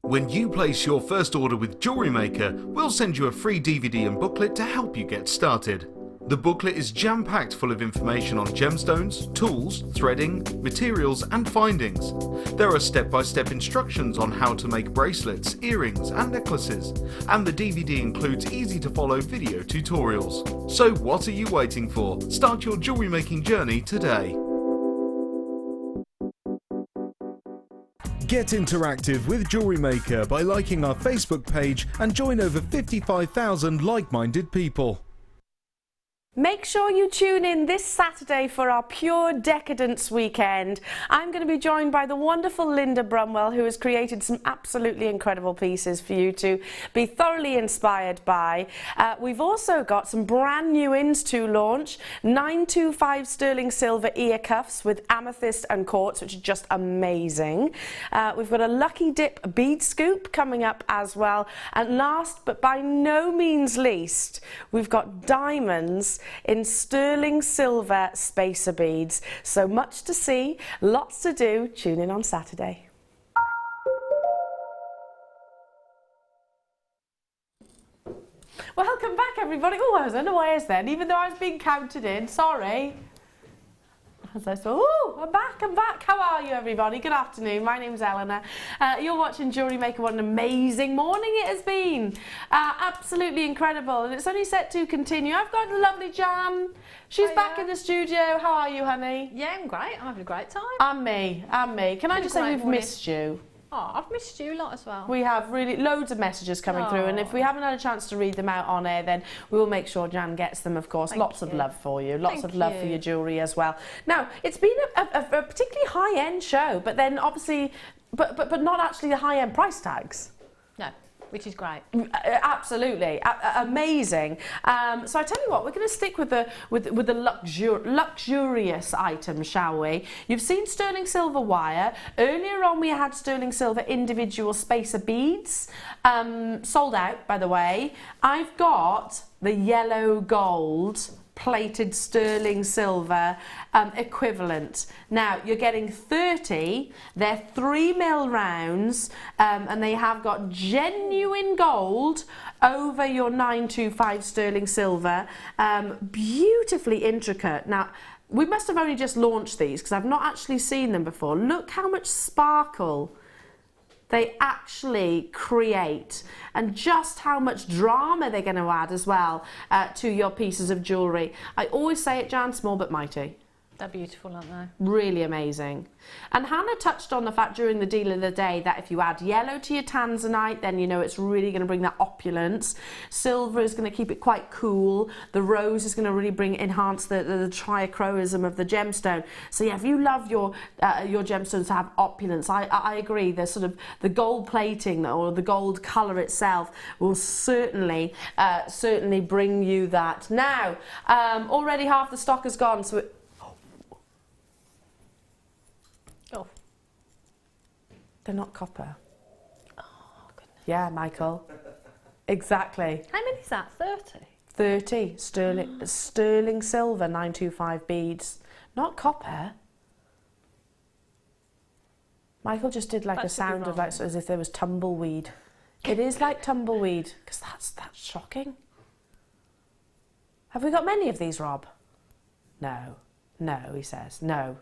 When you place your first order with JewelleryMaker, we'll send you a free DVD and booklet to help you get started. The booklet is jam-packed full of information on gemstones, tools, threading, materials and findings. There are step-by-step instructions on how to make bracelets, earrings and necklaces, and the DVD includes easy-to-follow video tutorials. So what are you waiting for? Start your jewellery making journey today. Get interactive with JewelleryMaker by liking our Facebook page and join over 55,000 like-minded people. Make sure you tune in this Saturday for our Pure Decadence weekend. I'm going to be joined by the wonderful Linda Brumwell, who has created some absolutely incredible pieces for you to be thoroughly inspired by. We've also got some brand new ins to launch. 925 sterling silver ear cuffs with amethyst and quartz, which is just amazing. We've got a lucky dip bead scoop coming up as well. And last but by no means least, we've got diamonds in sterling silver spacer beads. So much to see, lots to do. Tune in on Saturday. Welcome back, everybody. Oh, I was unawares then, even though I was being counted in. Sorry. As I saw, oh, I'm back. How are you, everybody? Good afternoon. My name's Eleanor. You're watching JewelleryMaker. What an amazing morning it has been. Absolutely incredible. And it's only set to continue. I've got the lovely Jan. She's back in the studio. How are you, honey? Yeah, I'm great. I'm having a great time. And me. Can I just say we've missed you? Oh, I've missed you a lot as well. We have really loads of messages coming through, and if we haven't had a chance to read them out on air, then we will make sure Jan gets them, of course. Lots of love for you. Lots of love for your jewellery as well. Now, it's been a particularly high-end show, but then obviously, but not actually the high-end price tags. No. Which is great. Absolutely, amazing. So I tell you what, we're going to stick with the luxurious items, shall we? You've seen sterling silver wire. Earlier on, we had sterling silver individual spacer beads, sold out, by the way. I've got the yellow gold plated sterling silver equivalent. Now you're getting 30, they're 3mm rounds, and they have got genuine gold over your 925 sterling silver, beautifully intricate. Now we must have only just launched these because I've not actually seen them before. Look how much sparkle they actually create, and just how much drama they're going to add as well to your pieces of jewellery. I always say it, Jan, small but mighty. They're beautiful, aren't they? Really amazing. And Hannah touched on the fact during the deal of the day that if you add yellow to your tanzanite, then you know it's really going to bring that opulence. Silver is going to keep it quite cool. The rose is going to really enhance the trichroism of the gemstone. So yeah, if you love your gemstones to have opulence, I agree. There's sort of the gold plating or the gold colour itself will certainly bring you that. Now, already half the stock has gone, so they're not copper. Oh, goodness. Yeah, Michael. Exactly. How many is that? 30? 30 sterling silver 925 beads. Not copper. Michael just did like a sound of like as if there was tumbleweed. It is like tumbleweed, because that's shocking. Have we got many of these, Rob? No. No, he says. No.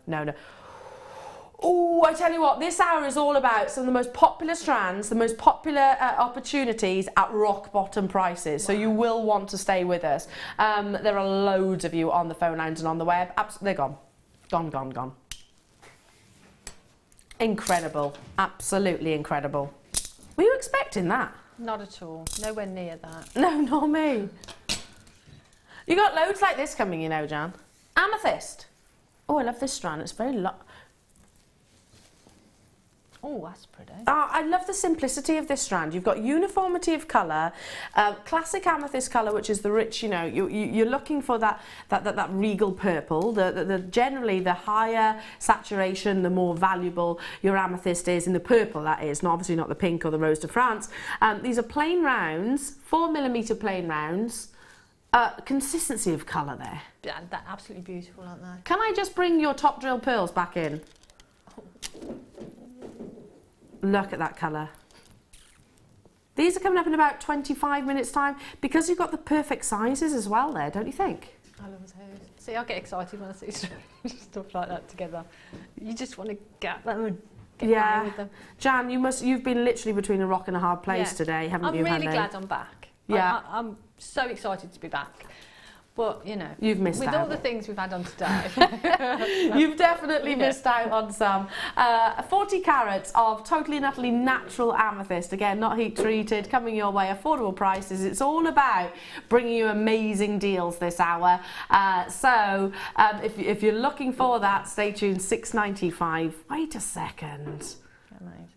Oh, I tell you what, this hour is all about some of the most popular strands, the most popular opportunities at rock bottom prices. So you will want to stay with us. There are loads of you on the phone lines and on the web. They're gone. Gone. Incredible. Absolutely incredible. Were you expecting that? Not at all. Nowhere near that. No, not me. You got loads like this coming, you know, Jan. Amethyst. Oh, I love this strand. It's very Oh, that's pretty. I love the simplicity of this strand. You've got uniformity of colour, classic amethyst colour, which is the rich, you know, you're looking for that regal purple. Generally, the higher saturation, the more valuable your amethyst is, in the purple that is, and obviously not the pink or the rose de France. These are plain rounds, 4mm plain rounds. Consistency of colour there. Yeah, they're absolutely beautiful, aren't they? Can I just bring your top drill pearls back in? Look at that colour. These are coming up in about 25 minutes time because you've got the perfect sizes as well there, don't you think? I love those. See, I get excited when I see stuff like that together. You just want to get them and get going with them. Jan, you've been literally between a rock and a hard place today, haven't you? I'm really glad I'm back. Yeah. I'm so excited to be back. But, you know, you've missed with out. all the things we've had on today. You've definitely missed out on some. 40 carats of totally and utterly natural amethyst. Again, not heat treated, coming your way, affordable prices. It's all about bringing you amazing deals this hour. If you're looking for that, stay tuned, $6.95. Wait a second. Amazing.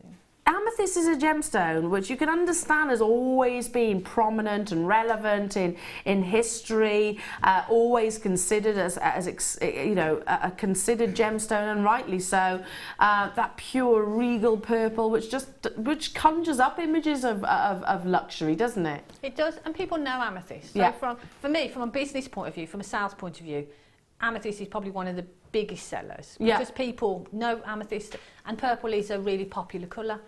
Amethyst is a gemstone which you can understand has always been prominent and relevant in history, always considered as a considered gemstone, and rightly so. That pure regal purple, which conjures up images of luxury, doesn't it? It does, and people know amethyst. So for me, from a business point of view, from a sales point of view, amethyst is probably one of the biggest sellers because people know amethyst, and purple is a really popular colour.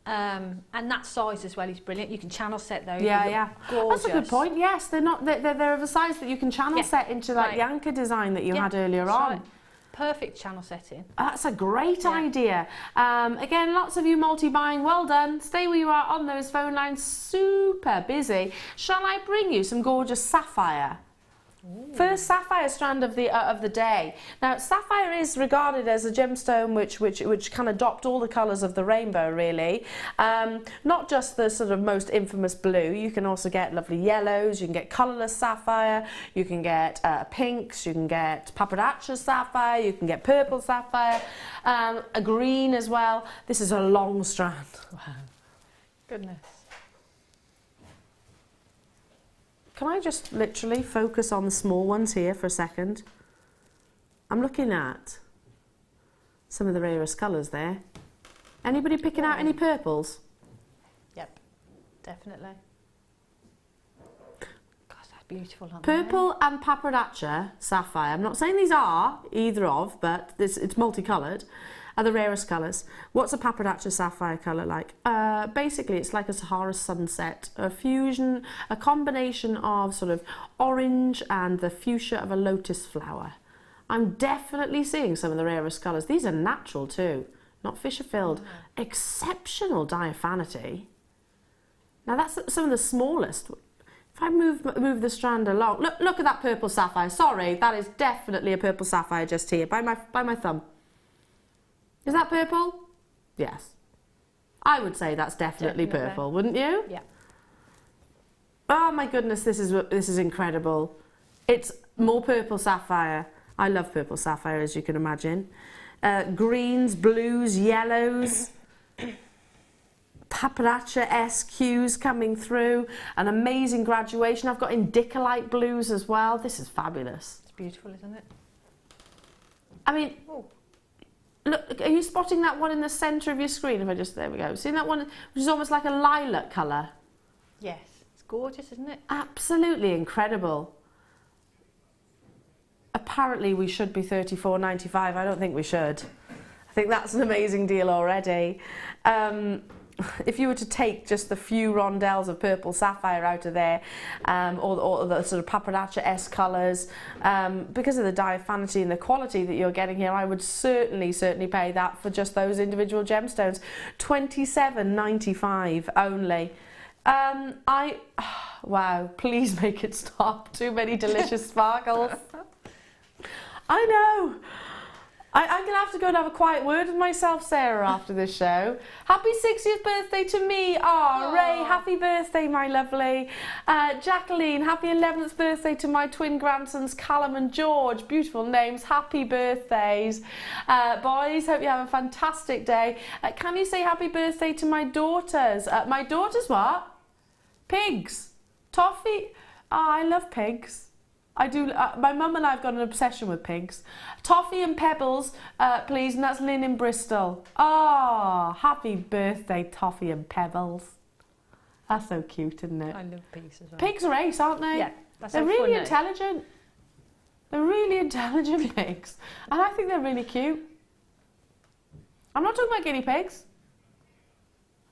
And that size as well is brilliant. You can channel set those. Gorgeous. That's a good point. Yes, they're of a size that you can channel set into that Yanka design that you had earlier on. Right. Perfect channel setting. That's a great idea. Again, lots of you multi-buying, well done. Stay where you are on those phone lines, super busy. Shall I bring you some gorgeous sapphire? Ooh. First sapphire strand of the day. Now, sapphire is regarded as a gemstone which can adopt all the colours of the rainbow, really. Not just the sort of most infamous blue. You can also get lovely yellows. You can get colourless sapphire. You can get pinks. You can get paparazzi sapphire. You can get purple sapphire. A green as well. This is a long strand. Wow. Goodness. Can I just literally focus on the small ones here for a second? I'm looking at some of the rarest colours there. Anybody picking out any purples? Yep, definitely. Gosh, that's beautiful, aren't Purple and paparazzi sapphire. I'm not saying these are either of, but it's multicoloured. Are the rarest colours. What's a paparazzi sapphire colour like? Basically, it's like a Sahara sunset, a fusion, a combination of sort of orange and the fuchsia of a lotus flower. I'm definitely seeing some of the rarest colours. These are natural too, not Fisher filled. Exceptional diaphanity. Now that's some of the smallest. If I move the strand along, look at that purple sapphire. Sorry, that is definitely a purple sapphire just here by my thumb. Is that purple? Yes. I would say that's definitely purple, wouldn't you? Yeah. Oh my goodness, this is incredible. It's more purple sapphire. I love purple sapphire, as you can imagine. Greens, blues, yellows. Paparazzi hues coming through. An amazing graduation. I've got indicolite blues as well. This is fabulous. It's beautiful, isn't it? I mean... Oh. Look, are you spotting that one in the centre of your screen? There we go. See that one, which is almost like a lilac colour? Yes, it's gorgeous, isn't it? Absolutely incredible. Apparently we should be $34.95. I don't think we should. I think that's an amazing deal already. If you were to take just the few rondelles of purple sapphire out of there, or the sort of paparazzi-esque colours, because of the diaphanity and the quality that you're getting here, I would certainly pay that for just those individual gemstones. $27.95 only. Wow, please make it stop. Too many delicious sparkles. I know. I'm going to have to go and have a quiet word with myself, Sarah, after this show. Happy 60th birthday to me. Oh, Ray, happy birthday, my lovely. Jacqueline, happy 11th birthday to my twin grandsons, Callum and George. Beautiful names. Happy birthdays. Boys, hope you have a fantastic day. Can you say happy birthday to my daughters? My daughters what? Pigs. Toffee. Oh, I love pigs. I do. My mum and I have got an obsession with pigs. Toffee and Pebbles, please, and that's Lynn in Bristol. Oh, happy birthday, Toffee and Pebbles. That's so cute, isn't it? I love pigs as well. Pigs are ace, aren't they? Yeah, that's they're so really funny. intelligent. They're really intelligent pigs, and I think they're really cute. I'm not talking about guinea pigs.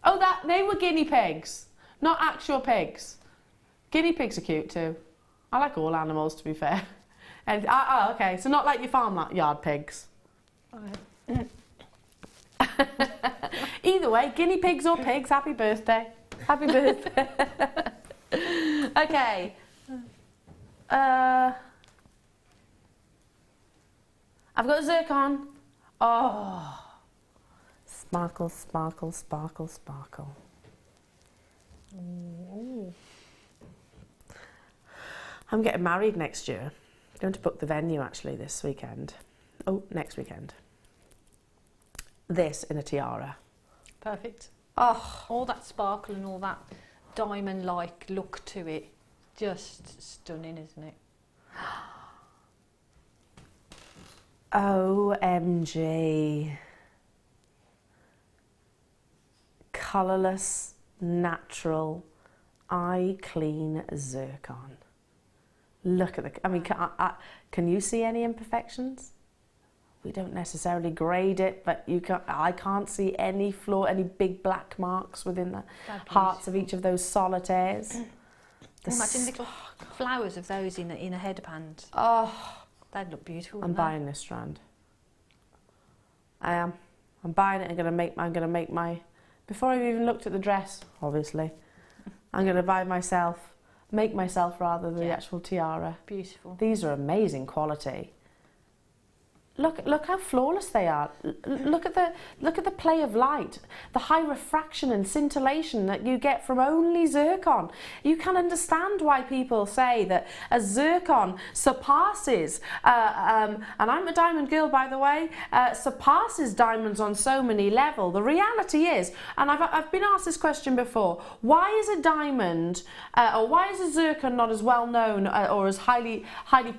Oh, they were guinea pigs. Not actual pigs. Guinea pigs are cute too. I like all animals, to be fair. And okay, so not like your farmyard pigs. Either way, guinea pigs or pigs, happy birthday. Happy birthday. Okay. I've got zircon. Oh. Sparkle, sparkle, sparkle, sparkle. Ooh. I'm getting married next year. Going to book the venue actually this weekend. Oh, next weekend. This in a tiara. Perfect. Oh, all that sparkle and all that diamond-like look to it. Just stunning, isn't it? OMG. Colourless, natural, eye clean zircon. Look at the, I mean, can you see any imperfections? We don't necessarily grade it, but I can't see any flaw, any big black marks within the hearts of each of those solitaires. Imagine little flowers of those in a headband. Oh, they'd look beautiful. I'm buying this strand. I am. I'm buying it. I'm gonna make my. Before I've even looked at the dress, obviously, I'm gonna make myself rather the actual tiara. Beautiful. These are amazing quality. Look how flawless they are. Look at the play of light, the high refraction and scintillation that you get from only zircon. You can understand why people say that a zircon surpasses, and I'm a diamond girl by the way, surpasses diamonds on so many levels. The reality is, and I've been asked this question before, why is a diamond, or why is a zircon not as well known or as highly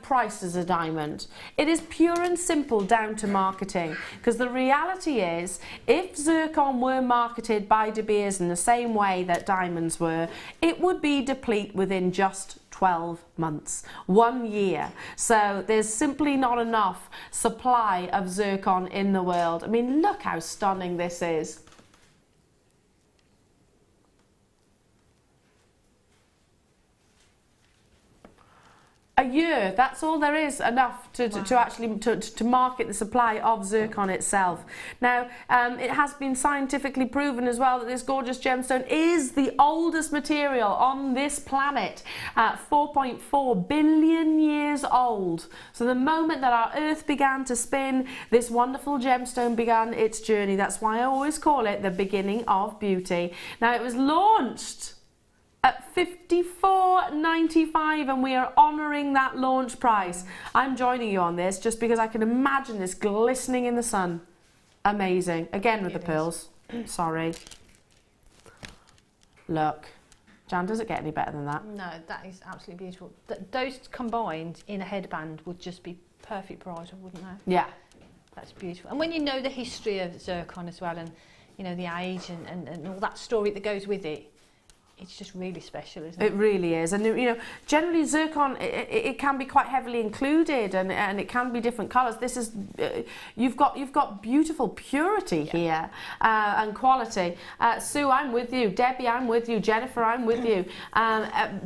priced as a diamond? It is pure and simple down to marketing, because the reality is if zircon were marketed by De Beers in the same way that diamonds were, it would be deplete within just 12 months, 1 year. So there's simply not enough supply of zircon in the world. I mean, look how stunning this is. A year, that's all there is enough to actually market the supply of zircon itself. Now, it has been scientifically proven as well that this gorgeous gemstone is the oldest material on this planet, 4.4 billion years old. So the moment that our Earth began to spin, this wonderful gemstone began its journey. That's why I always call it the beginning of beauty. Now, it was launched at $54.95 and we are honouring that launch price. I'm joining you on this just because I can imagine this glistening in the sun. Amazing. Again with the pearls. Sorry. Look. Jan, does it get any better than that? No, that is absolutely beautiful. Those combined in a headband would just be perfect bridal, wouldn't they? Yeah. That's beautiful. And when you know the history of zircon as well, and you know the age and all that story that goes with it, it's just really special, isn't it? It really is. And you know, generally zircon, it can be quite heavily included, and it can be different colours. This is, you've got beautiful purity here, and quality. Sue, I'm with you. Debbie, I'm with you. Jennifer, I'm with you.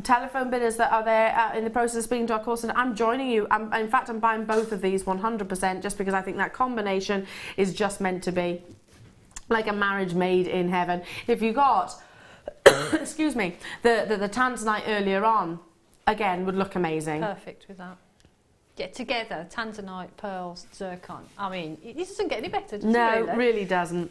Telephone bidders that are there in the process of speaking to our course, and I'm joining you. In fact, I'm buying both of these 100% just because I think that combination is just meant to be like a marriage made in heaven. If you got excuse me, the tanzanite earlier on, again, would look amazing. Perfect with that. Yeah, together, tanzanite, pearls, zircon. I mean, it doesn't get any better, does it? No, it really doesn't.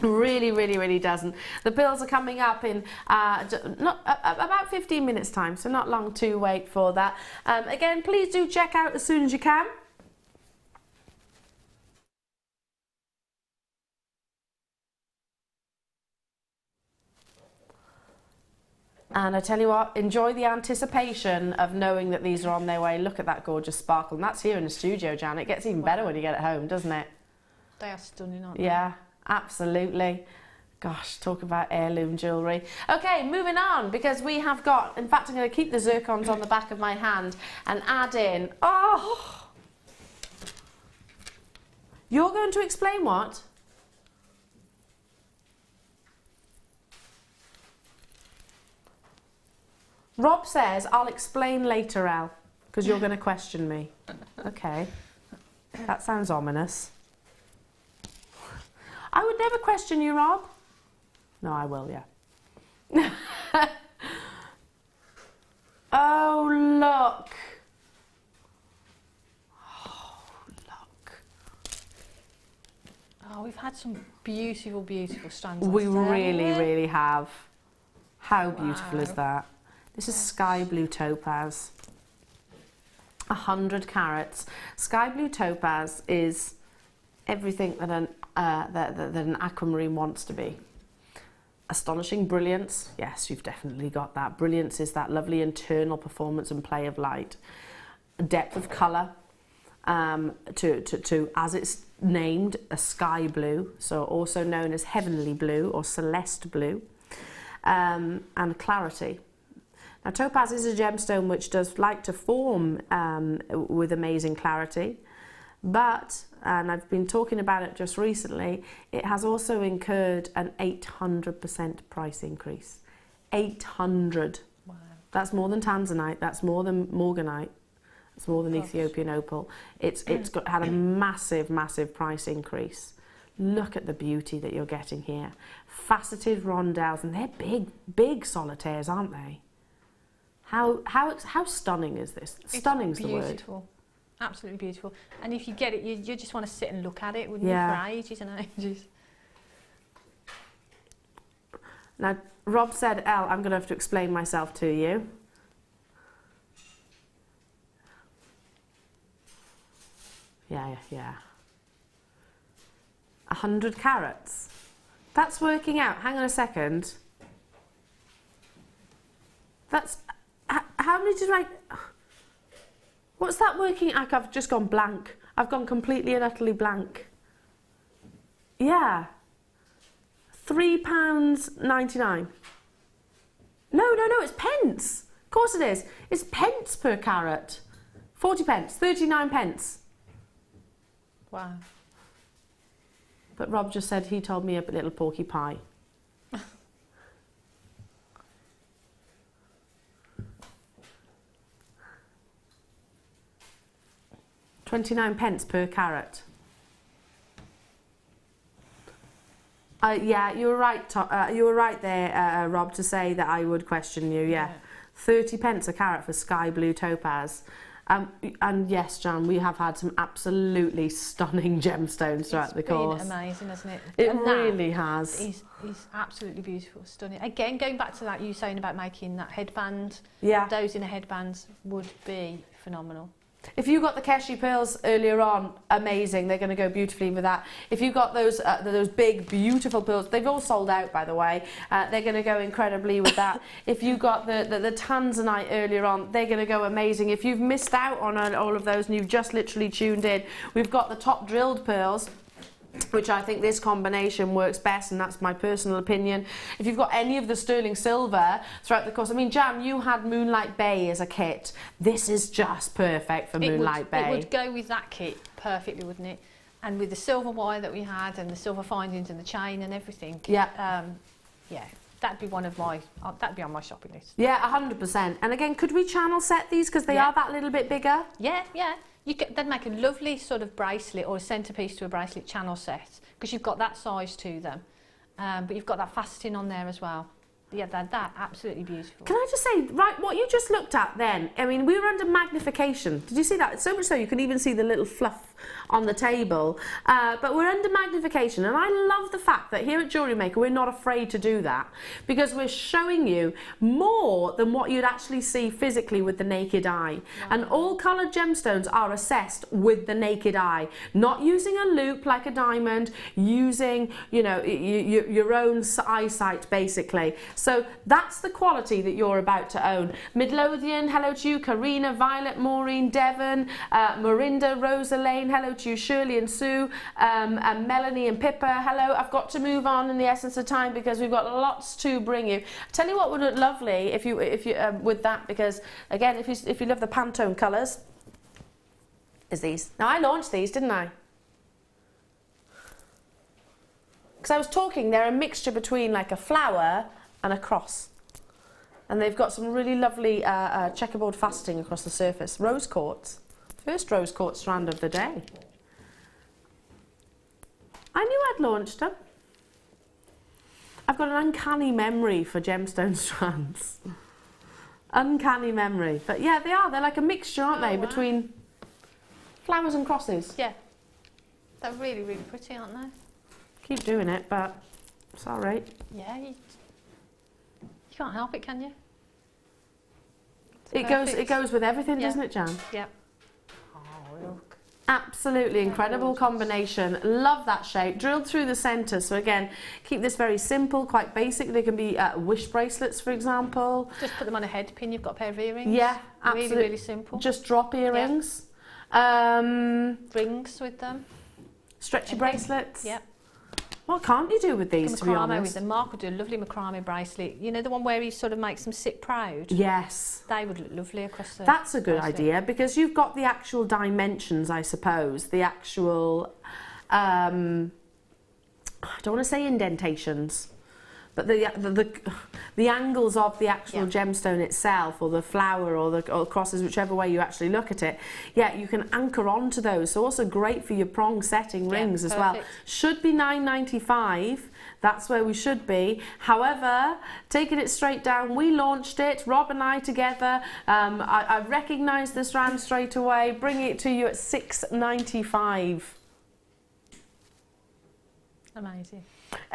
Really doesn't. The pearls are coming up in about 15 minutes time, so not long to wait for that. Again, please do check out as soon as you can. And I tell you what, enjoy the anticipation of knowing that these are on their way. Look at that gorgeous sparkle. And that's here in the studio, Jan. It gets even better when you get it home, doesn't it? They are stunning, aren't they? Yeah, absolutely. Gosh, talk about heirloom jewellery. Okay, moving on, because we have got, in fact, I'm going to keep the zircons on the back of my hand and add in, oh! You're going to explain what? Rob says, I'll explain later, Elle, because you're going to question me. Okay. That sounds ominous. I would never question you, Rob. No, I will, yeah. Oh, look. Oh, look. Oh, we've had some beautiful, beautiful strands. We really have. How beautiful is that? This is sky blue topaz. 100 carats. Sky blue topaz is everything that an aquamarine wants to be. Astonishing brilliance. Yes, you've definitely got that. Brilliance is that lovely internal performance and play of light. Depth of colour. To as it's named, a sky blue, so also known as heavenly blue or celeste blue, and clarity. Now, topaz is a gemstone which does like to form with amazing clarity, but, and I've been talking about it just recently, it has also incurred an 800% price increase. 800. Wow. That's more than tanzanite, that's more than morganite, it's more than Ethiopian opal. It's had a massive, massive price increase. Look at the beauty that you're getting here. Faceted rondelles, and they're big, big solitaires, aren't they? How stunning is this? Stunning's the word. Beautiful. Absolutely beautiful. And if you get it, you just want to sit and look at it, wouldn't you, for ages and ages. Now, Rob said, Elle, I'm going to have to explain myself to you. Yeah. 100 carats. That's working out. Hang on a second. That's... How many did I... What's that working out? I've just gone blank. I've gone completely and utterly blank. Yeah. £3.99. No, it's pence. Of course it is. It's pence per carat. 40 pence, 39 pence. Wow. But Rob just said he told me a little porky pie. 29 pence per carat. Yeah, you were right. You were right there, Rob, to say that I would question you. Yeah, 30 pence a carat for sky blue topaz. And yes, Jan, we have had some absolutely stunning gemstones throughout the course. It's been amazing, hasn't it? It really has. It's absolutely beautiful, stunning. Again, going back to that you saying about making that headband, those in a headband would be phenomenal. If you got the Keshi pearls earlier on, amazing. They're going to go beautifully with that. If you got those big, beautiful pearls, they've all sold out, by the way. They're going to go incredibly with that. If you got the tanzanite earlier on, they're going to go amazing. If you've missed out on all of those and you've just literally tuned in, we've got the top drilled pearls, which I think this combination works best, and that's my personal opinion. If you've got any of the sterling silver throughout the course, I mean, Jan, you had Moonlight Bay as a kit. This is just perfect for Moonlight Bay. It would go with that kit perfectly, wouldn't it? And with the silver wire that we had and the silver findings and the chain and everything. Yeah. That'd be that'd be on my shopping list. Yeah, 100%. And again, could we channel set these because they are that little bit bigger? Yeah. They'd make a lovely sort of bracelet or a centrepiece to a bracelet channel set because you've got that size to them, but you've got that faceting on there as well. Yeah, that absolutely beautiful. Can I just say, right, what you just looked at then, I mean, we were under magnification. Did you see that? So much so you can even see the little fluff on the table. But we're under magnification, and I love the fact that here at JewelleryMaker we're not afraid to do that because we're showing you more than what you'd actually see physically with the naked eye. Wow. And all coloured gemstones are assessed with the naked eye, not using a loop like a diamond, using, you know, your own eyesight basically. So that's the quality that you're about to own. Midlothian, hello to you. Karina, Violet, Maureen, Devon, Marinda, Rosa Lane, hello to you. Shirley and Sue, and Melanie and Pippa, hello. I've got to move on in the essence of time because we've got lots to bring you. Tell you what would look lovely if you with that, because again, if you love the Pantone colours, is these. Now I launched these, didn't I? Because I was talking, they're a mixture between like a flower and a cross. And they've got some really lovely checkerboard faceting across the surface. Rose quartz. First rose quartz strand of the day. I knew I'd launched them. I've got an uncanny memory for gemstone strands. Uncanny memory. But yeah, they are. They're like a mixture, aren't they, between flowers and crosses. Yeah. They're really, really pretty, aren't they? Keep doing it, but it's all right. Yeah, you can't help it, can you? It goes with everything, Yeah. doesn't it, Jan? Yep. Oh, look. Absolutely incredible combination. Love that shape. Drilled through the centre. So again, keep this very simple, quite basic. They can be wish bracelets, for example. Just put them on a head pin. You've got a pair of earrings. Yeah, absolutely. Really, really simple. Just drop earrings. Rings with them. Stretchy bracelets. Yep. What can't you do with these, to be honest? With them. Mark would do a lovely macrame bracelet. You know, the one where he sort of makes them sit proud? Yes. They would look lovely across the That's a good bracelet. idea, because you've got the actual dimensions, I suppose. The actual, I don't want to say indentations, but the angles of the actual gemstone itself, or the flower, or the crosses, whichever way you actually look at it. Yeah, you can anchor onto those. So also great for your prong setting rings as well. Should be $9.95. That's where we should be. However, taking it straight down, we launched it, Rob and I together. I recognised the strand straight away, bringing it to you at $6.95. Amazing.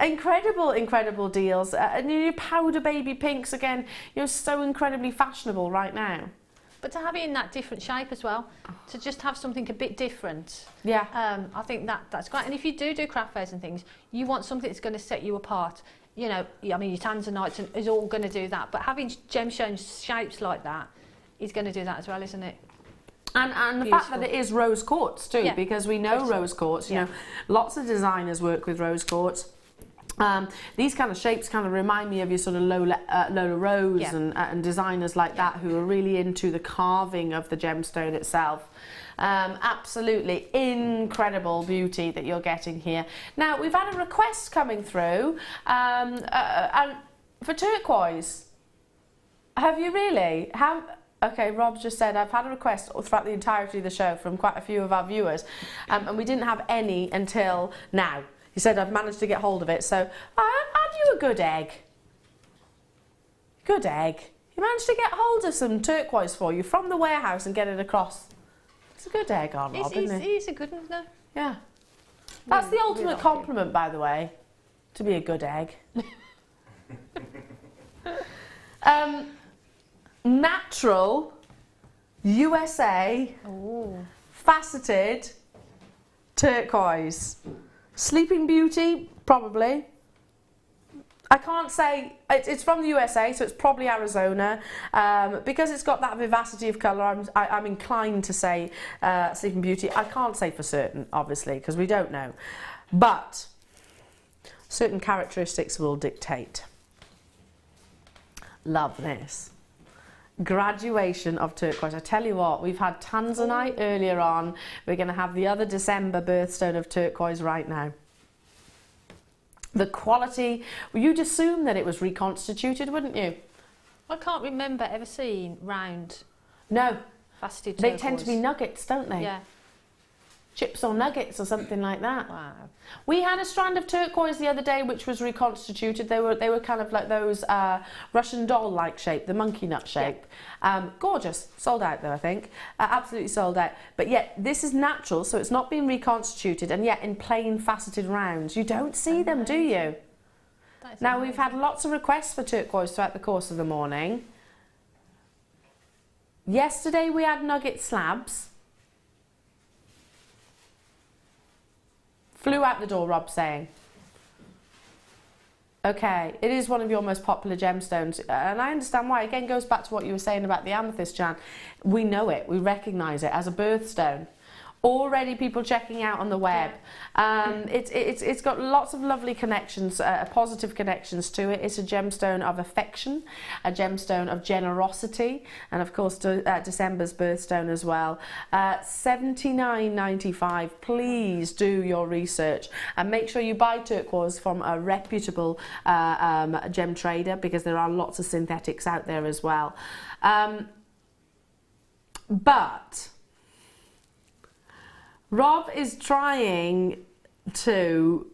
Incredible, incredible deals. And your powder baby pinks, again, you're so incredibly fashionable right now. But to have it in that different shape as well, to just have something a bit different. Yeah. I think that's great. And if you do craft fairs and things, you want something that's going to set you apart. You know, I mean, your Tanzanite is all going to do that. But having gemstone shapes like that is going to do that as well, isn't it? And the fact that it is rose quartz too, because we know rose quartz, you know, lots of designers work with rose quartz. These kind of shapes kind of remind me of your sort of Lola Rose and designers like that who are really into the carving of the gemstone itself. Absolutely incredible beauty that you're getting here. Now, we've had a request coming through and for turquoise. Have you really? Okay, Rob just said, I've had a request throughout the entirety of the show from quite a few of our viewers, and we didn't have any until now. He said, I've managed to get hold of it, so add you a good egg. Good egg. You managed to get hold of some turquoise for you from the warehouse and get it across. It's a good egg on Rob, isn't it? It's a good one, though. Yeah. That's the ultimate compliment, by the way, to be a good egg. Natural USA faceted turquoise. Sleeping Beauty, probably. I can't say, it's from the USA, so it's probably Arizona. Because it's got that vivacity of colour, I'm inclined to say Sleeping Beauty. I can't say for certain, obviously, because we don't know. But certain characteristics will dictate. Love this. Graduation of turquoise. I tell you what, we've had Tanzanite earlier on. We're going to have the other December birthstone of turquoise right now. The quality, you'd assume that it was reconstituted, wouldn't you? I can't remember ever seeing round faceted turquoise. They tend to be nuggets, don't they? Yeah. Chips or nuggets or something like that. Wow. We had a strand of turquoise the other day which was reconstituted. They were kind of like those Russian doll-like shape, the monkey nut shape. Yeah. Gorgeous. Sold out though, I think. Absolutely sold out. But yet this is natural, so it's not been reconstituted, and yet in plain faceted rounds. You don't see them, do you? Now, we've had lots of requests for turquoise throughout the course of the morning. Yesterday we had nugget slabs. Flew out the door, Rob saying. Okay, it is one of your most popular gemstones, and I understand why. Again, goes back to what you were saying about the amethyst, Jan. We know it, we recognise it as a birthstone. Already people checking out on the web. It's got lots of lovely connections, positive connections to it. It's a gemstone of affection, a gemstone of generosity, and of course December's birthstone as well. $79.95. Please do your research and make sure you buy turquoise from a reputable gem trader, because there are lots of synthetics out there as well. But Rob is trying to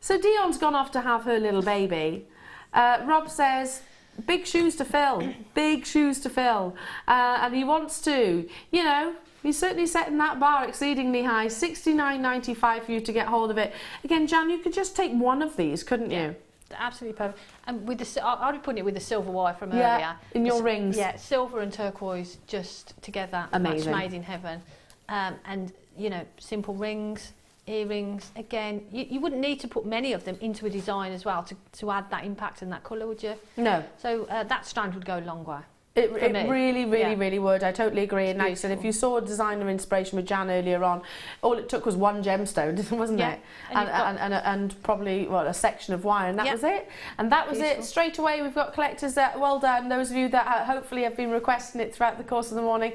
so Dion's gone off to have her little baby. Rob says, big shoes to fill, big shoes to fill, and he wants to, you know, he's certainly setting that bar exceedingly high. $69.95 for you to get hold of it. Again, Jan, you could just take one of these, couldn't you? Absolutely perfect. And with the, I'll be putting it with the silver wire from earlier. In your rings. Yeah, silver and turquoise just together. Amazing. Match made in heaven. And, you know, simple rings, earrings. Again, you wouldn't need to put many of them into a design as well to add that impact and that colour, would you? No. So that strand would go a long way. It really would. I totally agree. And now you said if you saw designer inspiration with Jan earlier on, all it took was one gemstone, wasn't it? And probably a section of wire, and that was it. And that was it. Straight away, we've got collectors that, well done, those of you that hopefully have been requesting it throughout the course of the morning.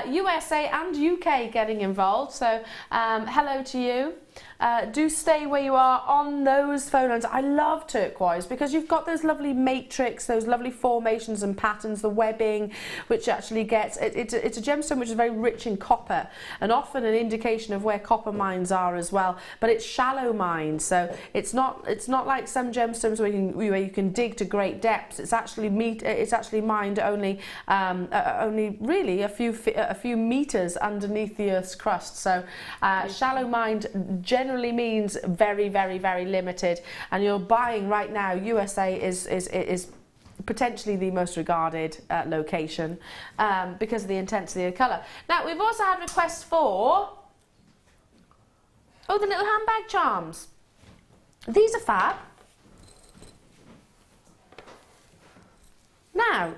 USA and UK getting involved, so hello to you. Do stay where you are on those phone lines. I love turquoise because you've got those lovely matrix, those lovely formations and patterns, the webbing, which actually gets, it's a gemstone which is very rich in copper and often an indication of where copper mines are as well, but it's shallow mines, so it's not like some gemstones where you can dig to great depths. It's actually mined only really a few meters underneath the Earth's crust. So shallow mined generally means very limited, and you're buying right now. USA is potentially the most regarded location because of the intensity of colour. Now we've also had requests for the little handbag charms. These are fab. Now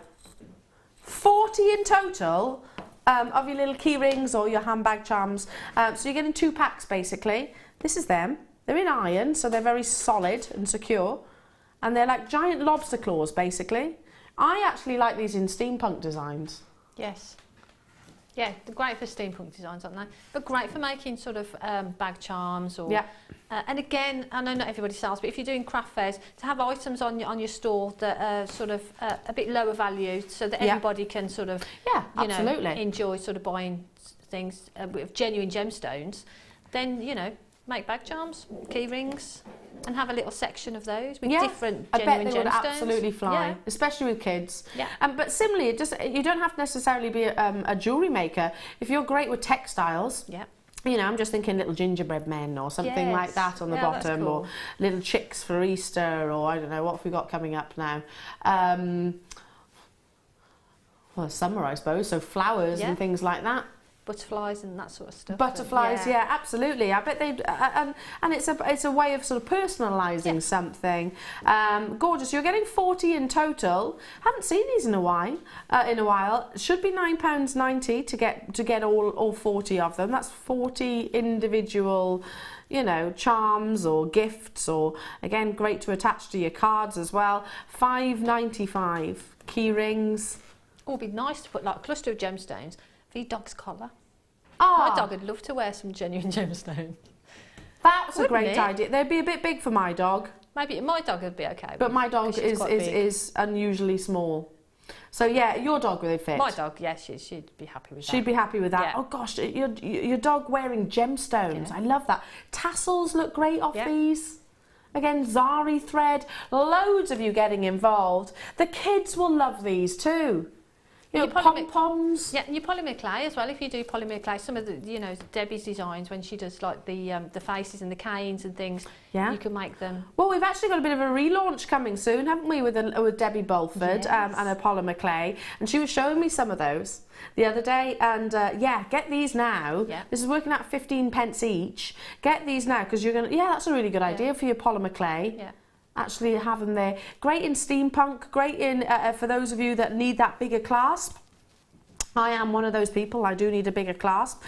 40 in total of your little key rings or your handbag charms. So you're getting 2 packs basically. This is them. They're in iron, so they're very solid and secure. And they're like giant lobster claws basically. I actually like these in steampunk designs. Yes. Yeah, they're great for steampunk designs, aren't they? But great for making sort of bag charms or... Yeah. And again, I know not everybody sells, but if you're doing craft fairs, to have items on your store that are sort of a bit lower value, so that everybody can sort of, you know, enjoy sort of buying things with genuine gemstones, then, you know, make bag charms, key rings, and have a little section of those with different genuine gemstones. I bet they would absolutely fly, especially with kids. Yeah. But similarly, you don't have to necessarily be a jewellery maker. If you're great with textiles, you know, I'm just thinking little gingerbread men or something like that on the bottom, cool. Or little chicks for Easter, or I don't know, what have we got coming up now? Well, summer, I suppose, so flowers and things like that. Butterflies and that sort of stuff. Butterflies, yeah, absolutely. I bet they'd, and it's a way of sort of personalising something. Gorgeous. You're getting 40 in total. Haven't seen these in a while. Should be £9.90 to get all 40 of them. That's 40 individual, you know, charms or gifts, or again, great to attach to your cards as well. £5.95. Key rings. Oh, it'd be nice to put like a cluster of gemstones. For your dog's collar. Oh. My dog would love to wear some genuine gemstones. That's a great idea. They'd be a bit big for my dog. Maybe my dog would be okay. But my dog is unusually small. So yeah, your dog would fit. My dog, yes, she'd be happy with that. She'd be happy with that. Yeah. Oh gosh, your dog wearing gemstones. Yeah. I love that. Tassels look great off these. Again, zari thread. Loads of you getting involved. The kids will love these too. You know, pom-poms. Yeah, and your polymer clay as well. If you do polymer clay, some of the, you know, Debbie's designs when she does like the faces and the canes and things, you can make them. Well, we've actually got a bit of a relaunch coming soon, haven't we, with Debbie Bulford and a polymer clay, and she was showing me some of those the other day, and get these now. Yeah. This is working out 15 pence each. Get these now because you're gonna. Yeah, that's a really good idea for your polymer clay. Yeah. actually have them there. Great in steampunk, great in for those of you that need that bigger clasp. I am one of those people, I do need a bigger clasp,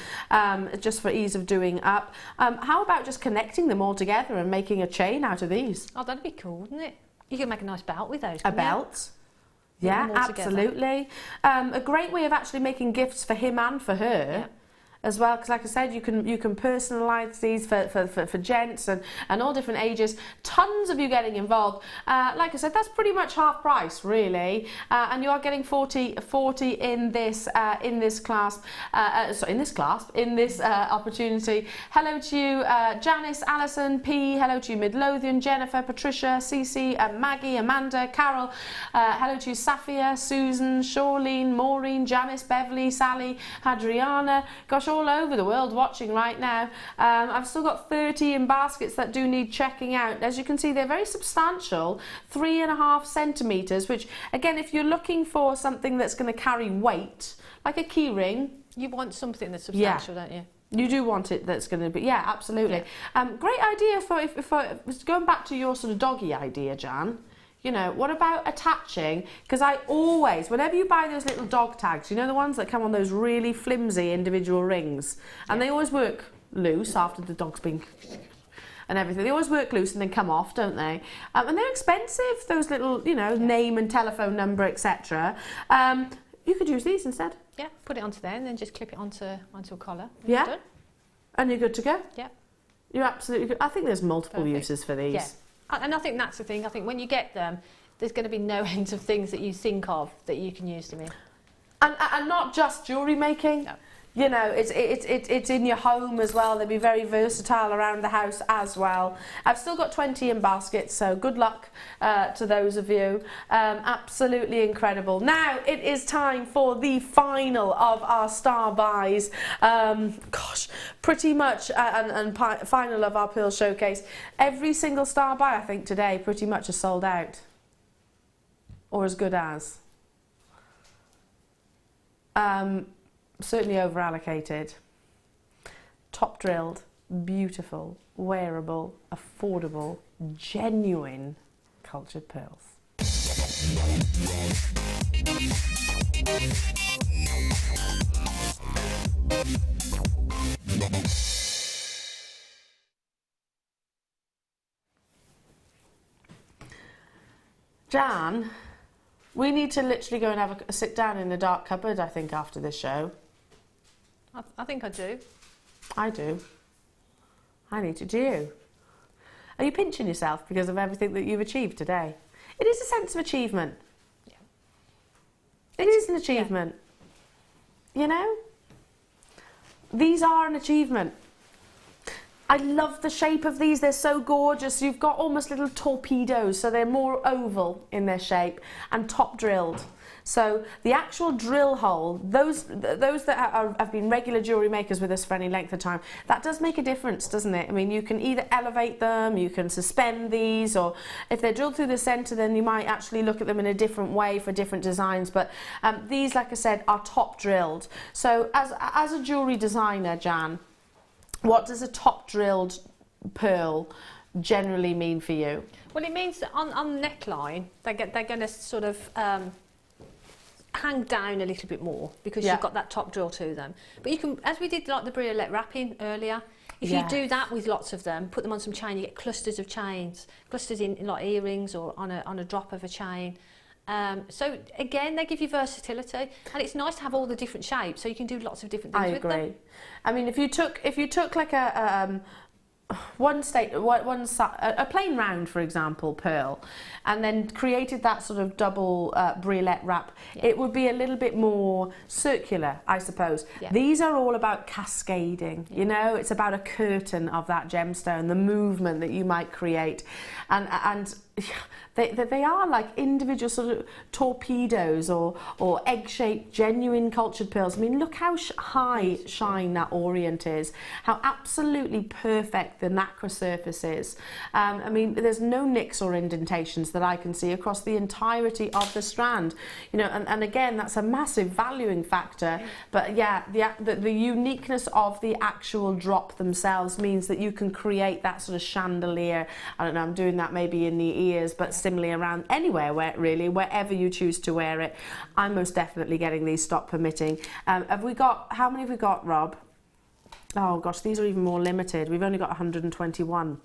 just for ease of doing up. How about just connecting them all together and making a chain out of these? Oh, that'd be cool, wouldn't it? You could make a nice belt with those. A belt? Yeah, absolutely. A great way of actually making gifts for him and for her. Yeah. As well, because like I said, you can personalise these for gents and all different ages. Tons of you getting involved. Like I said, that's pretty much half price, really. And you are getting 40 in this opportunity. Hello to you, Janice, Alison, P. Hello to you, Midlothian, Jennifer, Patricia, Cece, Maggie, Amanda, Carol. Hello to you, Safia, Susan, Shawlene, Maureen, Janice, Beverly, Sally, Adriana. Gosh, all over the world watching right now. I've still got 30 in baskets that do need checking out. As you can see, they're very substantial, 3.5 centimetres, which again, if you're looking for something that's going to carry weight, like a key ring, you want something that's substantial, don't you? You do want it that's going to be, yeah, absolutely. Yeah. Great idea for going back to your sort of doggy idea, Jan. You know, what about attaching? Because I always, whenever you buy those little dog tags, you know, the ones that come on those really flimsy individual rings, and they always work loose after the dog's been and everything. They always work loose and then come off, don't they? And they're expensive, those little, you know, name and telephone number, etc. You could use these instead. Yeah, put it onto there and then just clip it onto a collar. Yeah. Done. And you're good to go. Yeah. You're absolutely good. I think there's multiple uses for these. Yeah. And I think that's the thing. I think when you get them, there's going to be no end of things that you think of that you can use them in. And not just jewellery making. No. You know, it's in your home as well. They'll be very versatile around the house as well. I've still got 20 in baskets, so good luck to those of you. Absolutely incredible. Now it is time for the final of our star buys. Gosh, pretty much and final of our Pearl Showcase. Every single star buy, I think, today pretty much is sold out, or as good as. Certainly over allocated. Top drilled, beautiful, wearable, affordable, genuine cultured pearls. Jan, we need to literally go and have a sit down in a dark cupboard, I think, after this show. I think I do. I do. I need to. Do you? Are you pinching yourself because of everything that you've achieved today? It is a sense of achievement. Yeah. It is an achievement. Yeah. You know? These are an achievement. I love the shape of these. They're so gorgeous. You've got almost little torpedoes, so they're more oval in their shape and top drilled. So the actual drill hole, those that have been regular jewellery makers with us for any length of time, that does make a difference, doesn't it? I mean, you can either elevate them, you can suspend these, or if they're drilled through the centre, then you might actually look at them in a different way for different designs. But these, like I said, are top drilled. So as a jewellery designer, Jan, what does a top drilled pearl generally mean for you? Well, it means that on the neckline, they're going to sort of hang down a little bit more because you've got that top drill to them. But you can, as we did like the briolet wrapping earlier, if you do that with lots of them, put them on some chain, you get clusters of chains, clusters in like earrings or on a drop of a chain. So again, they give you versatility, and it's nice to have all the different shapes, so you can do lots of different things with them. I agree. I mean, if you took like a plain round, for example, pearl, and then created that sort of double briolet wrap, it would be a little bit more circular, I suppose. Yeah. These are all about cascading, you know, it's about a curtain of that gemstone, the movement that you might create, and they are like individual sort of torpedoes or egg-shaped genuine cultured pearls. I mean, look how high shine that orient is, how absolutely perfect perfect the nacre surface is. I mean, there's no nicks or indentations that I can see across the entirety of the strand. You know, and again, that's a massive valuing factor. But yeah, the uniqueness of the actual drop themselves means that you can create that sort of chandelier. I don't know, I'm doing that maybe in the ears, but similarly around anywhere, wherever you choose to wear it. I'm most definitely getting these, stop permitting. Have we got, how many have we got, Rob? Oh gosh, these are even more limited. We've only got 121.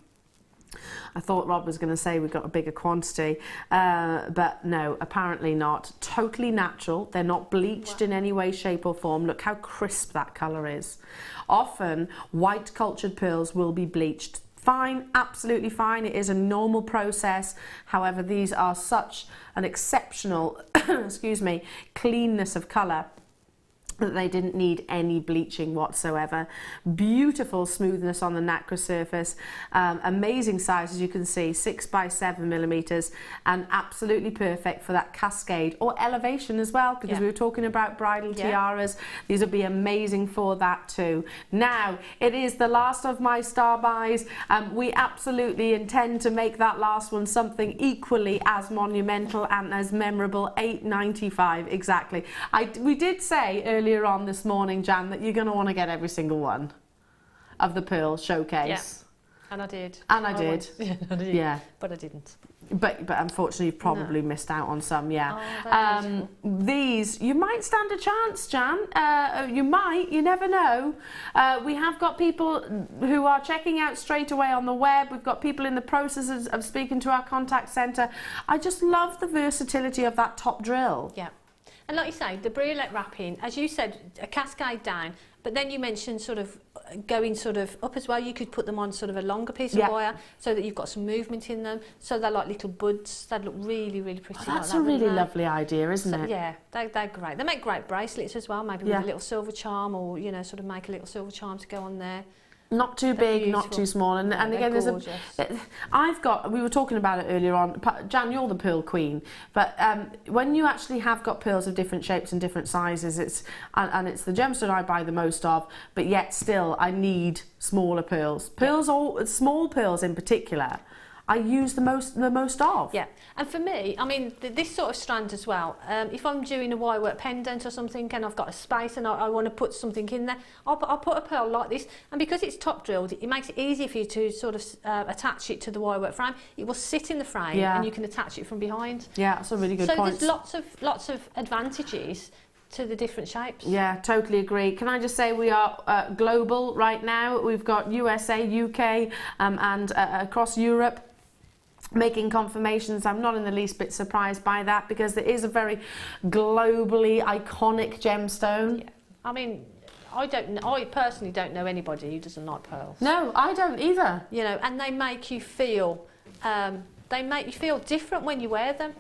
I thought Rob was going to say we've got a bigger quantity, but no, apparently not. Totally natural. They're not bleached in any way, shape or form. Look how crisp that colour is. Often, white cultured pearls will be bleached. Fine, absolutely fine. It is a normal process. However, these are such an exceptional, excuse me, cleanness of colour that they didn't need any bleaching whatsoever. Beautiful smoothness on the nacre surface, amazing size, as you can see, 6 by 7 millimeters, and absolutely perfect for that cascade or elevation as well, because we were talking about bridal tiaras. These would be amazing for that too. Now, it is the last of my star buys. We absolutely intend to make that last one something equally as monumental and as memorable. £8.95 exactly. We did say earlier on this morning, Jan, that you're going to want to get every single one of the pearl showcase. Yeah, and I did. And I did. Yeah. But I didn't. But unfortunately, you've probably missed out on some, Oh, these, you might stand a chance, Jan. You might, you never know. We have got people who are checking out straight away on the web. We've got people in the process of speaking to our contact centre. I just love the versatility of that top drill. Yeah. And like you say, the briolette wrapping, as you said, a cascade down, but then you mentioned sort of going sort of up as well. You could put them on sort of a longer piece of wire so that you've got some movement in them. So they're like little buds. They'd look really, really pretty. Oh, that's like a really lovely idea, isn't it? Yeah, they're great. They make great bracelets as well, maybe with a little silver charm, or, you know, sort of make a little silver charm to go on there. Not too big, not too small, and again, there's we were talking about it earlier on. Jan, you're the pearl queen, but when you actually have got pearls of different shapes and different sizes, it's the gemstone I buy the most of, but yet still I need smaller pearls. Small pearls in particular, I use the most of. Yeah, and for me, I mean, this sort of strand as well, if I'm doing a wirework pendant or something and I've got a space and I want to put something in there, I'll put a pearl like this, and because it's top drilled, it makes it easier for you to sort of attach it to the wirework frame. It will sit in the frame and you can attach it from behind. Yeah, that's a really good point. So there's lots of advantages to the different shapes. Yeah, totally agree. Can I just say we are global right now. We've got USA, UK and across Europe making confirmations. I'm not in the least bit surprised by that, because it is a very globally iconic gemstone. Yeah. I mean, I personally don't know anybody who doesn't like pearls. No, I don't either. You know, and they make you feel different when you wear them.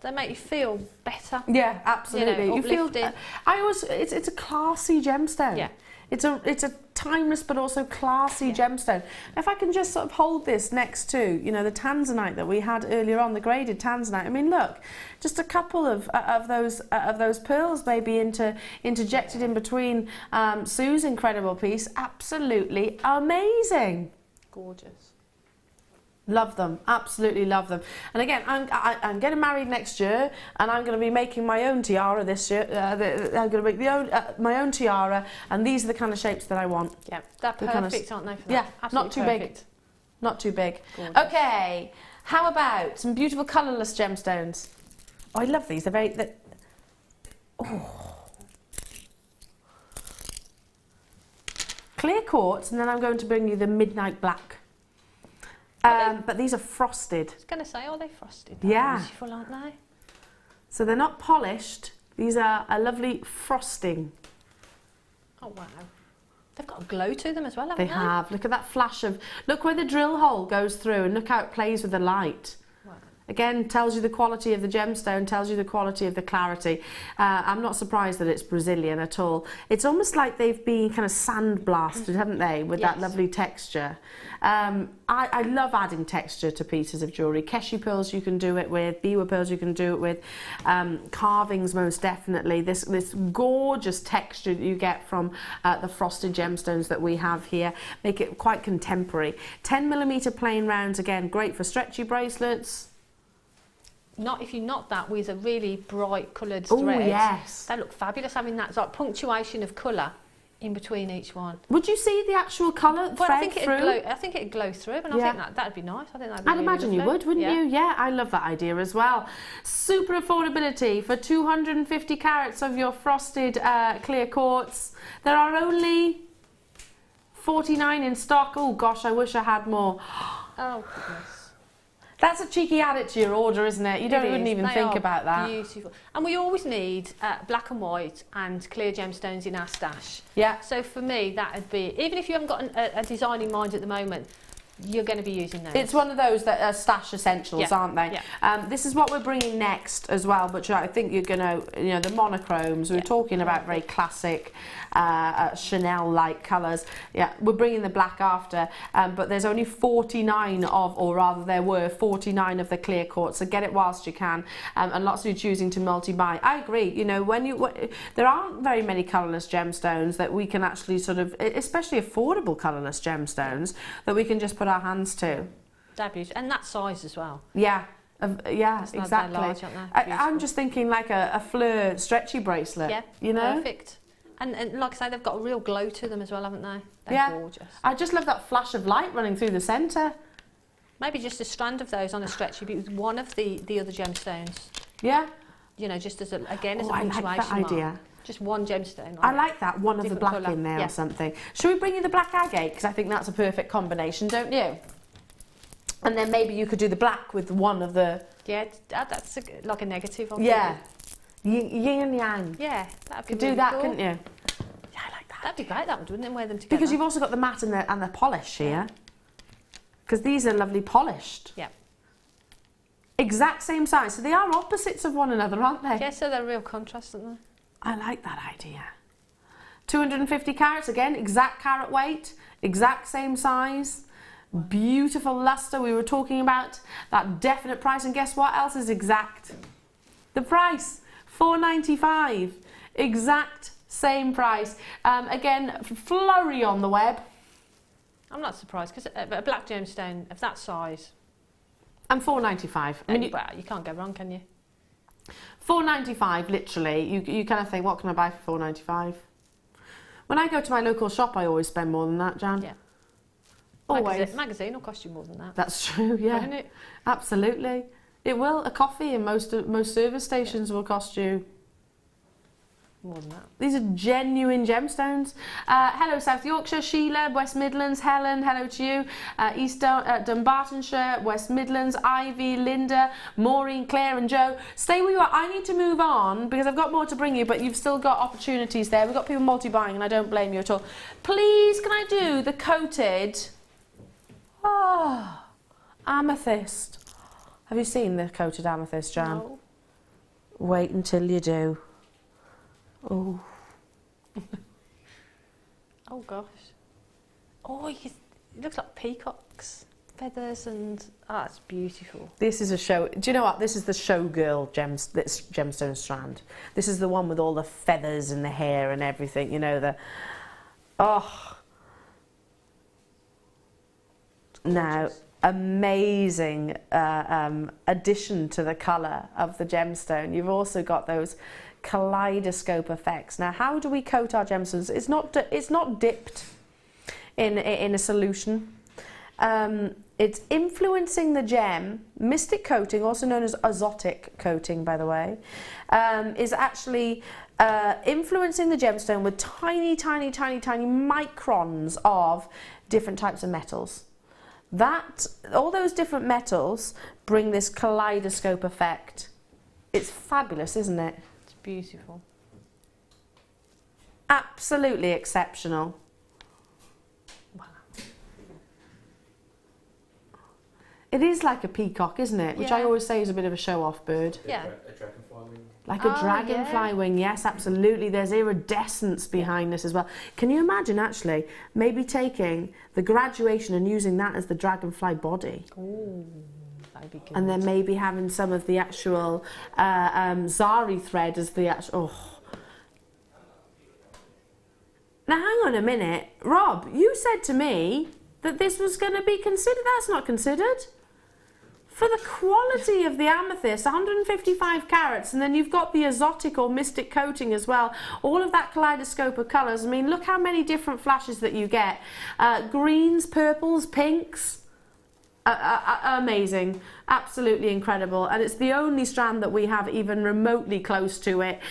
They make you feel better. Yeah, absolutely. You feel it's a classy gemstone. Yeah. It's a timeless but also classy gemstone. If I can just sort of hold this next to, you know, the tanzanite that we had earlier on, the graded tanzanite. I mean, look, just a couple of those pearls maybe interjected in between Sue's incredible piece. Absolutely amazing. Gorgeous. Love them, absolutely love them. And again, I'm getting married next year, and I'm going to be making my own tiara this year. I'm going to make my own tiara, and these are the kind of shapes that I want. Yeah, they're perfect, aren't they? For that? Yeah, absolutely not too perfect. big. Not too big. Gorgeous. Okay, how about some beautiful colourless gemstones? Oh, I love these. They're very. Clear quartz, and then I'm going to bring you the midnight black. But these are frosted. I was going to say, are they frosted? Yeah. Beautiful, aren't they? So they're not polished. These are a lovely frosting. Oh, wow. They've got a glow to them as well, haven't they? They have. Look at that flash of... Look where the drill hole goes through, and look how it plays with the light. Wow. Again, tells you the quality of the gemstone, tells you the quality of the clarity. I'm not surprised that it's Brazilian at all. It's almost like they've been kind of sandblasted, haven't they, with that lovely texture. I love adding texture to pieces of jewellery. Keshi pearls you can do it with, biwa pearls you can do it with, carvings most definitely. This gorgeous texture that you get from the frosted gemstones that we have here make it quite contemporary. 10mm plain rounds, again, great for stretchy bracelets. Not if you knot that with a really bright coloured Oh, thread. yes. They look fabulous having that like punctuation of colour in between each one. Would you see the actual colour thread I think through? I think it'd glow through, and I think that'd be nice. I think that'd be I'd really imagine you lovely. would, wouldn't you? Yeah, I love that idea as well. Super affordability for 250 carats of your frosted clear quartz. There are only 49 in stock. Oh gosh, I wish I had more. Oh goodness. That's a cheeky add to your order, isn't it? You wouldn't even think about that. Beautiful. And we always need black and white and clear gemstones in our stash. Yeah. So for me, that would be, even if you haven't got a design in mind at the moment, you're going to be using those. It's one of those that are stash essentials, aren't they? Yeah. This is what we're bringing next as well, but I think you're going to, the monochromes, we were talking about very classic Chanel-like colours. Yeah, we're bringing the black after, but there's only 49 of, or rather there were 49 of the clear quartz, so get it whilst you can, and lots of you choosing to multi-buy. I agree, there aren't very many colourless gemstones that we can actually sort of, especially affordable colourless gemstones, that we can just put our hands to. And that size as well. Yeah, Exactly. Large, I'm just thinking like a fleur stretchy bracelet. Yeah, perfect. And like I say, they've got a real glow to them as well, haven't they? They're gorgeous. I just love that flash of light running through the centre. Maybe just a strand of those on a stretchy with one of the other gemstones. Yeah. Just as a punctuation I like that idea. mark. Just one gemstone. I like that, one of the black colour. in there or something. Should we bring you the black agate? Because I think that's a perfect combination, don't you? And then maybe you could do the black with one of the... Yeah, that's like a negative. Yeah. Yin and yang. Yeah, that'd be Could really do that, cool. couldn't you? Yeah, I like that. That'd be great, that would, wouldn't it? Wear them together. Because you've also got the matte and the polish here. Because these are lovely polished. Yeah. Exact same size. So they are opposites of one another, aren't they? Yeah, so they're a real contrast, aren't they? I like that idea. 250 carats, again, exact carat weight, exact same size, beautiful luster. We were talking about that definite price, and guess what else is exact? The price, $4.95, exact same price. Again, flurry on the web. I'm not surprised, because a black gemstone of that size, and $4.95. I mean, well, you can't go wrong, can you? $4.95, literally. You kind of think, what can I buy for $4.95? When I go to my local shop, I always spend more than that, Jan. Yeah. Always. Magazine will cost you more than that. That's true, yeah. Won't it? Absolutely. It will. A coffee in most service stations will cost you more than that. These are genuine gemstones. Hello South Yorkshire, Sheila, West Midlands, Helen, hello to you. East Dunbartonshire, West Midlands, Ivy, Linda, Maureen, Claire and Joe. Stay where you are. I need to move on because I've got more to bring you, but you've still got opportunities there. We've got people multi-buying and I don't blame you at all. Please, can I do the coated amethyst? Have you seen the coated amethyst, Jan? No. Wait until you do. Oh. Oh gosh. Oh, it looks like peacocks, feathers, and it's beautiful. This is a show. Do you know what? This is the showgirl gemstone strand. This is the one with all the feathers and the hair and everything. You know the. Oh. Now, amazing addition to the colour of the gemstone. You've also got those kaleidoscope effects. Now, how do we coat our gemstones? It's not dipped in a solution. It's influencing the gem. Mystic coating, also known as azotic coating, by the way, is actually influencing the gemstone with tiny, tiny, tiny, tiny microns of different types of metals. All those different metals bring this kaleidoscope effect. It's fabulous, isn't it? It's beautiful. Absolutely exceptional. Wow. It is like a peacock, isn't it? Which I always say is a bit of a show-off bird. Yeah. A dragonfly wing. Like a dragonfly wing, yes, absolutely. There's iridescence behind this as well. Can you imagine, actually, maybe taking the graduation and using that as the dragonfly body? Ooh, that'd be good. And then maybe having some of the actual zari thread as the actual... Oh. Now, hang on a minute. Rob, you said to me that this was going to be considered. That's not considered. For the quality of the amethyst, 155 carats, and then you've got the exotic or mystic coating as well. All of that kaleidoscope of colours. I mean, look how many different flashes that you get. Greens, purples, pinks. Amazing. Absolutely incredible. And it's the only strand that we have even remotely close to it.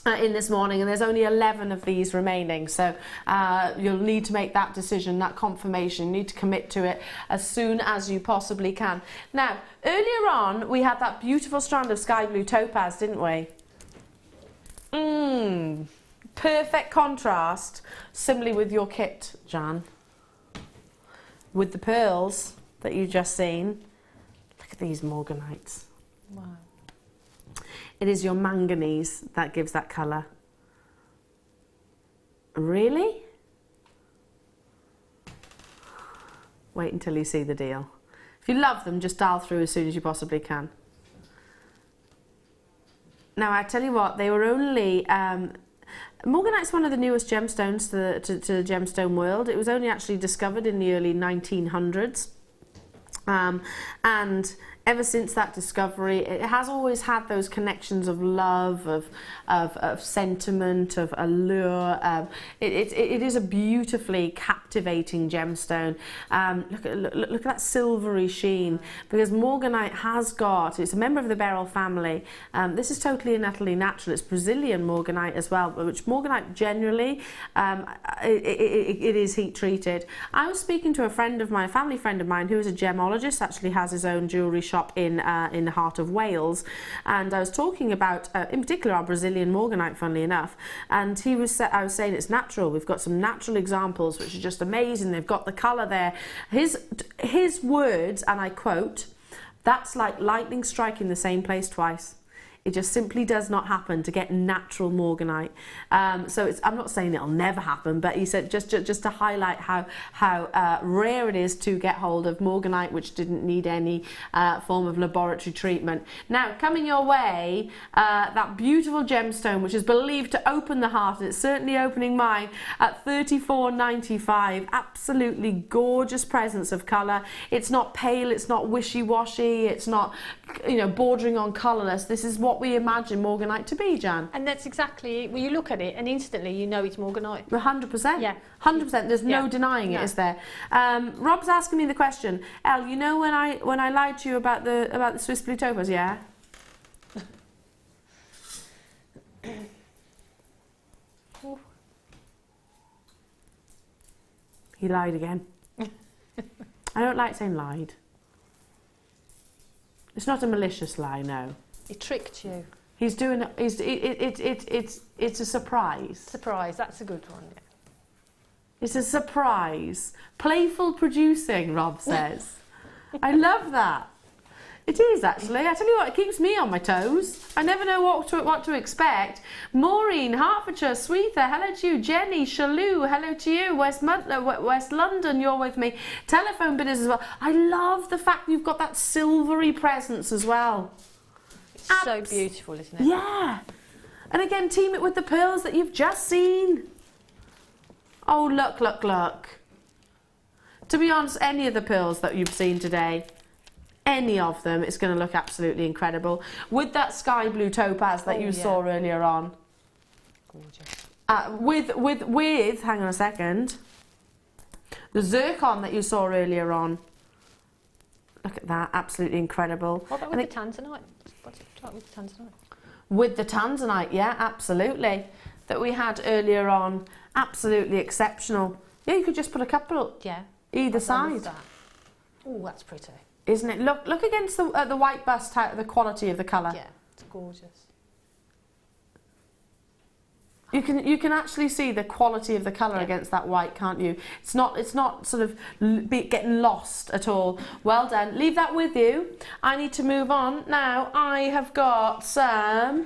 In this morning, and there's only 11 of these remaining, so you'll need to make that decision, that confirmation. You need to commit to it as soon as you possibly can. Now, earlier on we had that beautiful strand of sky blue topaz, didn't we? Perfect contrast, similarly with your kit, Jan, with the pearls that you've just seen. Look at these morganites. Wow. It is your manganese that gives that colour. Really? Wait until you see the deal. If you love them, just dial through as soon as you possibly can. Now, I tell you what, they were only... Morganite's one of the newest gemstones to the gemstone world. It was only actually discovered in the early 1900s. And ever since that discovery, it has always had those connections of love, of sentiment, of allure. It is a beautifully captivating gemstone. Look at that silvery sheen, because morganite has got, it's a member of the beryl family. This is totally and utterly natural. It's Brazilian morganite as well, which morganite generally, it is heat treated. I was speaking to a friend of mine, a family friend of mine, who is a gemologist, actually has his own jewellery shop in the heart of Wales, and I was talking about in particular our Brazilian morganite, funnily enough, and I was saying it's natural. We've got some natural examples which are just amazing. They've got the colour there. His words, and I quote, "That's like lightning striking the same place twice." It just simply does not happen to get natural morganite. So I'm not saying it'll never happen, but he said just to highlight how rare it is to get hold of morganite which didn't need any form of laboratory treatment. Now, coming your way, that beautiful gemstone which is believed to open the heart, and it's certainly opening mine, at $34.95. Absolutely gorgeous presence of colour. It's not pale, it's not wishy-washy, it's not, you know, bordering on colourless. This is what we imagine morganite to be, Jan. And that's exactly, when you look at it and instantly you know it's morganite. 100%. Yeah. 100%. There's no denying it, is there? Rob's asking me the question. Elle, you know when I lied to you about the Swiss blue topaz, yeah? He lied again. I don't like saying lied. It's not a malicious lie, no. He tricked you. He's doing it. It's a surprise. Surprise, that's a good one. Yeah. It's a surprise. Playful producing, Rob says. I love that. It is, actually. I tell you what, it keeps me on my toes. I never know what to expect. Maureen, Hertfordshire, Swetha, hello to you. Jenny, Shalou, hello to you. West London, you're with me. Telephone bidders as well. I love the fact you've got that silvery presence as well. It's so beautiful, isn't it? Yeah. And again, team it with the pearls that you've just seen. Oh, look, look, look. To be honest, any of the pearls that you've seen today, any of them, it's going to look absolutely incredible. With that sky blue topaz that you saw earlier on. Gorgeous. With, hang on a second, the zircon that you saw earlier on. Look at that, absolutely incredible. What about with the tanzanite? What's it like with the tanzanite? With the tanzanite, yeah, absolutely. That we had earlier on, absolutely exceptional. Yeah, you could just put a couple either side. Oh, that's pretty. Isn't it? Look against the white bust, the quality of the colour. Yeah, it's gorgeous. You can actually see the quality of the colour against that white, can't you? It's not sort of getting lost at all. Well done. Leave that with you. I need to move on now. I have got some.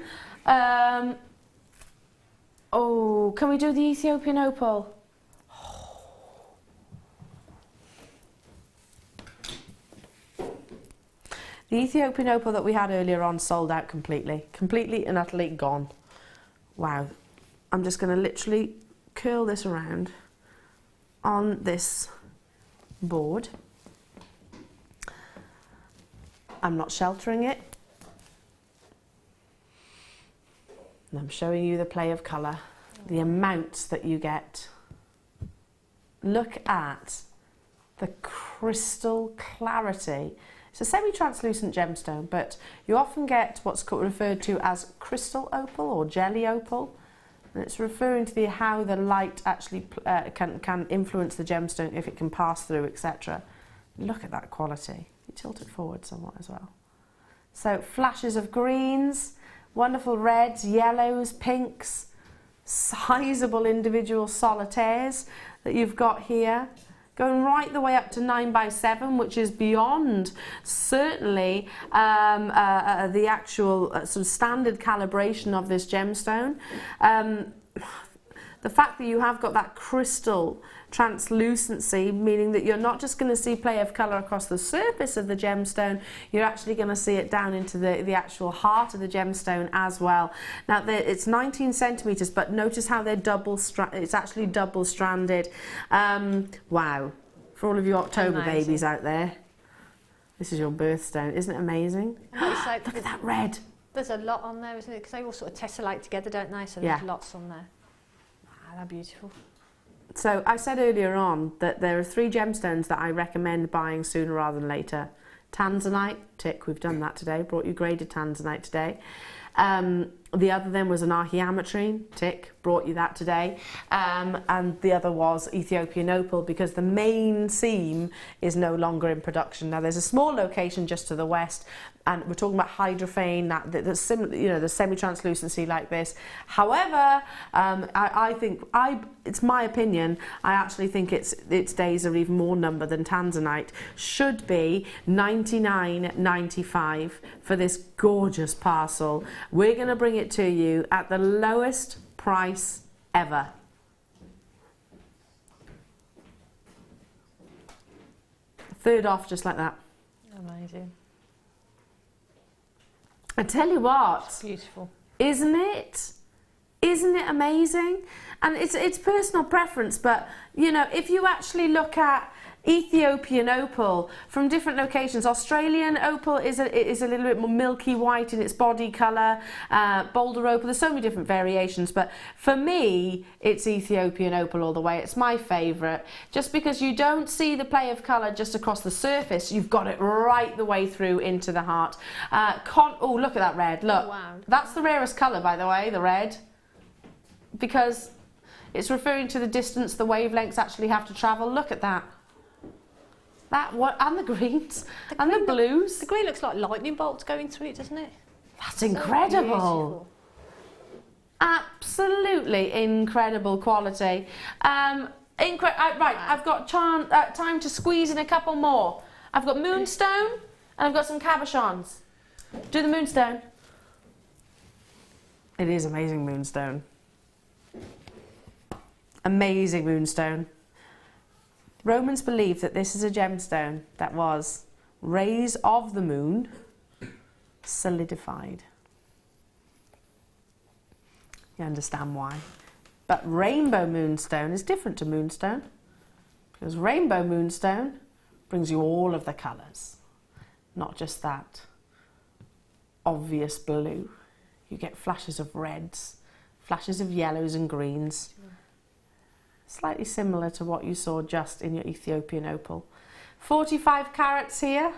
Oh, can we do the Ethiopian opal? The Ethiopian opal that we had earlier on sold out completely and utterly gone. Wow. I'm just going to literally curl this around on this board. I'm not sheltering it. And I'm showing you the play of colour, the amounts that you get. Look at the crystal clarity. It's a semi-translucent gemstone, but you often get what's referred to as crystal opal or jelly opal. And it's referring to how the light actually can influence the gemstone, if it can pass through, etc. Look at that quality. You tilt it forward somewhat as well. So flashes of greens, wonderful reds, yellows, pinks, sizable individual solitaires that you've got here, going right the way up to 9x7, which is beyond certainly the actual sort of standard calibration of this gemstone. The fact that you have got that crystal translucency, meaning that you're not just going to see play of colour across the surface of the gemstone, you're actually going to see it down into the actual heart of the gemstone as well. Now it's 19 centimetres, but notice how they're it's actually double stranded. Wow, for all of you October babies out there, this is your birthstone. Isn't it amazing? Look at that red. There's a lot on there, isn't it? Because they all sort of tessellate together, don't they? So there's lots on there. Wow, they're beautiful. So I said earlier on that there are 3 gemstones that I recommend buying sooner rather than later. Tanzanite, tick, we've done that today, brought you graded tanzanite today. The other then was an archaeometrine, tick, brought you that today. And the other was Ethiopian opal, because the main seam is no longer in production. Now there's a small location just to the west, and we're talking about hydrophane, that's similar, you know, the semi-translucency like this. However, I think, it's my opinion, I actually think its days are even more numbered than tanzanite. Should be $99.95 for this gorgeous parcel. We're going to bring it to you at the lowest price ever. Third off, just like that. Amazing. I tell you what, it's beautiful, isn't it? Isn't it amazing? And it's personal preference, but you know, if you actually look at Ethiopian opal from different locations, Australian opal is a little bit more milky white in its body colour, Boulder opal, there's so many different variations, but for me it's Ethiopian opal all the way. It's my favourite, just because you don't see the play of colour just across the surface, you've got it right the way through into the heart. Oh, look at that red, look. Oh, wow. That's the rarest colour, by the way, the red, because it's referring to the distance the wavelengths actually have to travel. Look at that. And the greens, and the blues. The green looks like lightning bolts going through it, doesn't it? That's incredible. Absolutely incredible quality. Right, I've got time to squeeze in a couple more. I've got moonstone, and I've got some cabochons. Do the moonstone. It is amazing moonstone. Amazing moonstone. Romans believed that this is a gemstone that was rays of the moon solidified. You understand why. But rainbow moonstone is different to moonstone, because rainbow moonstone brings you all of the colours, not just that obvious blue. You get flashes of reds, flashes of yellows and greens. Slightly similar to what you saw just in your Ethiopian opal. 45 carats here.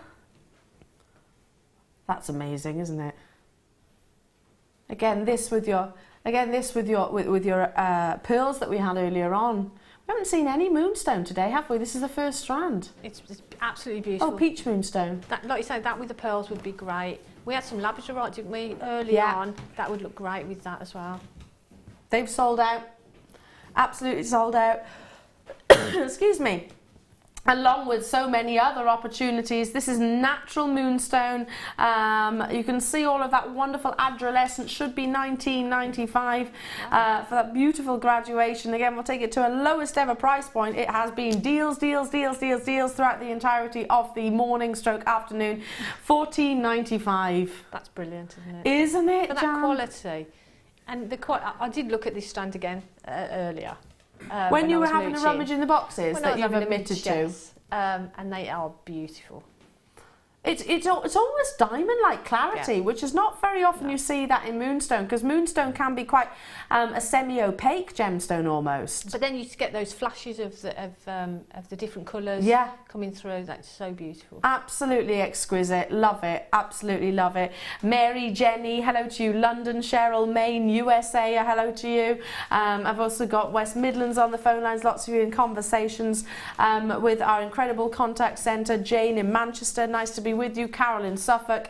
That's amazing, isn't it? Again, this with your pearls that we had earlier on. We haven't seen any moonstone today, have we? This is the first strand. It's absolutely beautiful. Oh, peach moonstone. That, like you say, that with the pearls would be great. We had some labradorite, didn't we, early on? That would look great with that as well. they've sold out. Absolutely sold out. Excuse me. Along with so many other opportunities. This is natural moonstone. You can see all of that wonderful adolescent, should be $19.95 for that beautiful graduation. Again, we'll take it to a lowest ever price point. It has been deals throughout the entirety of the morning stroke afternoon. $14.95. That's brilliant, isn't it? Isn't it, for that Jan? Quality. And I did look at this strand again earlier. When you were having a rummage in the boxes that you've admitted to. Yes, and they are beautiful. It's almost diamond-like clarity, which is not very often you see that in moonstone, because moonstone can be quite a semi-opaque gemstone almost. But then you get those flashes of the different colours coming through. That's so beautiful. Absolutely exquisite. Love it. Absolutely love it. Mary, Jenny, hello to you. London, Cheryl, Maine, USA, hello to you. I've also got West Midlands on the phone lines. Lots of you in conversations with our incredible contact centre. Jane in Manchester, nice to be with you. Carol in Suffolk.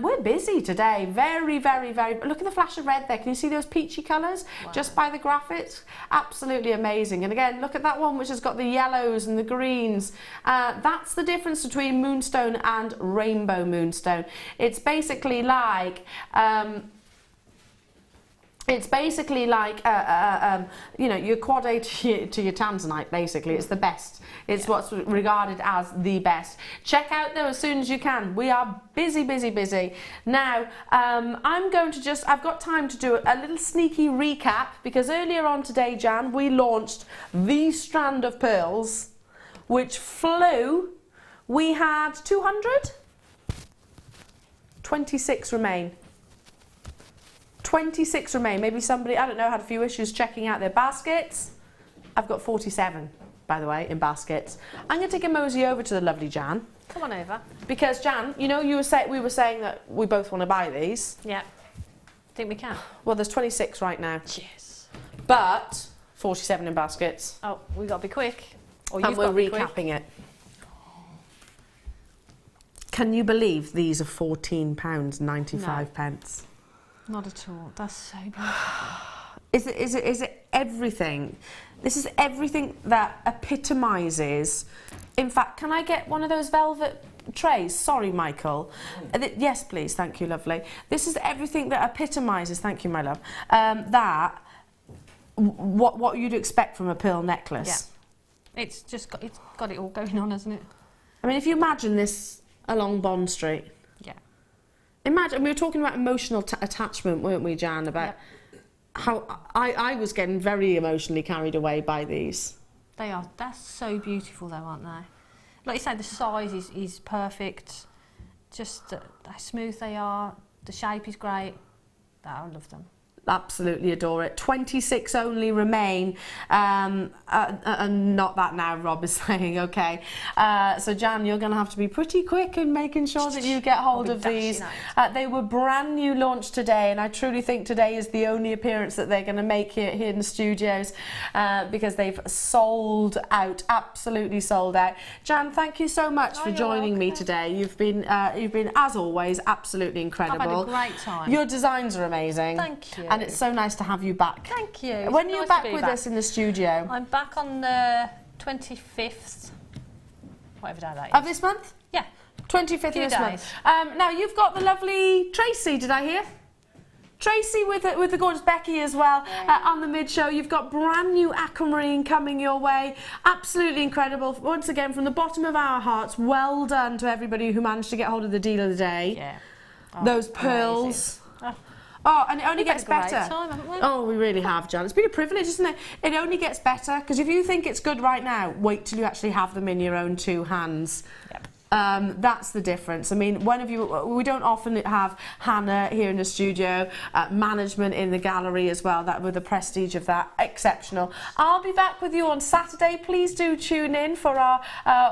We're busy today. Very, very, very. Look at the flash of red there. Can you see those peachy colours just by the graphics? Absolutely amazing. And again, look at that one which has got the yellows and the greens. That's the difference between moonstone and rainbow moonstone. It's basically like you know, your quad A to your tanzanite, basically. It's the best. It's what's regarded as the best. Check out though as soon as you can. We are busy. Now, I'm going to I've got time to do a little sneaky recap, because earlier on today, Jan, we launched the strand of pearls, which flew. We had 200? 26 remain. 26 remain. Maybe somebody, I don't know, had a few issues checking out their baskets. I've got 47, by the way, in baskets. I'm going to take a mosey over to the lovely Jan. Come on over. Because Jan, you know, we were saying that we both want to buy these. Yeah. Think we can? Well, there's 26 right now. Yes. But 47 in baskets. Oh, we've got to be quick. Or and we're recapping it. Can you believe these are £14.95? No. Not at all. That's so beautiful. Is it everything? This is everything that epitomises. In fact, can I get one of those velvet trays? Sorry, Michael. Yes, please. Thank you, lovely. This is everything that epitomises. Thank you, my love. What you'd expect from a pearl necklace. Yeah. It's got it all going on, hasn't it? I mean, if you imagine this along Bond Street. Imagine, we were talking about emotional attachment, weren't we, Jan, about how I was getting very emotionally carried away by these. They're so beautiful though, aren't they? Like you say, the size is perfect, just how smooth they are, the shape is great. I love them. Absolutely adore it. 26 only remain, and not that now, Rob is saying, okay. So Jan, you're going to have to be pretty quick in making sure that you get hold of these. They were brand new launch today, and I truly think today is the only appearance that they're going to make here in the studios, because they've sold out, absolutely sold out. Jan, thank you so much for joining me today. You've been, as always, absolutely incredible. I've had a great time. Your designs are amazing. Thank you. And it's so nice to have you back. Thank you. When are you back with us in the studio? I'm back on the 25th, whatever day that is. Of this month? Yeah. 25th of this month. Now, you've got the lovely Tracey, did I hear? Tracey with the gorgeous Becky as well on the mid-show. You've got brand new aquamarine coming your way. Absolutely incredible. Once again, from the bottom of our hearts, well done to everybody who managed to get hold of the deal of the day. Yeah. Those pearls. Oh, and it only gets better. Time, haven't we? Oh, we really have, Jan. It's been a privilege, isn't it? It only gets better, because if you think it's good right now, wait till you actually have them in your own two hands. Yep. That's the difference. I mean, we don't often have Hannah here in the studio, management in the gallery as well, that with the prestige of that, exceptional. I'll be back with you on Saturday. Please do tune in for our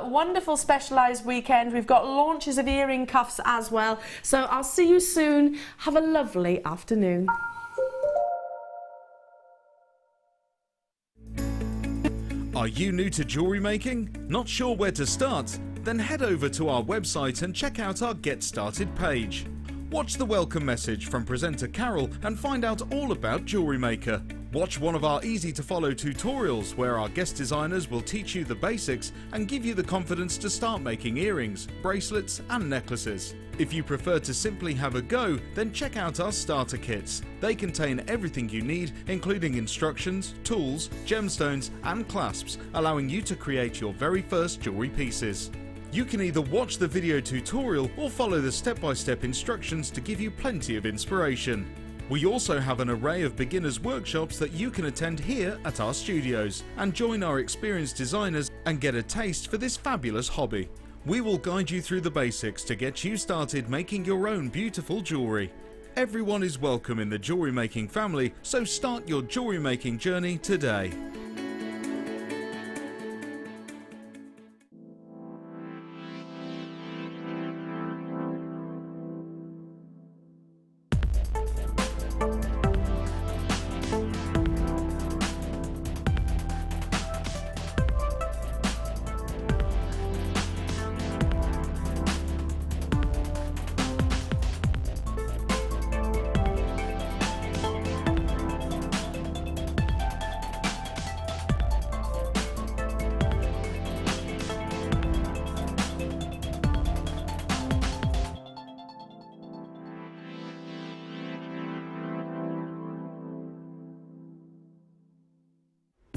wonderful specialised weekend. We've got launches of earring cuffs as well. So I'll see you soon. Have a lovely afternoon. Are you new to jewellery making? Not sure where to start? Then head over to our website and check out our Get Started page. Watch the welcome message from presenter Carol and find out all about JewelleryMaker. Watch one of our easy-to-follow tutorials where our guest designers will teach you the basics and give you the confidence to start making earrings, bracelets and necklaces. If you prefer to simply have a go, then check out our starter kits. They contain everything you need, including instructions, tools, gemstones and clasps, allowing you to create your very first jewellery pieces. You can either watch the video tutorial or follow the step-by-step instructions to give you plenty of inspiration. We also have an array of beginners workshops that you can attend here at our studios and join our experienced designers and get a taste for this fabulous hobby. We will guide you through the basics to get you started making your own beautiful jewellery. Everyone is welcome in the jewellery making family, so start your jewellery making journey today.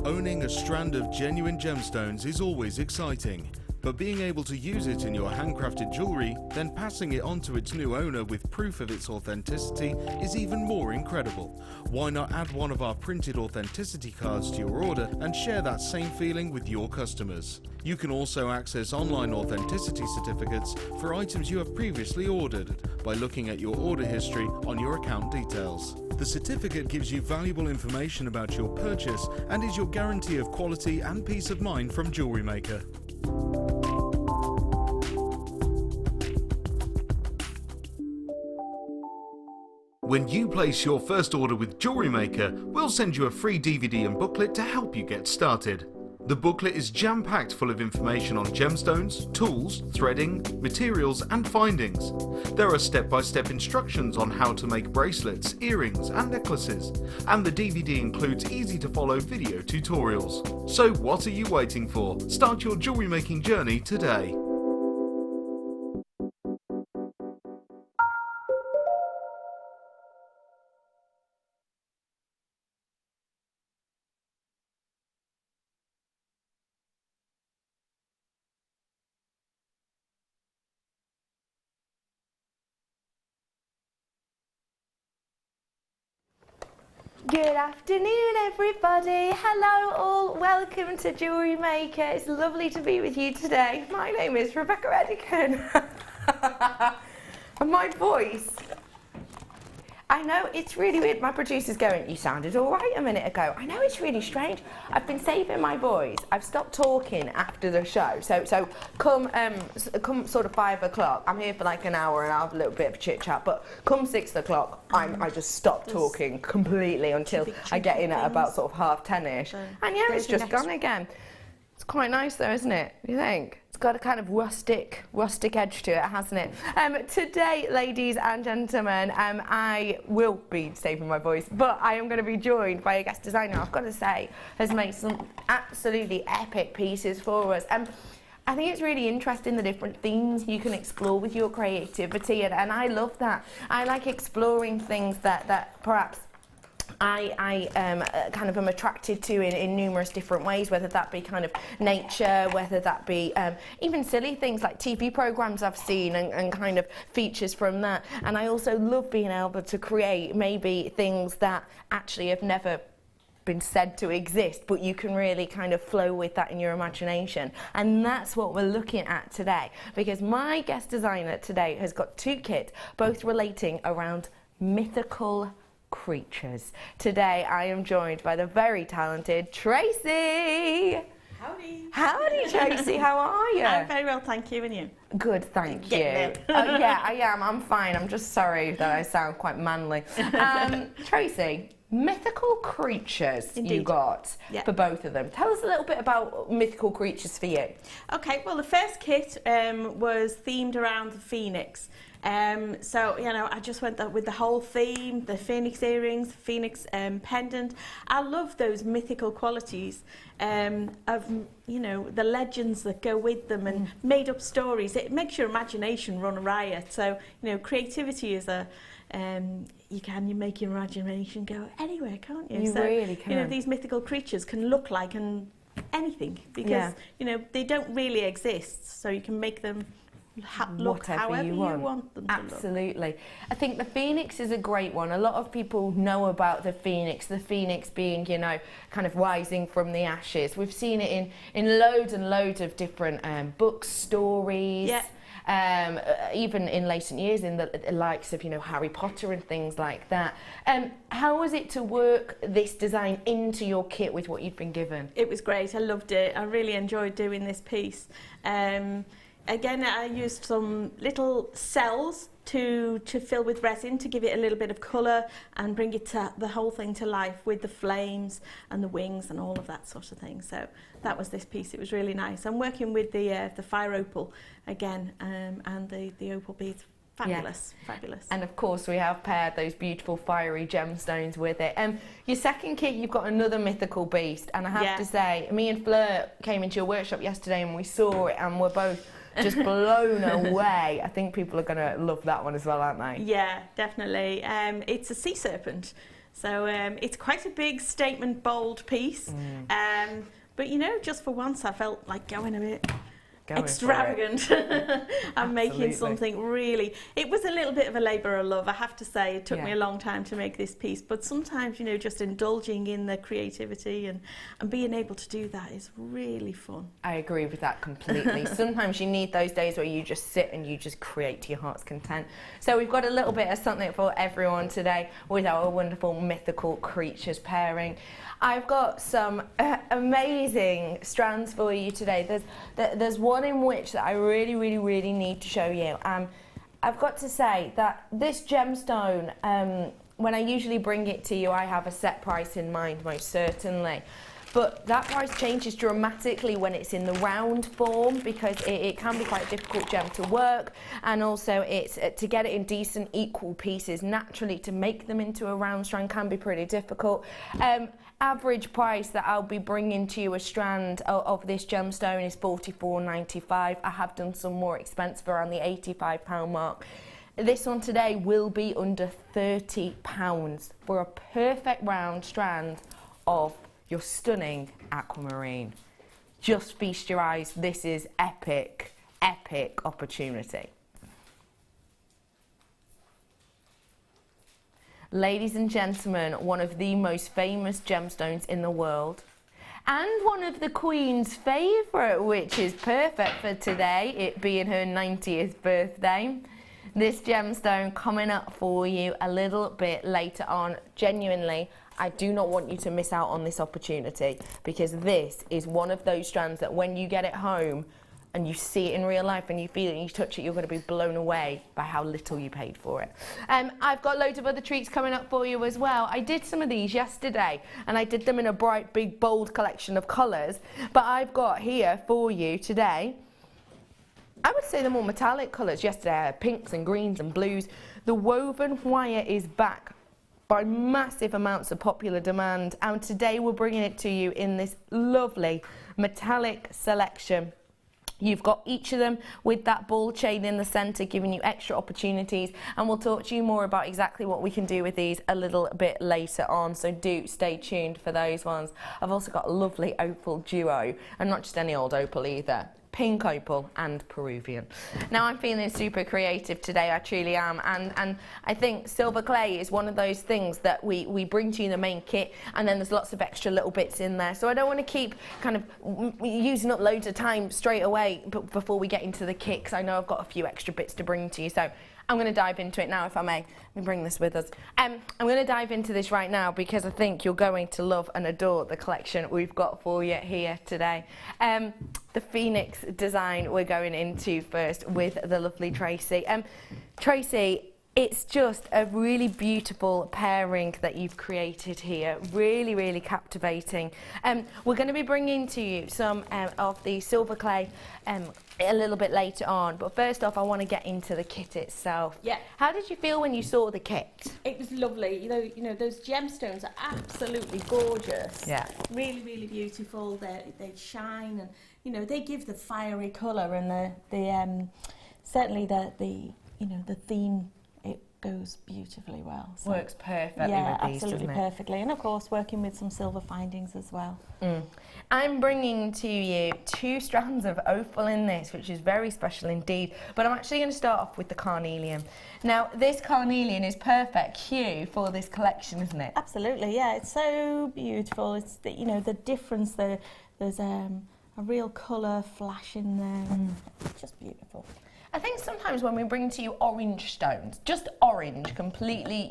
Owning a strand of genuine gemstones is always exciting, but being able to use it in your handcrafted jewellery, then passing it on to its new owner with proof of its authenticity is even more incredible. Why not add one of our printed authenticity cards to your order and share that same feeling with your customers? You can also access online authenticity certificates for items you have previously ordered by looking at your order history on your account details. The certificate gives you valuable information about your purchase and is your guarantee of quality and peace of mind from JewelleryMaker. When you place your first order with JewelleryMaker, we'll send you a free DVD and booklet to help you get started. The booklet is jam-packed full of information on gemstones, tools, threading, materials and findings. There are step-by-step instructions on how to make bracelets, earrings and necklaces, and the DVD includes easy-to-follow video tutorials. So what are you waiting for? Start your jewellery making journey today. Good afternoon everybody, hello all, welcome to JewelleryMaker. It's lovely to be with you today. My name is Rebecca Redican. And my voice, I know it's really weird, my producer's going, you sounded alright a minute ago. I know it's really strange, I've been saving my voice, I've stopped talking after the show, so come sort of 5 o'clock, I'm here for like an hour and I'll have a little bit of chit chat, but come 6 o'clock, I just stop talking completely until I get in at about sort of 10:30ish, and yeah, it's just gone again. It's quite nice though, isn't it, you think? It's got a kind of rustic edge to it, hasn't it? Today, ladies and gentlemen, I will be saving my voice, but I am going to be joined by a guest designer, I've got to say, has made some absolutely epic pieces for us. I think it's really interesting the different themes you can explore with your creativity, and I love that. I like exploring things that perhaps I kind of am attracted to in numerous different ways, whether that be kind of nature, whether that be even silly things like TV programs I've seen and kind of features from that. And I also love being able to create maybe things that actually have never been said to exist, but you can really kind of flow with that in your imagination. And that's what we're looking at today, because my guest designer today has got 2 kits, both relating around mythical creatures. Today I am joined by the very talented Tracey. Howdy. Howdy, Tracey, how are you? I'm very well, thank you, and you? Good, thank you. Yeah, I am, I'm fine. I'm just sorry that I sound quite manly. Tracey, mythical creatures. Indeed. You got for both of them. Tell us a little bit about mythical creatures for you. Okay, well the first kit was themed around the phoenix. So, you know, I just went with the whole theme, the phoenix earrings, phoenix pendant. I love those mythical qualities of, you know, the legends that go with them and made up stories. It makes your imagination run riot. So, you know, creativity is a... you make your imagination go anywhere, can't you? You really can. You know, these mythical creatures can look like anything because, you know, they don't really exist. So you can make them look however you want them to look. Absolutely. I think the phoenix is a great one. A lot of people know about the phoenix being, you know, kind of rising from the ashes. We've seen it in loads and loads of different books, stories. Yeah. Even in recent years, in the likes of, you know, Harry Potter and things like that. How was it to work this design into your kit with what you'd been given? It was great. I loved it. I really enjoyed doing this piece. Again, I used some little cells to fill with resin to give it a little bit of colour and bring the whole thing to life with the flames and the wings and all of that sort of thing. So that was this piece. It was really nice. I'm working with the fire opal again and the opal beads. Fabulous, fabulous. And of course we have paired those beautiful fiery gemstones with it. Your second kit, you've got another mythical beast, and I have to say, me and Fleur came into your workshop yesterday and we saw it and we're both just blown away. I think people are going to love that one as well, aren't they? Yeah, definitely. It's a sea serpent, so it's quite a big statement, bold piece. But you know, just for once I felt like going a bit extravagant and making something really... It was a little bit of a labour of love, I have to say. It took me a long time to make this piece, but sometimes, you know, just indulging in the creativity and being able to do that is really fun. I agree with that completely. Sometimes you need those days where you just sit and you just create to your heart's content. So we've got a little bit of something for everyone today with our wonderful mythical creatures pairing. I've got some amazing strands for you today. There's one in which that I really need to show you. I've got to say that this gemstone, when I usually bring it to you, I have a set price in mind, most certainly. But that price changes dramatically when it's in the round form, because it can be quite a difficult gem to work, and also it's to get it in decent equal pieces naturally. To make them into a round strand can be pretty difficult. Average price that I'll be bringing to you a strand of this gemstone is $44.95. I have done some more expensive around the £85 mark. This one today will be under £30 for a perfect round strand of your stunning aquamarine. Just feast your eyes. This is epic, epic opportunity. Ladies and gentlemen, one of the most famous gemstones in the world, and one of the Queen's favourite, which is perfect for today, it being her 90th birthday. This gemstone coming up for you a little bit later on. Genuinely, I do not want you to miss out on this opportunity, because this is one of those strands that when you get it home and you see it in real life and you feel it and you touch it, you're going to be blown away by how little you paid for it. I've got loads of other treats coming up for you as well. I did some of these yesterday and I did them in a bright, big, bold collection of colours, but I've got here for you today, I would say the more metallic colours. Yesterday I had pinks and greens and blues. The woven wire is back by massive amounts of popular demand, and today we're bringing it to you in this lovely metallic selection. You've got each of them with that ball chain in the centre, giving you extra opportunities, and we'll talk to you more about exactly what we can do with these a little bit later on, so do stay tuned for those ones. I've also got a lovely opal duo, and not just any old opal either. Pink opal and Peruvian. Now I'm feeling super creative today, I truly am, and I think silver clay is one of those things that we bring to you in the main kit, and then there's lots of extra little bits in there, so I don't want to keep kind of using up loads of time straight away before we get into the kit, because I know I've got a few extra bits to bring to you. So I'm going to dive into it now, if I may. Let me bring this with us. I'm going to dive into this right now because I think you're going to love and adore the collection we've got for you here today. The Phoenix design we're going into first with the lovely Tracey. Tracey, It's just a really beautiful pairing that you've created here. Really, really captivating. We're going to be bringing to you some of the silver clay a little bit later on, but first off I want to get into the kit itself. Yeah. How did you feel when you saw the kit? It was lovely. You know those gemstones are absolutely gorgeous. Yeah. Really, really beautiful. They shine, and you know they give the fiery colour, and the certainly the theme. Goes beautifully well. So. Works perfectly yeah, with these, absolutely doesn't it? perfectly. And of course working with some silver findings as well. I'm bringing to you 2 strands of opal in this, which is very special indeed, but I'm actually going to start off with the carnelian. Now this carnelian is perfect hue for this collection, isn't it? Absolutely, yeah, it's so beautiful. It's the difference, there's a real colour flash in there. It's just beautiful. I think sometimes when we bring to you orange stones, just orange, completely,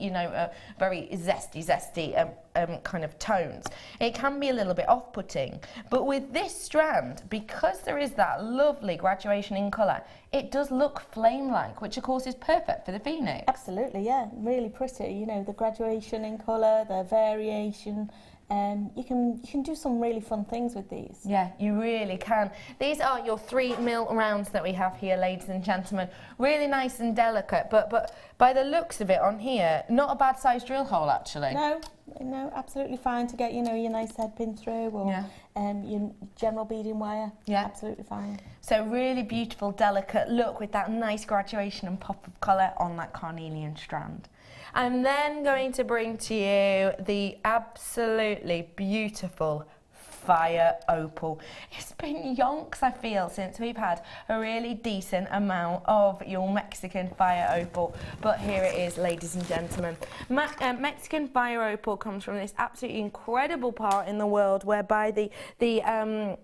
very zesty kind of tones, it can be a little bit off-putting. But with this strand, because there is that lovely graduation in colour, it does look flame-like, which of course is perfect for the phoenix. Absolutely, yeah, really pretty. The graduation in colour, the variation. You can do some really fun things with these. Yeah, you really can. These are your 3mm rounds that we have here, ladies and gentlemen. Really nice and delicate, but by the looks of it on here, not a bad sized drill hole actually. No, absolutely fine to get your nice head pin through, or your general beading wire. Yeah, absolutely fine. So really beautiful, delicate look with that nice graduation and pop of colour on that carnelian strand. I'm then going to bring to you the absolutely beautiful fire opal. It's been yonks, I feel, since we've had a really decent amount of your Mexican fire opal, but here it is, ladies and gentlemen. Mexican fire opal comes from this absolutely incredible part in the world whereby the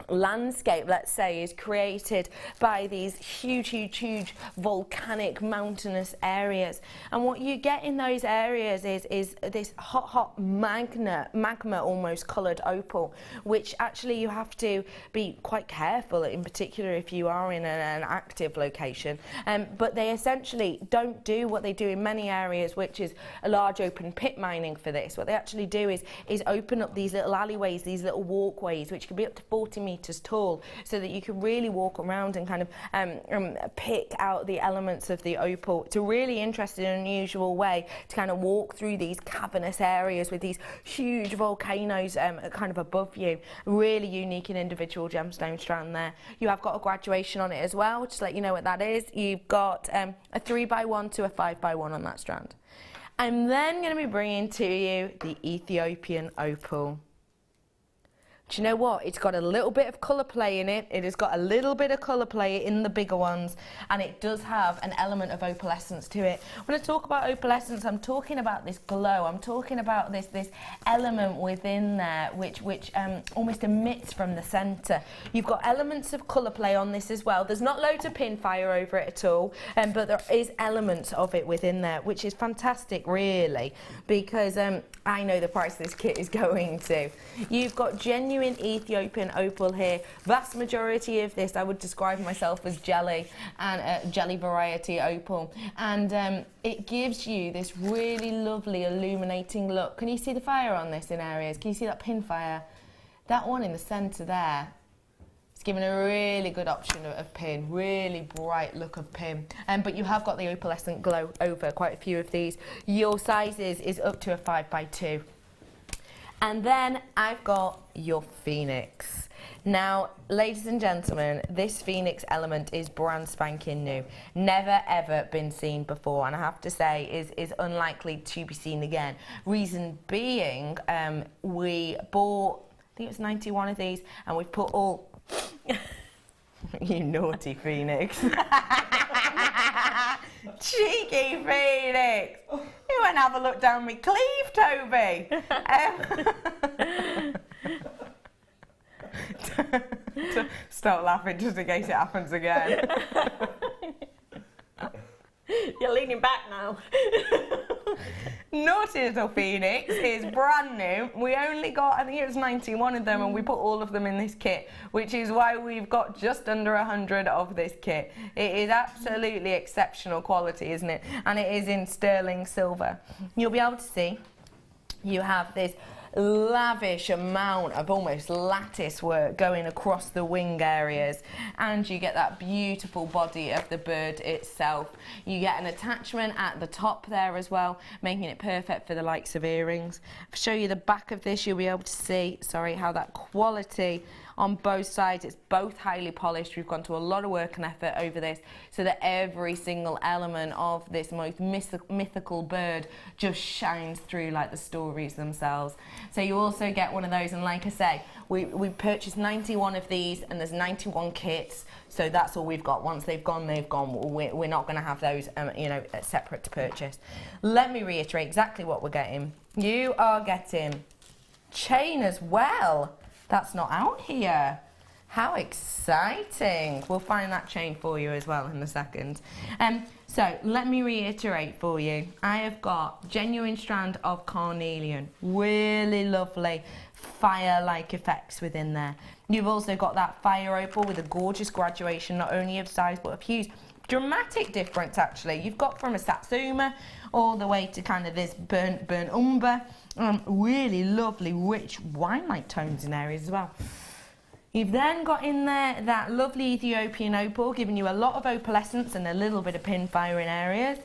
landscape, let's say, is created by these huge volcanic mountainous areas, and what you get in those areas is this hot magma almost coloured opal, which actually you have to be quite careful, in particular if you are in an active location, but they essentially don't do what they do in many areas, which is a large open pit mining for this. What they actually do is open up these little alleyways, these little walkways, which can be up to 40 metres tall, so that you can really walk around and kind of pick out the elements of the opal. It's a really interesting and unusual way to kind of walk through these cavernous areas with these huge volcanoes kind of above you. Really unique and individual gemstone strand there. You have got a graduation on it as well, just to let you know what that is. You've got a 3x1 to a 5x1 on that strand. I'm then going to be bringing to you the Ethiopian opal. Do you know what? It's got a little bit of colour play in it. It has got a little bit of colour play in the bigger ones, and it does have an element of opalescence to it. When I talk about opalescence, I'm talking about this glow. I'm talking about this element within there which almost emits from the centre. You've got elements of colour play on this as well. There's not loads of pin fire over it at all, but there is elements of it within there, which is fantastic, really, because I know the price this kit is going to. You've got genuine Ethiopian opal here. Vast majority of this I would describe myself as jelly, and jelly variety opal, and it gives you this really lovely illuminating look. Can you see the fire on this in areas? Can you see that pin fire? That one in the centre there, it's given a really good option of pin, really bright look of pin, but you have got the opalescent glow over quite a few of these. Your sizes is up to a 5x2. And then I've got your phoenix. Now, ladies and gentlemen, this phoenix element is brand spanking new. Never ever been seen before, and I have to say is unlikely to be seen again. Reason being, we bought, I think it was 91 of these, and we've put all... You naughty phoenix. Cheeky phoenix. You went and have a look down my cleave, Toby. Stop laughing just in case it happens again. You're leaning back now. Naughty Little Phoenix is brand new. We only got, I think it was 91 of them, and we put all of them in this kit, which is why we've got just under 100 of this kit. It is absolutely exceptional quality, isn't it? And it is in sterling silver. You'll be able to see you have this lavish amount of almost lattice work going across the wing areas, and you get that beautiful body of the bird itself. You get an attachment at the top there as well, making it perfect for the likes of earrings. I'll show you the back of this, you'll be able to see, how that quality on both sides. It's both highly polished. We've gone to a lot of work and effort over this so that every single element of this most mythical bird just shines through like the stories themselves. So you also get one of those, and like I say, we purchased 91 of these, and there's 91 kits, so that's all we've got. Once they've gone, they've gone. We're not going to have those separate to purchase. Let me reiterate exactly what we're getting. You are getting chain as well. That's not out here. How exciting. We'll find that chain for you as well in a second. So let me reiterate for you. I have got genuine strand of carnelian. Really lovely fire-like effects within there. You've also got that fire opal with a gorgeous graduation, not only of size but of hues. Dramatic difference actually. You've got from a satsuma all the way to kind of this burnt umber. Really lovely, rich wine-like tones in areas as well. You've then got in there that lovely Ethiopian opal, giving you a lot of opalescence and a little bit of pin fire in areas.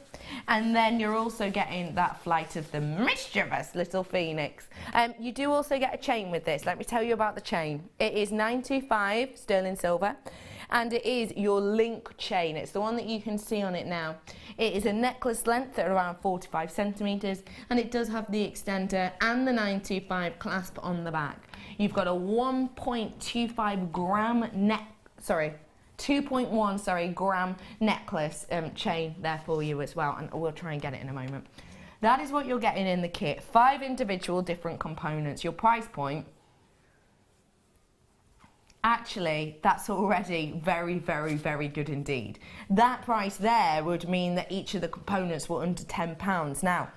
And then you're also getting that flight of the mischievous little phoenix. You do also get a chain with this. Let me tell you about the chain. It is 925 sterling silver, and it is your link chain. It's the one that you can see on it now. It is a necklace length at around 45 centimetres, and it does have the extender and the 925 clasp on the back. You've got a 1.25 gram 2.1 gram necklace chain there for you as well, and we'll try and get it in a moment. That is what you're getting in the kit. 5 individual different components. Your price point, actually, that's already very, very, very good indeed. That price there would mean that each of the components were under £10. Now,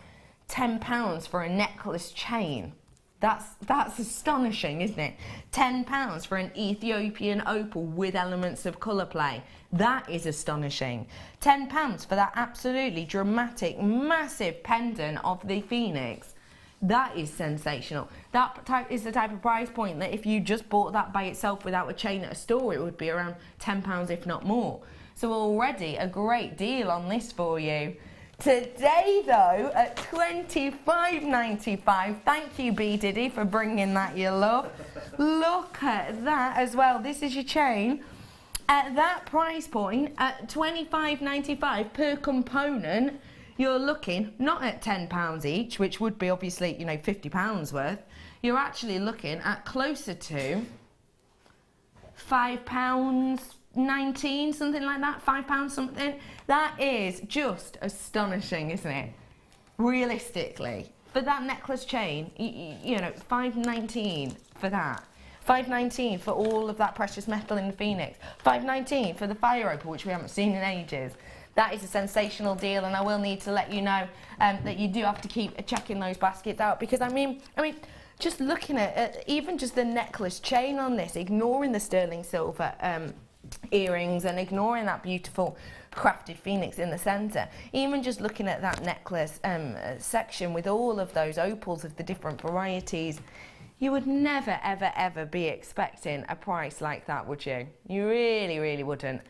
£10 for a necklace chain. That's astonishing, isn't it? £10 for an Ethiopian opal with elements of colour play. That is astonishing. £10 for that absolutely dramatic, massive pendant of the phoenix. That is sensational. That is the type of price point that if you just bought that by itself without a chain at a store, it would be around £10, if not more. So already a great deal on this for you. Today though, at $25.95, thank you B Diddy for bringing that, you love. Look at that as well. This is your chain. At that price point, at $25.95 per component, you're looking not at £10 each, which would be obviously, £50 worth. You're actually looking at closer to £5.19, something like that, £5 something. That is just astonishing, isn't it? Realistically, for that necklace chain, £5.19 for that. £5.19 for all of that precious metal in the phoenix. £5.19 for the fire opal, which we haven't seen in ages. That is a sensational deal, and I will need to let you know that you do have to keep checking those baskets out, because I mean, just looking at even just the necklace chain on this, ignoring the sterling silver earrings and ignoring that beautiful crafted phoenix in the centre, even just looking at that necklace section with all of those opals of the different varieties, you would never, ever, ever be expecting a price like that, would you? You really, really wouldn't.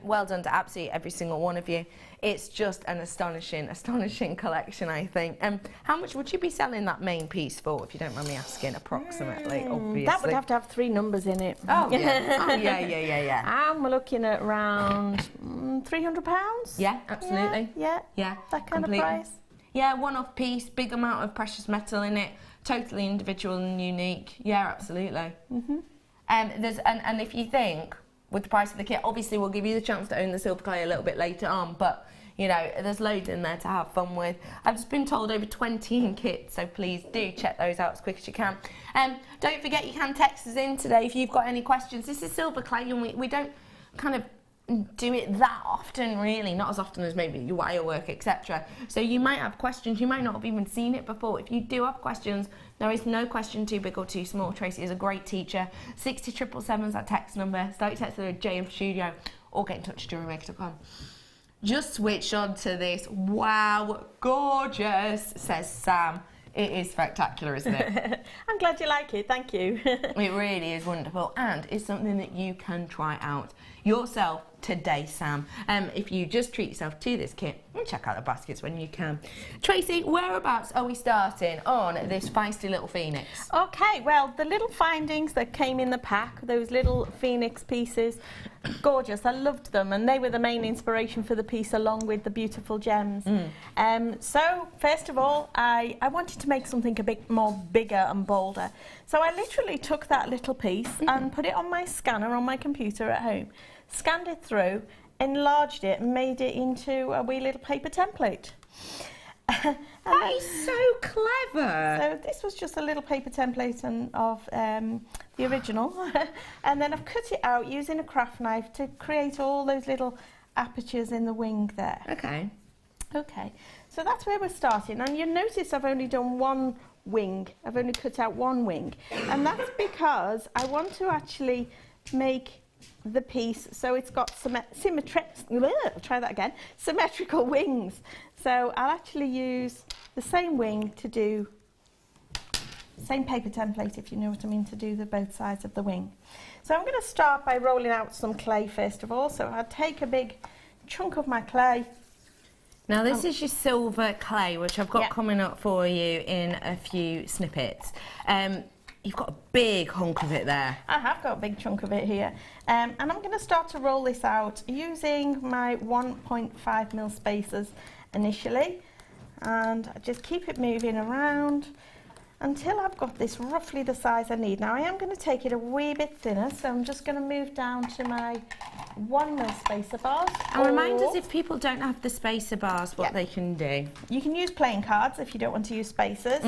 Well done to absolutely every single one of you. It's just an astonishing, astonishing collection, I think. How much would you be selling that main piece for, if you don't mind me asking, approximately, obviously? That would have to have 3 numbers in it. Oh, yeah. Oh, yeah. And we're looking at around £300? Yeah, absolutely. Yeah. That kind of price. Yeah, one-off piece, big amount of precious metal in it. Totally individual and unique. Yeah, absolutely. And if you think, with the price of the kit, obviously we'll give you the chance to own the silver clay a little bit later on, but there's loads in there to have fun with. I've just been told over 20 in kits, so please do check those out as quick as you can. Don't forget you can text us in today if you've got any questions. This is silver clay, and we don't kind of do it that often, really, not as often as maybe your wire work, etc. So you might have questions, you might not have even seen it before. If you do have questions, there is no question too big or too small. Tracey is a great teacher. 60777 is our text number. Start your text with JM Studio or get in touch at JewelleryMaker.com. Just switch on to this. Wow, gorgeous, says Sam. It is spectacular, isn't it? I'm glad you like it, thank you. It really is wonderful, and it's something that you can try out yourself today, Sam. If you just treat yourself to this kit and check out the baskets when you can. Tracey, whereabouts are we starting on this feisty little phoenix? Okay, well, the little findings that came in the pack, those little phoenix pieces, gorgeous. I loved them, and they were the main inspiration for the piece, along with the beautiful gems. So first of all, I wanted to make something a bit more bigger and bolder. So I literally took that little piece and put it on my scanner on my computer at home, scanned it through, enlarged it, and made it into a wee little paper template. That is so clever. So this was just a little paper template of the original, and then I've cut it out using a craft knife to create all those little apertures in the wing there. Okay, so that's where we're starting, and you'll notice I've only done one wing. I've only cut out one wing, and that's because I want to actually make the piece so it's got symmetrical wings. So I'll actually use the same wing to do, same paper template, if you know what I mean, to do the both sides of the wing. So I'm going to start by rolling out some clay first of all. So I'll take a big chunk of my clay. Now this is your silver clay, which I've got coming up for you in a few snippets. You've got a big hunk of it there. I have got a big chunk of it here. And I'm going to start to roll this out using my 1.5mm spacers initially. And I just keep it moving around until I've got this roughly the size I need. Now I am going to take it a wee bit thinner, so I'm just going to move down to my 1mm spacer bars. And remind us, if people don't have the spacer bars, what they can do. You can use playing cards if you don't want to use spacers.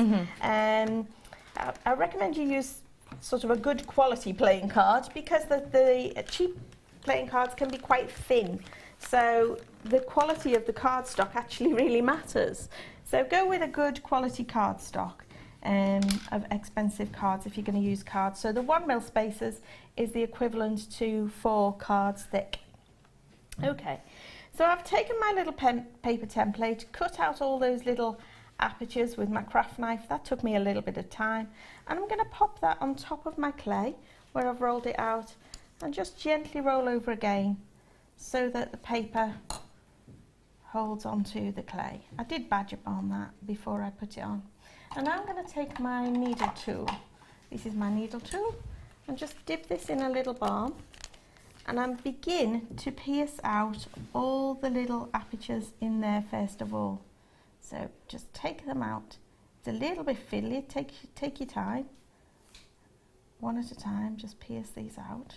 I recommend you use sort of a good quality playing card, because the cheap playing cards can be quite thin. So the quality of the cardstock actually really matters. So go with a good quality cardstock of expensive cards if you're going to use cards. So the 1mm spacers is the equivalent to 4 cards thick. Okay, so I've taken my little paper template, cut out all those little apertures with my craft knife. That took me a little bit of time, and I'm going to pop that on top of my clay where I've rolled it out, and just gently roll over again so that the paper holds onto the clay. I did badger balm that before I put it on. And now I'm going to take my needle tool. This is my needle tool, and just dip this in a little balm, and I begin to pierce out all the little apertures in there first of all. So just take them out. It's a little bit fiddly, take your time. One at a time, just pierce these out.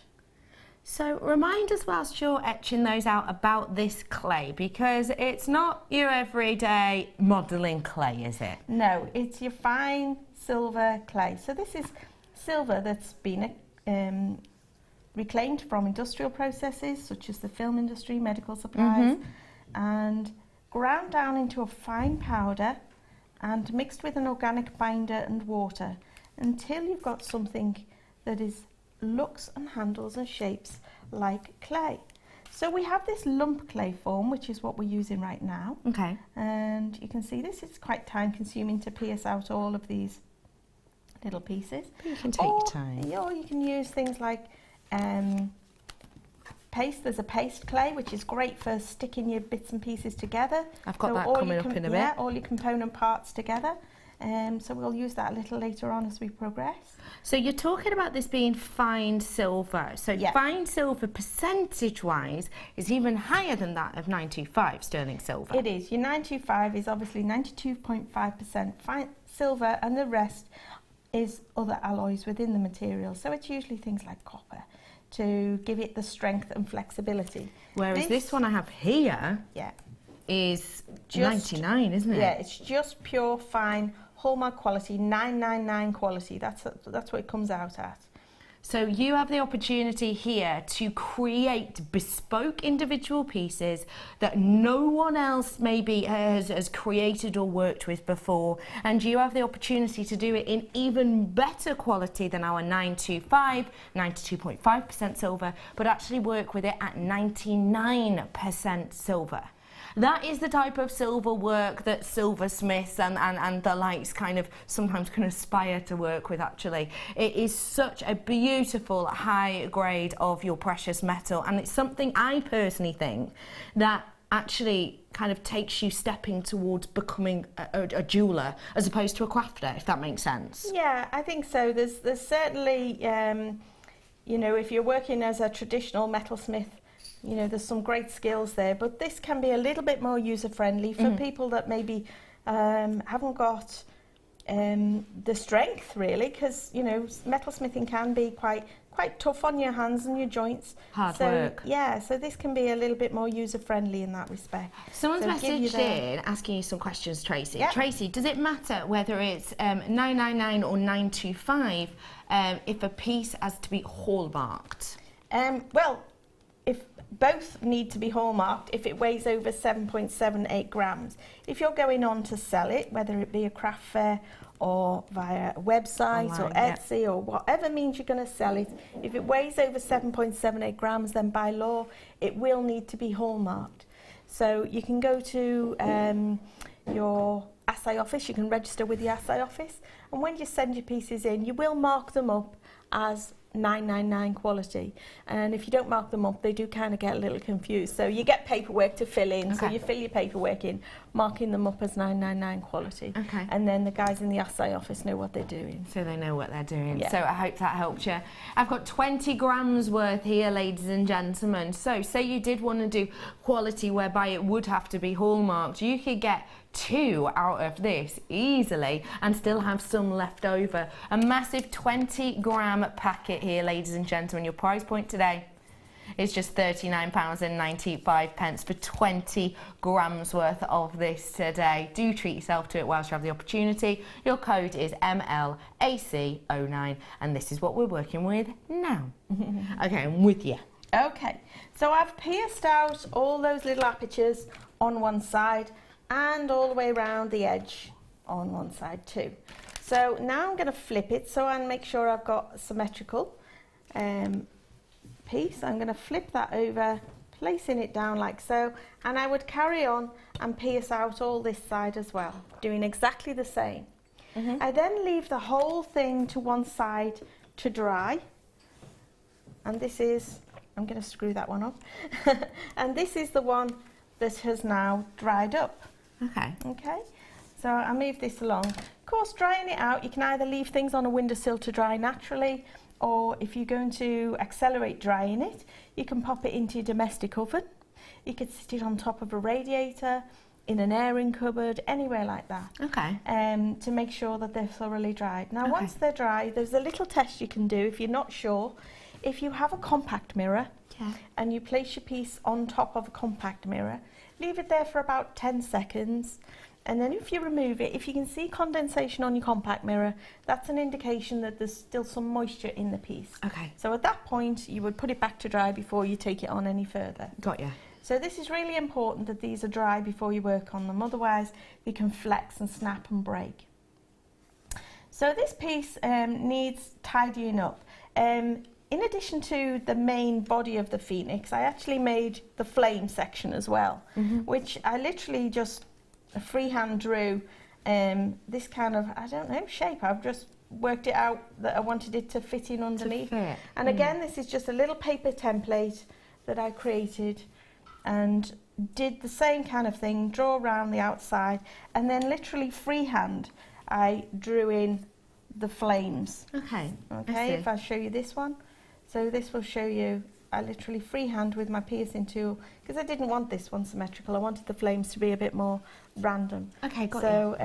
So remind us whilst you're etching those out about this clay, because it's not your everyday modelling clay, is it? No, it's your fine silver clay. So this is silver that's been reclaimed from industrial processes such as the film industry, medical supplies, and ground down into a fine powder and mixed with an organic binder and water until you've got something that looks and handles and shapes like clay. So we have this lump clay form, which is what we're using right now. Okay. And you can see this is quite time consuming to pierce out all of these little pieces. But you can take your time. Or you can use things like paste. There's a paste clay, which is great for sticking your bits and pieces together. I've got that coming up in a bit. Yeah, all your component parts together. So we'll use that a little later on as we progress. So you're talking about this being fine silver. So fine silver percentage-wise is even higher than that of 925 sterling silver. It is. Your 925 is obviously 92.5% fine silver, and the rest is other alloys within the material. So it's usually things like copper to give it the strength and flexibility. Whereas this one I have here is just 99, isn't it? Yeah, it's just pure fine hallmark quality, 999 quality. That's what it comes out at. So you have the opportunity here to create bespoke individual pieces that no one else maybe has created or worked with before, and you have the opportunity to do it in even better quality than our 925, 92.5% silver, but actually work with it at 99% silver. That is the type of silver work that silversmiths and the likes kind of sometimes can aspire to work with, actually. It is such a beautiful high grade of your precious metal, and it's something I personally think that actually kind of takes you stepping towards becoming a jeweller as opposed to a crafter, if that makes sense. Yeah, I think so. There's certainly, you know, if you're working as a traditional metalsmith, you know, there's some great skills there, but this can be a little bit more user-friendly for people that maybe haven't got the strength, really, because, you know, metalsmithing can be quite tough on your hands and your joints. Hard work. Yeah, so this can be a little bit more user-friendly in that respect. Someone's So messaged in asking you some questions, Tracy. Yeah. Tracy, does it matter whether it's 999 or 925 if a piece has to be hallmarked? Well, if both need to be hallmarked if it weighs over 7.78 grams. If you're going on to sell it, whether it be a craft fair or via a website Online, or Etsy or whatever means you're going to sell it, if it weighs over 7.78 grams, then by law it will need to be hallmarked. So you can go to your assay office, you can register with the assay office, and when you send your pieces in, you will mark them up as 999 quality, and if you don't mark them up, they do kind of get a little confused, so you get paperwork to fill in. So you fill your paperwork in marking them up as 999 quality, and then the guys in the assay office know what they're doing, so they know what they're doing. Yeah. So I hope that helped you. I've got 20 grams worth here, ladies and gentlemen. So say you did want to do quality whereby it would have to be hallmarked, you could get 2 out of this easily and still have some left over. A massive 20-gram packet here, ladies and gentlemen. Your price point today is just £39.95 for 20 grams worth of this today. Do treat yourself to it whilst you have the opportunity. Your code is MLAC09, and this is what we're working with now. Okay, I'm with you. Okay, so I've pierced out all those little apertures on one side and all the way around the edge on one side too. So now I'm going to flip it so I make sure I've got a symmetrical piece. I'm going to flip that over, placing it down like so, and I would carry on and pierce out all this side as well, doing exactly the same. I then leave the whole thing to one side to dry, and this is, I'm going to screw that one up, and this is the one that has now dried up. Okay, so I'll move this along. Of course, drying it out, you can either leave things on a windowsill to dry naturally, or if you're going to accelerate drying it, you can pop it into your domestic oven. You could sit it on top of a radiator, in an airing cupboard, anywhere like that. To make sure that they're thoroughly dried. Now, once they're dry, there's a little test you can do if you're not sure. If you have a compact mirror and you place your piece on top of a compact mirror, leave it there for about 10 seconds, and then if you remove it, if you can see condensation on your compact mirror, that's an indication that there's still some moisture in the piece. So at that point, you would put it back to dry before you take it on any further. Got you. So this is really important that these are dry before you work on them, otherwise they can flex and snap and break. So this piece needs tidying up. In addition to the main body of the phoenix, I actually made the flame section as well, which I literally just freehand drew this kind of, I don't know, shape. I've just worked it out that I wanted it to fit in underneath. And again, this is just a little paper template that I created and did the same kind of thing, draw around the outside, and then literally freehand I drew in the flames. Okay, if I show you this one. So this will show you, I literally freehand with my piercing tool, because I didn't want this one symmetrical, I wanted the flames to be a bit more random. Got you.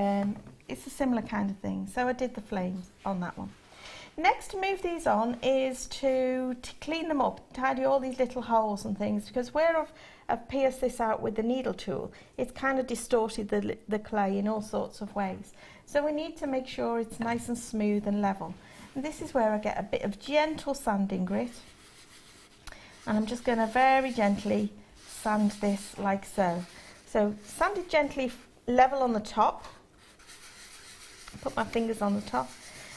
It's a similar kind of thing. So I did the flames on that one. Next to move these on is to clean them up, tidy all these little holes and things, because where I've pierced this out with the needle tool, it's kind of distorted the clay in all sorts of ways. So we need to make sure it's nice and smooth and level. this is where I get a bit of gentle sanding grit. And I'm just going to very gently sand this like so. So sand it gently level on the top. Put my fingers on the top.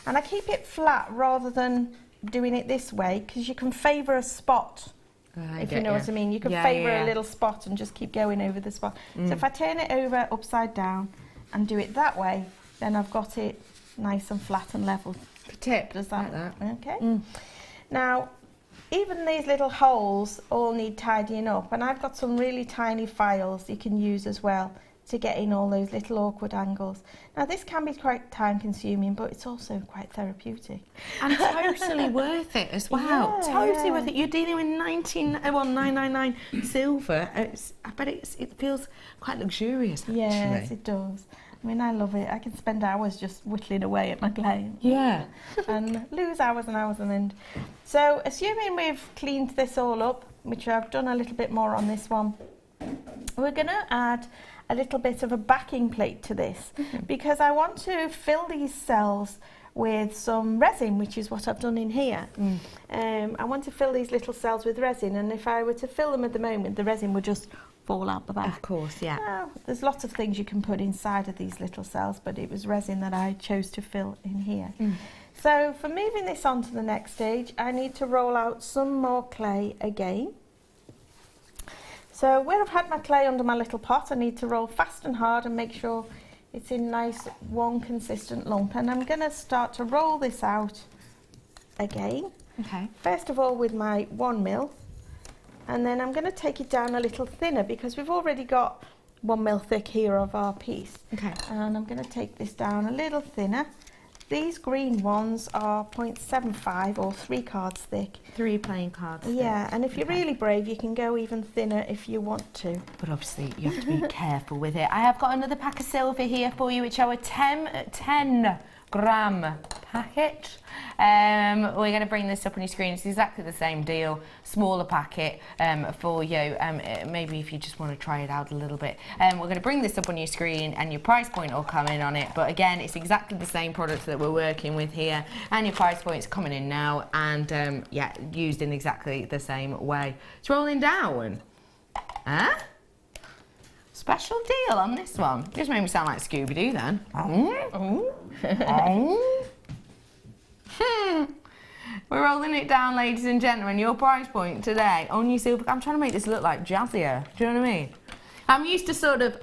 And I keep it flat rather than doing it this way, because you can favour a spot. If you know what I mean. You can favour a little spot and just keep going over the spot. So if I turn it over upside down and do it that way, then I've got it nice and flat and level. Tip, does that? like that. Okay. Now, even these little holes all need tidying up, and I've got some really tiny files you can use as well to get in all those little awkward angles. Now this can be quite time consuming, but it's also quite therapeutic. And totally worth it as well. Totally worth it. You're dealing with 999 silver. I bet it feels quite luxurious, actually. Yes, it does. I mean, I love it. I can spend hours just whittling away at my clay. Yeah. And lose hours and hours on end. So, assuming we've cleaned this all up, which I've done a little bit more on this one, we're going to add a little bit of a backing plate to this, because I want to fill these cells with some resin, which is what I've done in here. I want to fill these little cells with resin, and if I were to fill them at the moment, the resin would just fall out the back. Of course, yeah. Now, there's lots of things you can put inside of these little cells, but it was resin that I chose to fill in here. So for moving this on to the next stage, I need to roll out some more clay again. So where I've had my clay under my little pot, I need to roll fast and hard and make sure it's in nice one consistent lump. And I'm going to start to roll this out again. Okay. First of all with my 1 mil, and then I'm going to take it down a little thinner because we've already got 1 mil thick here of our piece. Okay. And I'm going to take this down a little thinner. These green ones are 0.75 or 3 cards thick. 3 plain cards. Yeah, thick. and if you're really brave, you can go even thinner if you want to. But obviously, you have to be careful with it. I have got another pack of silver here for you, which are a 10 gram packet. We're going to bring this up on your screen. It's exactly the same deal, smaller packet for you. Maybe if you just want to try it out a little bit. We're going to bring this up on your screen and your price point will come in on it. But again, it's exactly the same product that we're working with here, and your price point's coming in now, and yeah, used in exactly the same way. It's rolling down. Huh? Special deal on this one. Just made me sound like Scooby-Doo then. We're rolling it down, ladies and gentlemen. Your price point today on your silver. I'm trying to make this look like jazzier. Do you know what I mean? I'm used to sort of,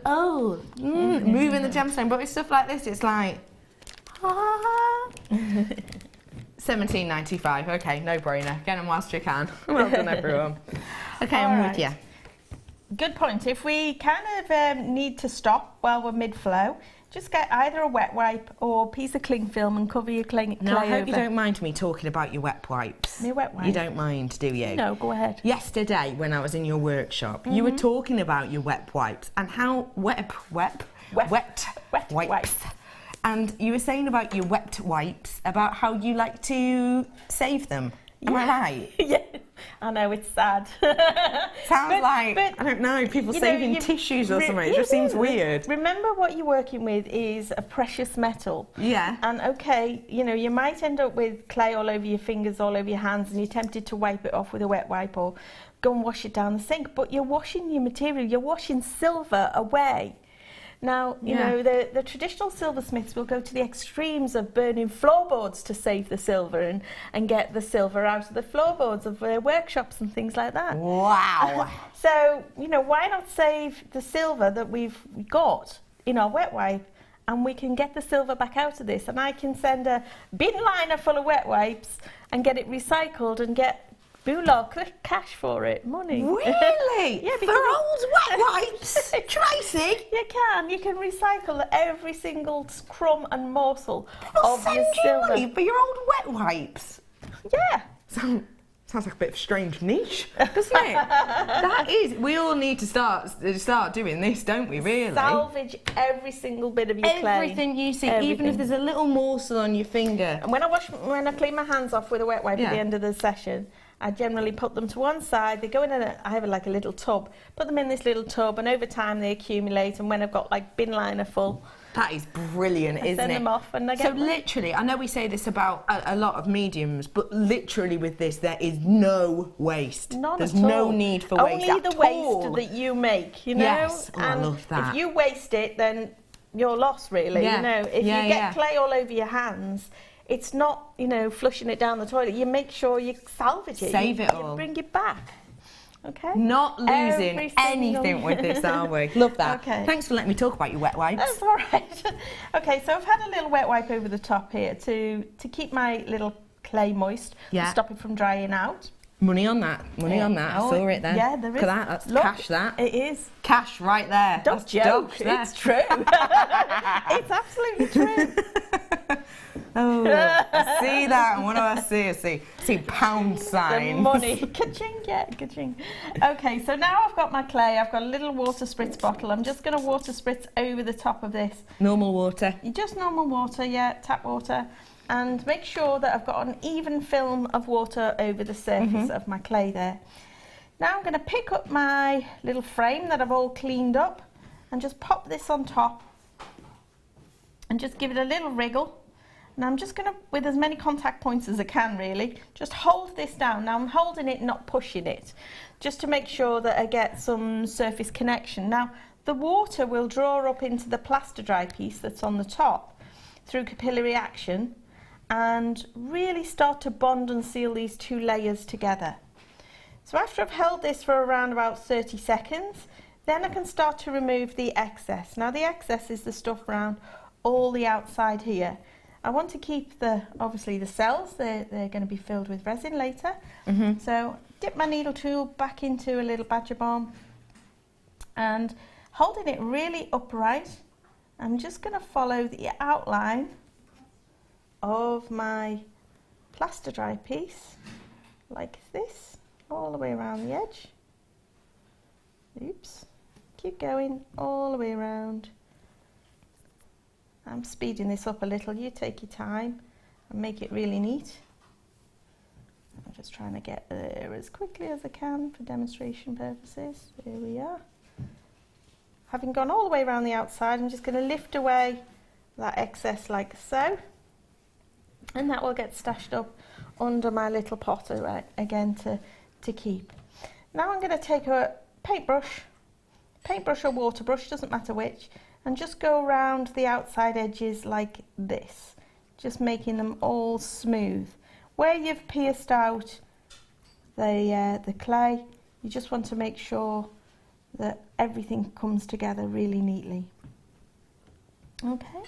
moving the gemstone, but with stuff like this, it's like, $17.95. Okay, no brainer. Get them whilst you can. Well done, everyone. Okay, I'm with you. Good point. If we kind of need to stop while we're mid-flow, just get either a wet wipe or a piece of cling film and cover your clay Now, I hope over. you don't mind me talking about your wet wipes. My wet wipe? You don't mind, do you? No, go ahead. Yesterday, when I was in your workshop, you were talking about your wet wipes and how wet wipes. And you were saying about your wet wipes, about how you like to save them. Am I right? Yeah, I know, it's sad. Sounds like, I don't know, people saving tissues or something. It just seems weird. Remember, what you're working with is a precious metal. Yeah. And okay, you know, you might end up with clay all over your fingers, all over your hands, and you're tempted to wipe it off with a wet wipe or go and wash it down the sink, but you're washing your material, you're washing silver away. Now, you know, the traditional silversmiths will go to the extremes of burning floorboards to save the silver and get the silver out of the floorboards of their workshops and things like that. Wow. So, you know, why not save the silver that we've got in our wet wipe, and we can get the silver back out of this, and I can send a bin liner full of wet wipes and get it recycled and get Boolah, cash for it, money. Really? Yeah, for old wet wipes? Tracy? You can recycle every single crumb and morsel of send your you silver. money for your old wet wipes? Yeah. Sounds like a bit of a strange niche, doesn't it? That is. We all need to start doing this, don't we, really? Salvage every single bit of your clay. Everything you see, even if there's a little morsel on your finger. And when I clean my hands off with a wet wipe at the end of the session, I generally put them to one side. They go in I have like a little tub. Put them in this little tub, and over time they accumulate. And when I've got like bin liner full, that is brilliant, isn't it? Send them off, and I get so literally, I know we say this about a lot of mediums, but literally with this, there is no waste. There's no need for waste. Only the waste that you make, you know. Yes, I love that. If you waste it, then you're lost, really. You know, if you get clay all over your hands, it's not, you know, flushing it down the toilet. You make sure you salvage it. Save it all. You bring it back. Okay. Not losing anything with this, are we? Love that. Okay. Thanks for letting me talk about your wet wipes. That's all right. Okay, so I've had a little wet wipe over the top here to keep my little clay moist, and stop it from drying out. Money on that. Money on that. I saw it then. Yeah, there is. Look at that. That's cash. That it is cash right there. Don't joke. It's true. It's absolutely true. Oh, I see that. And what do I see? I see pound signs. The money. Ka-ching, yeah, ka-ching. Okay, so now I've got my clay. I've got a little water spritz bottle. I'm just going to water spritz over the top of this. Normal water? Just normal water, yeah, tap water. And make sure that I've got an even film of water over the surface of my clay there. Now I'm going to pick up my little frame that I've all cleaned up and just pop this on top and just give it a little wriggle. And I'm just going to, with as many contact points as I can really, just hold this down. Now I'm holding it, not pushing it, just to make sure that I get some surface connection. Now the water will draw up into the plaster dry piece that's on the top through capillary action and really start to bond and seal these two layers together. So after I've held this for around about 30 seconds, then I can start to remove the excess. Now the excess is the stuff around all the outside here. I want to keep obviously the cells, they're going to be filled with resin later. So dip my needle tool back into a little badger balm and holding it really upright, I'm just going to follow the outline of my plaster dry piece like this, all the way around the edge. Oops, keep going all the way around. I'm speeding this up a little, you take your time and make it really neat. I'm just trying to get there as quickly as I can for demonstration purposes. There we are. Having gone all the way around the outside, I'm just going to lift away that excess like so. And that will get stashed up under my little pot again to keep. Now I'm going to take a paintbrush or water brush, doesn't matter which, and just go around the outside edges like this, just making them all smooth. Where you've pierced out the clay, you just want to make sure that everything comes together really neatly. Okay,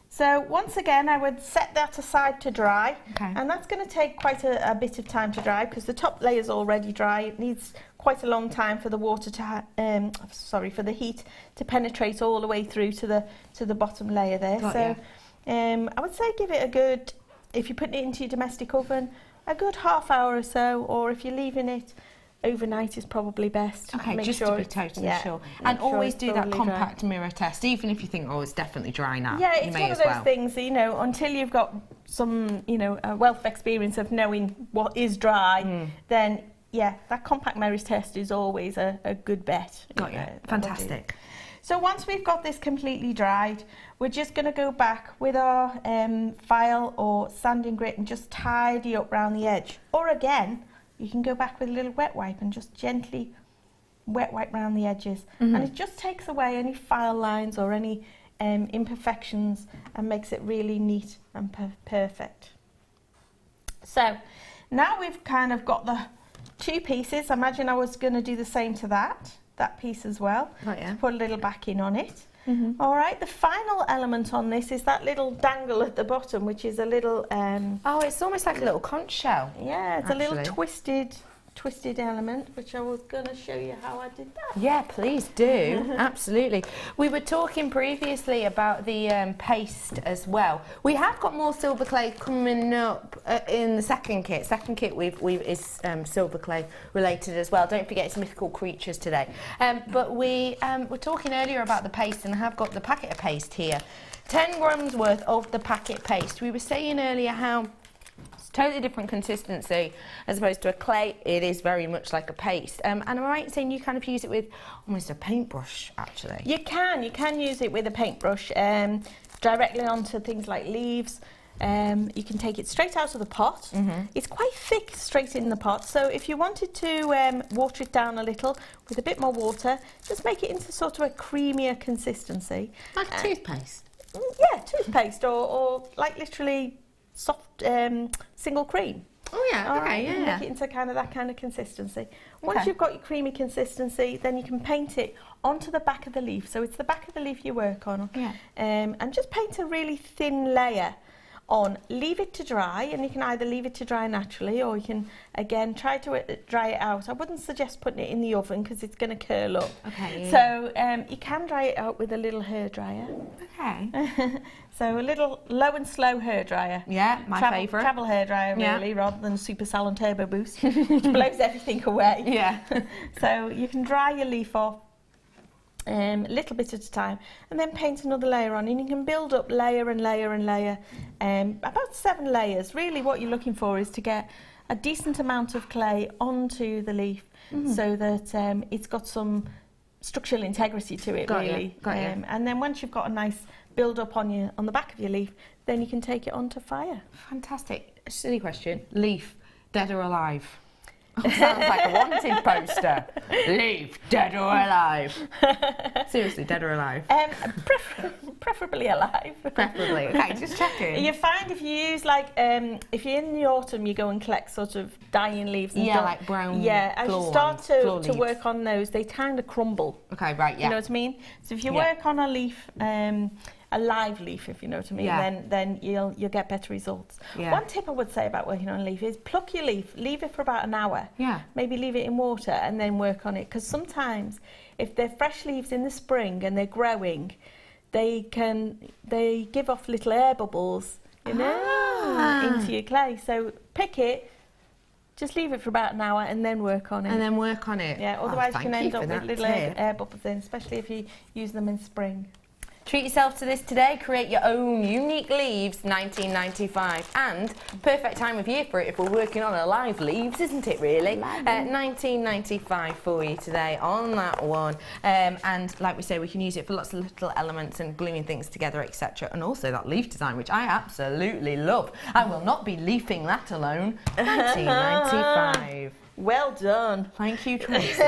so once again I would set that aside to dry, and that's going to take quite a bit of time to dry because the top layer is already dry. It needs quite a long time for the water to for the heat to penetrate all the way through to the bottom layer there. I would say give it a good, if you're putting it into your domestic oven, a good half hour or so, or if you're leaving it overnight is probably best. Okay, just to be totally sure. And always do that compact mirror test, even if you think, oh, it's definitely dry now. Yeah, it's one of those things, you know, until you've got some, you know, a wealth of experience of knowing what is dry, then yeah, that compact mirror test is always a good bet. Got you. Fantastic. So once we've got this completely dried, we're just going to go back with our file or sanding grit and just tidy up around the edge. Or again, you can go back with a little wet wipe and just gently wet wipe around the edges. And it just takes away any file lines or any imperfections and makes it really neat and perfect. So now we've kind of got the two pieces. Imagine I was going to do the same to that piece as well. Oh, yeah. Put a little backing on it. All right, the final element on this is that little dangle at the bottom, which is a little oh, it's almost like a little conch shell. Yeah, it's actually a little twisted element, which I was going to show you how I did that. Yeah, please do. Absolutely. We were talking previously about the paste as well. We have got more silver clay coming up in the second kit. Second kit is silver clay related as well. Don't forget it's mythical creatures today. But we were talking earlier about the paste, and I have got the packet of paste here. 10 grams worth of the packet paste. We were saying earlier how totally different consistency as opposed to a clay. It is very much like a paste. And am I right in saying you kind of use it with almost a paintbrush, actually? You can use it with a paintbrush directly onto things like leaves. You can take it straight out of the pot. It's quite thick straight in the pot, so if you wanted to water it down a little with a bit more water, just make it into sort of a creamier consistency. Like a toothpaste? Yeah, toothpaste or like literally soft single cream. Oh yeah, okay, yeah. Make it into kind of that kind of consistency. Once you've got your creamy consistency, then you can paint it onto the back of the leaf. So it's the back of the leaf you work on. Yeah. And just paint a really thin layer on. Leave it to dry, and you can either leave it to dry naturally, or you can again try to dry it out. I wouldn't suggest putting it in the oven because it's going to curl up. Okay. Yeah. So you can dry it out with a little hairdryer. Okay. So a little low and slow hairdryer. Yeah, my favourite. Travel hairdryer, really, rather than Super Salon Turbo Boost, which blows everything away. Yeah. So you can dry your leaf off a little bit at a time, and then paint another layer on, and you can build up layer and layer and layer, about 7 layers. Really what you're looking for is to get a decent amount of clay onto the leaf, so that it's got some structural integrity to it. Got you. And then once you've got a nice build up on the back of your leaf, then you can take it onto fire. Fantastic. Silly question. Leaf, dead or alive? Sounds like a wanted poster. Leaf, dead or alive? Seriously, dead or alive? Preferably alive. Preferably. Okay, just checking. You find if you use if you're in the autumn, you go and collect sort of dying leaves. And like brown. Yeah, as you start to work on those, they kind of crumble. Okay, right. Yeah. You know what I mean? So if you work on a leaf, a live leaf, if you know what I mean, then you'll get better results. Yeah. One tip I would say about working on a leaf is pluck your leaf, leave it for about an hour. Yeah. Maybe leave it in water and then work on it, because sometimes if they're fresh leaves in the spring and they're growing, they give off little air bubbles, you know, into your clay. So pick it, just leave it for about an hour and then work on it. Yeah, otherwise you can end up with little air bubbles in, especially if you use them in spring. Treat yourself to this today. Create your own unique leaves, 1995, and perfect time of year for it if we're working on alive leaves, isn't it really? 1995 for you today on that one. And like we say, we can use it for lots of little elements and gluing things together, etc. And also that leaf design, which I absolutely love. I will not be leafing that alone. 1995. Well done. Thank you, Tracey.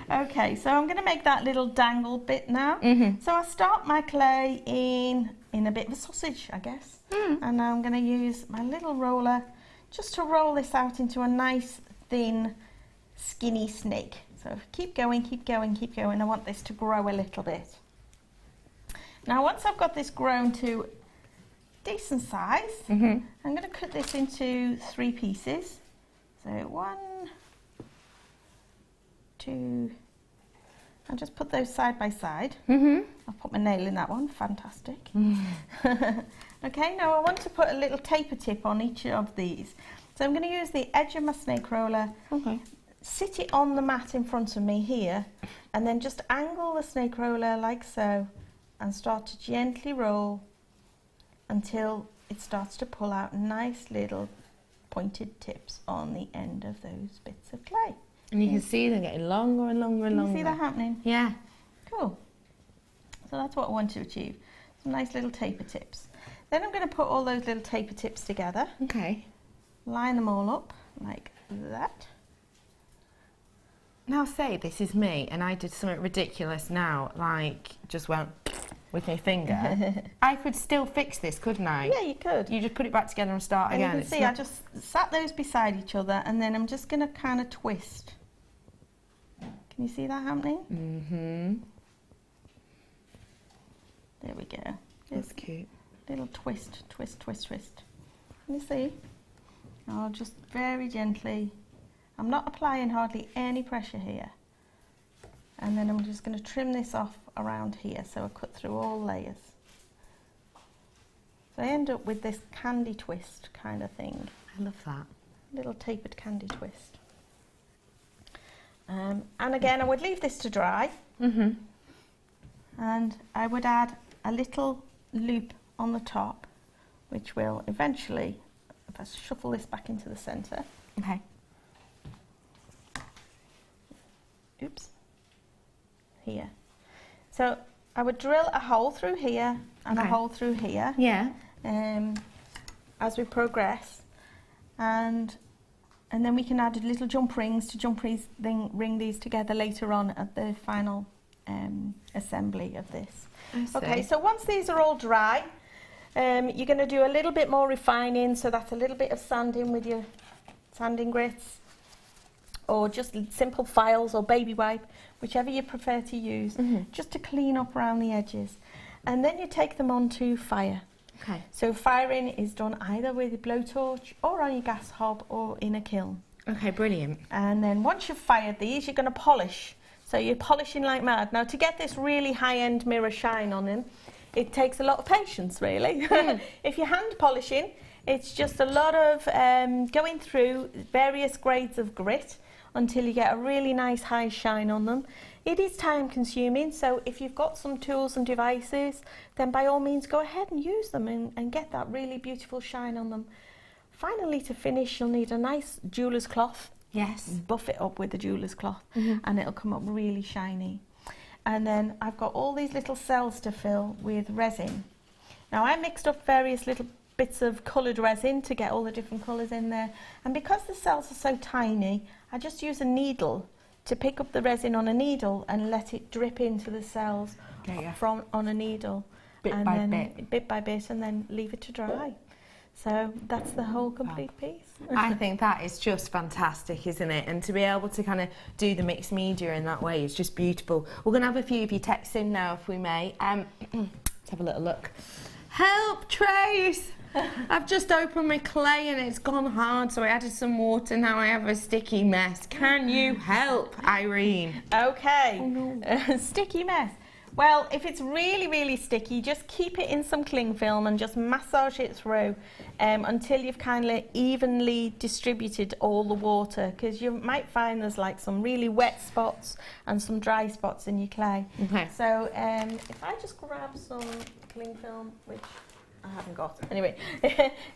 Okay, so I'm going to make that little dangle bit now. So I'll start my clay in a bit of a sausage, I guess. And I'm going to use my little roller just to roll this out into a nice, thin, skinny snake. So keep going, keep going, keep going. I want this to grow a little bit. Now, once I've got this grown to decent size, I'm going to cut this into 3 pieces. So 1, 2, I'll just put those side by side. I'll put my nail in that one, fantastic. Okay, now I want to put a little taper tip on each of these. So I'm going to use the edge of my snake roller, sit it on the mat in front of me here, and then just angle the snake roller like so, and start to gently roll until it starts to pull out nice little pointed tips on the end of those bits of clay. And you can see them getting longer and longer and longer. Can you see that happening? Yeah. Cool. So that's what I want to achieve. Some nice little taper tips. Then I'm going to put all those little taper tips together. Okay. Line them all up like that. Now say this is me and I did something ridiculous now, like just went with my finger. I could still fix this, couldn't I? Yeah, you could. You just put it back together and start and again. You can see I just sat those beside each other, and then I'm just going to kind of twist. Can you see that happening? There we go. That's cute. Little twist, twist, twist, twist. Can you see? I'll just very gently, I'm not applying hardly any pressure here. And then I'm just going to trim this off around here, so I cut through all layers. So I end up with this candy twist kind of thing. I love that. Little tapered candy twist. And again, I would leave this to dry. And I would add a little loop on the top, which will eventually if I shuffle this back into the centre. Okay. Oops. Here. So I would drill a hole through here and a hole through here. Yeah. As we progress, and then we can add little jump rings to ring these together later on at the final assembly of this. Okay, so once these are all dry, you're going to do a little bit more refining, so that's a little bit of sanding with your sanding grits, or just simple files or baby wipe, whichever you prefer to use, just to clean up around the edges. And then you take them onto fire. Okay. So firing is done either with a blowtorch or on your gas hob or in a kiln. Okay, brilliant. And then once you've fired these, you're going to polish. So you're polishing like mad. Now, to get this really high-end mirror shine on them, it takes a lot of patience, really. If you're hand polishing, it's just a lot of going through various grades of grit until you get a really nice high shine on them. It is time consuming, so if you've got some tools and devices, then by all means go ahead and use them and get that really beautiful shine on them. Finally, to finish, you'll need a nice jeweller's cloth. Yes. Buff it up with the jeweller's cloth and it'll come up really shiny. And then I've got all these little cells to fill with resin. Now I mixed up various little bits of coloured resin to get all the different colours in there, and because the cells are so tiny, I just use a needle to pick up the resin on a needle and let it drip into the cells from on a needle, bit by bit, and then leave it to dry. So that's the whole complete piece. I think that is just fantastic, isn't it? And to be able to kind of do the mixed media in that way is just beautiful. We're going to have a few of you texts in now, if we may. Let's have a little look. Help, Trace! I've just opened my clay and it's gone hard, so I added some water. Now I have a sticky mess. Can you help, Irene? Okay. Oh, no. Sticky mess. Well, if it's really, really sticky, just keep it in some cling film and just massage it through until you've kind of evenly distributed all the water, because you might find there's like some really wet spots and some dry spots in your clay. Okay. So if I just grab some cling film, which I haven't got. Anyway,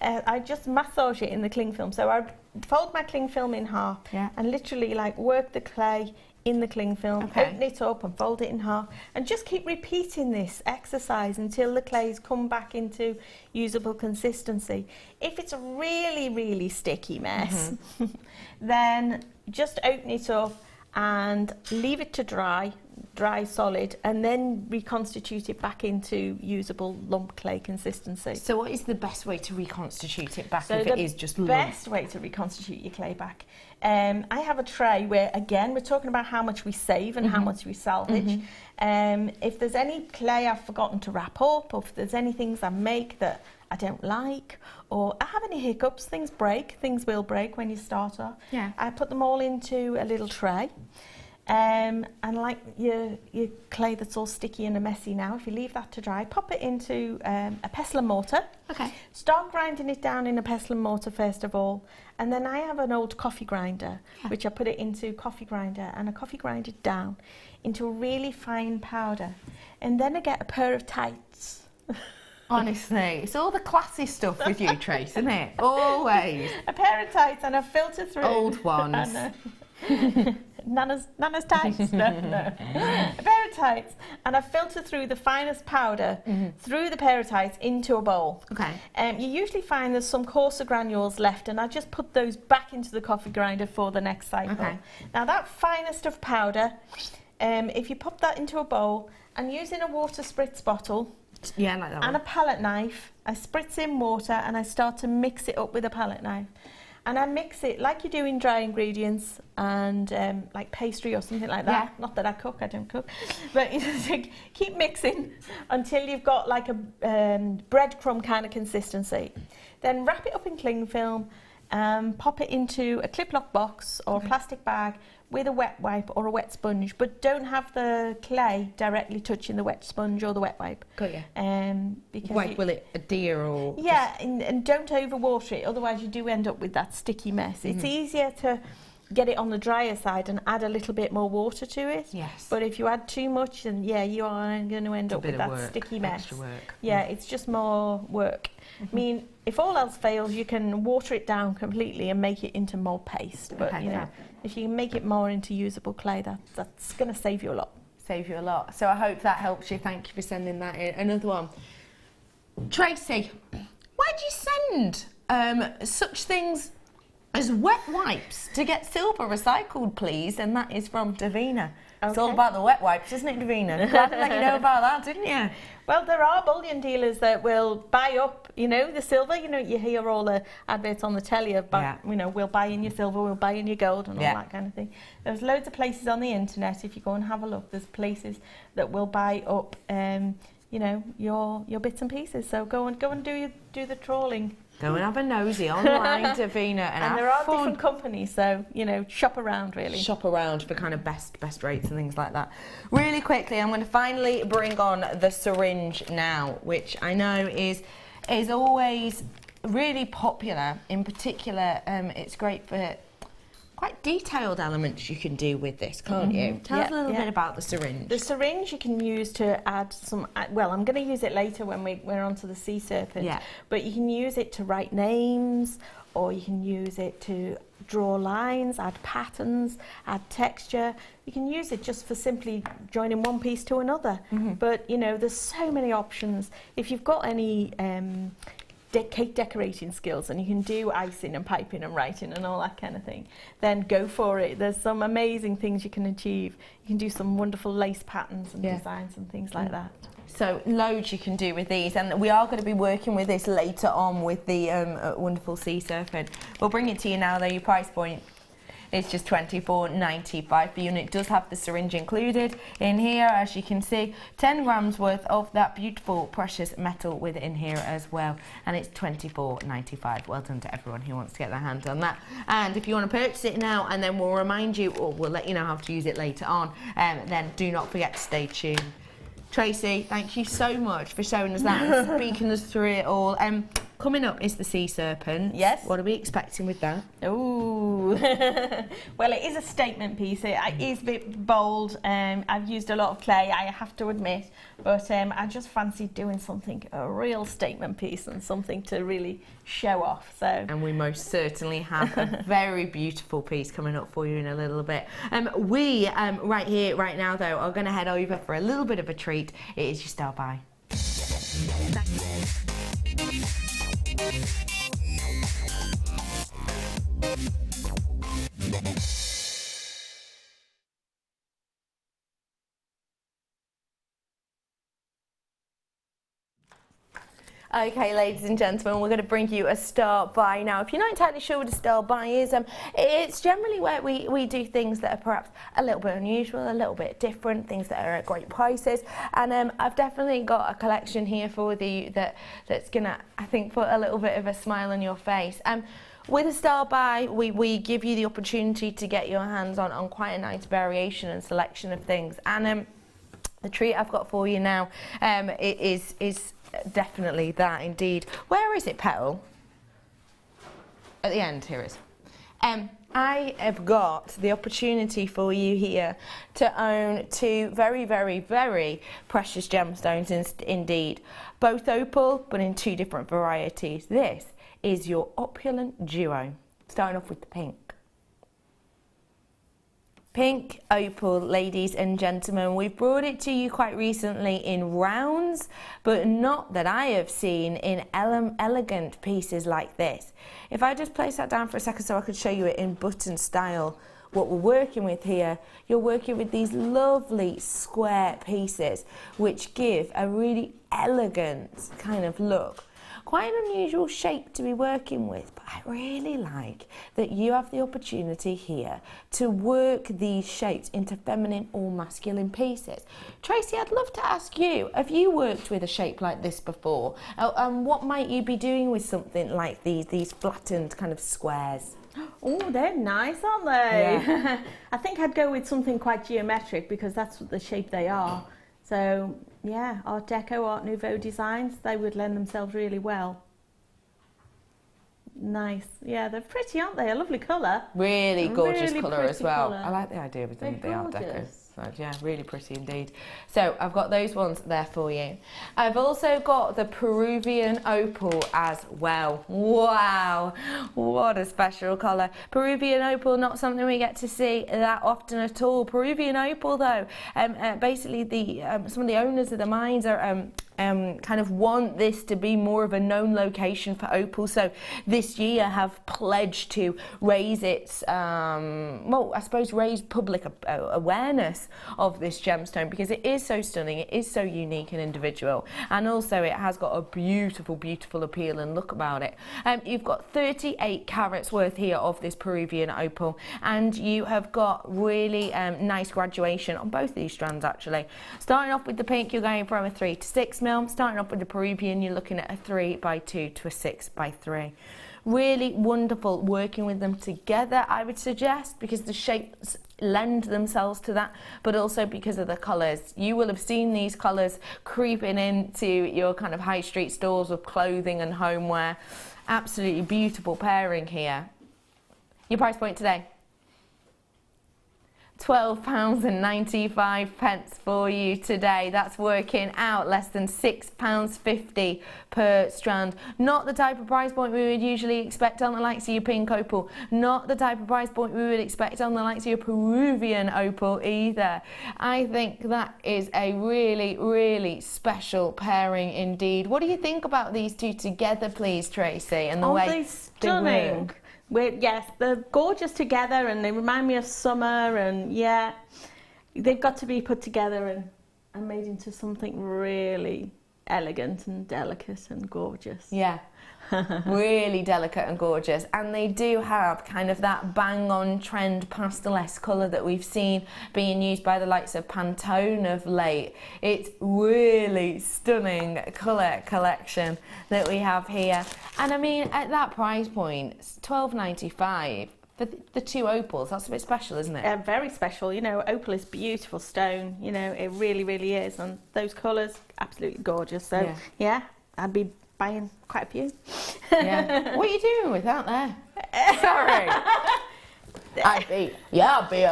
I just massage it in the cling film. So I fold my cling film in half and literally like work the clay in the cling film, open it up and fold it in half, and just keep repeating this exercise until the clay's come back into usable consistency. If it's a really, really sticky mess, then just open it up and leave it to dry solid, and then reconstitute it back into usable lump clay consistency. So what is the best way to reconstitute it back if it is just lump? The best way to reconstitute your clay back, I have a tray where, again, we're talking about how much we save and how much we salvage. If there's any clay I've forgotten to wrap up, or if there's any things I make that I don't like, or I have any hiccups, things will break when you start off. I put them all into a little tray. And like your clay that's all sticky and messy now, if you leave that to dry, pop it into a pestle and mortar. Start grinding it down in a pestle and mortar first of all, and then I have an old coffee grinder, which I put it into coffee grinder, and I coffee grind it down into a really fine powder, and then I get a pair of tights. Honestly, it's all the classy stuff with you, Trace, isn't it? Always. A pair of tights, and I filter through. Old ones. Nana's tights. No. A pair of tights, and I filter through the finest powder through the pair of tights into a bowl. You usually find there's some coarser granules left, and I just put those back into the coffee grinder for the next cycle. Now that finest of powder, if you pop that into a bowl and using a water spritz bottle, like that and a palette knife, I spritz in water and I start to mix it up with a palette knife. And I mix it like you do in dry ingredients and like pastry or something like that. Not that I cook, I don't cook. But you just keep mixing until you've got like a breadcrumb kind of consistency. Then wrap it up in cling film, pop it into a clip-lock box or a plastic bag with a wet wipe or a wet sponge, but don't have the clay directly touching the wet sponge or the wet wipe. Got you. Because will it adhere or? Yeah, and don't overwater it, otherwise you do end up with that sticky mess. It's easier to get it on the drier side and add a little bit more water to it. Yes. But if you add too much, then yeah, you are going to end up with that sticky mess. Extra work. Yeah, it's just more work. I mean, if all else fails, you can water it down completely and make it into more paste. But you know, if you make it more into usable clay, that's going to save you a lot. Save you a lot. So I hope that helps you. Thank you for sending that in. Another one. Tracy, why do you send such things as wet wipes to get silver recycled, please? And that is from Davina. It's all about the wet wipes, isn't it, Davina? Glad to let you know about that, didn't you? Well, there are bullion dealers that will buy up, you know, the silver. You know, you hear all the adverts on the telly of, you know, we'll buy in your silver, we'll buy in your gold and all that kind of thing. There's loads of places on the internet, if you go and have a look, there's places that will buy up, you know, your bits and pieces. So go and do the trawling. Go and have a nosy online, Davina, and there are different companies, so you know, shop around really. Shop around for kind of best rates and things like that. Really quickly, I'm going to finally bring on the syringe now, which I know is always really popular. In particular, it's great for quite detailed elements you can do with this, can't you? Tell us a little bit about the syringe. The syringe you can use to add some, well, I'm going to use it later when we're onto the sea serpent, but you can use it to write names, or you can use it to draw lines, add patterns, add texture. You can use it just for simply joining one piece to another. But, you know, there's so many options. If you've got any cake decorating skills and you can do icing and piping and writing and all that kind of thing, then go for it. There's some amazing things you can achieve. You can do some wonderful lace patterns and designs and things like that. So loads you can do with these, and we are going to be working with this later on with the wonderful sea serpent. We'll bring it to you now though. Your price point is just $24.95 per unit. It does have the syringe included in here, as you can see. 10 grams worth of that beautiful precious metal within here as well, and it's $24.95. Well done to everyone who wants to get their hands on that. And if you want to purchase it now, and then we'll remind you, or we'll let you know how to use it later on, then do not forget to stay tuned. Tracy, thank you so much for showing us that and speaking us through it all. Coming up is the sea serpent. Yes. What are we expecting with that? Ooh. Well, it is a statement piece. It is a bit bold. I've used a lot of clay, I have to admit, but I just fancied doing something, a real statement piece and something to really show off. So. And we most certainly have a very beautiful piece coming up for you in a little bit. We, right here, right now though, are going to head over for a little bit of a treat. It is your Style Buy. Okay, ladies and gentlemen, we're going to bring you a Style Buy now. If you're not entirely sure what a Style Buy is, it's generally where we do things that are perhaps a little bit unusual, a little bit different, things that are at great prices. And I've definitely got a collection here for you that's going to, I think, put a little bit of a smile on your face. With a Style Buy, we give you the opportunity to get your hands on quite a nice variation and selection of things. And the treat I've got for you now is definitely that indeed. Where is it, Petal? At the end, here it is. I have got the opportunity for you here to own two very, very, very precious gemstones indeed. Both opal, but in two different varieties. This is your opulent duo. Starting off with the pink. Pink opal, ladies and gentlemen. We've brought it to you quite recently in rounds, but not that I have seen in elegant pieces like this. If I just place that down for a second so I could show you it in button style, what we're working with here, you're working with these lovely square pieces which give a really elegant kind of look. Quite an unusual shape to be working with, but I really like that you have the opportunity here to work these shapes into feminine or masculine pieces. Tracy, I'd love to ask you, have you worked with a shape like this before? And what might you be doing with something like these flattened kind of squares? Oh, they're nice, aren't they? Yeah. I think I'd go with something quite geometric because that's the shape they are. So, yeah, Art Deco, Art Nouveau designs, they would lend themselves really well. nice. Yeah, they're pretty, aren't they? A lovely colour. Really gorgeous Really colour as pretty well. colour. I like the idea of them, the Art Deco. gorgeous. So, yeah, really pretty indeed. So I've got those ones there for you. I've also got the Peruvian Opal as well. Wow, what a special colour. Peruvian Opal, not something we get to see that often at all. Peruvian Opal though, basically some of the owners of the mines are kind of want this to be more of a known location for opal, so this year have pledged to raise its well, I suppose raise public awareness of this gemstone, because it is so stunning, it is so unique and individual, and also it has got a beautiful appeal and look about it. You've got 38 carats worth here of this Peruvian opal, and you have got really nice graduation on both these strands actually. Starting off with the pink, you're going from a 3 to 6 mil. Starting off with the Peruvian, you're looking at a 3x2 to a 6x3. Really wonderful working with them together, I would suggest, because the shapes lend themselves to that, but also because of the colours. You will have seen these colours creeping into your kind of high street stores of clothing and homeware. Absolutely beautiful pairing here. Your price point today? £12.95 for you today. That's working out less than £6.50 per strand. Not the type of price point we would usually expect on the likes of your pink opal. Not the type of price point we would expect on the likes of your Peruvian opal either. I think that is a really special pairing indeed. What do you think about these two together, please, Tracy? And the way they stunning. Yes, they're gorgeous together and they remind me of summer, and yeah, they've got to be put together and made into something really elegant and delicate and gorgeous. Yeah, really delicate and gorgeous, and they do have kind of that bang-on trend pastel-esque colour that we've seen being used by the likes of Pantone of late. It's really stunning colour collection that we have here, and I mean at that price point, it's £12.95 for the two opals. That's a bit special, isn't it? Very special. You know, opal is beautiful stone. You know, it really is, and those colours absolutely gorgeous. So yeah I'd be buying quite a few. Yeah. What are you doing with that there? Sorry. I'd be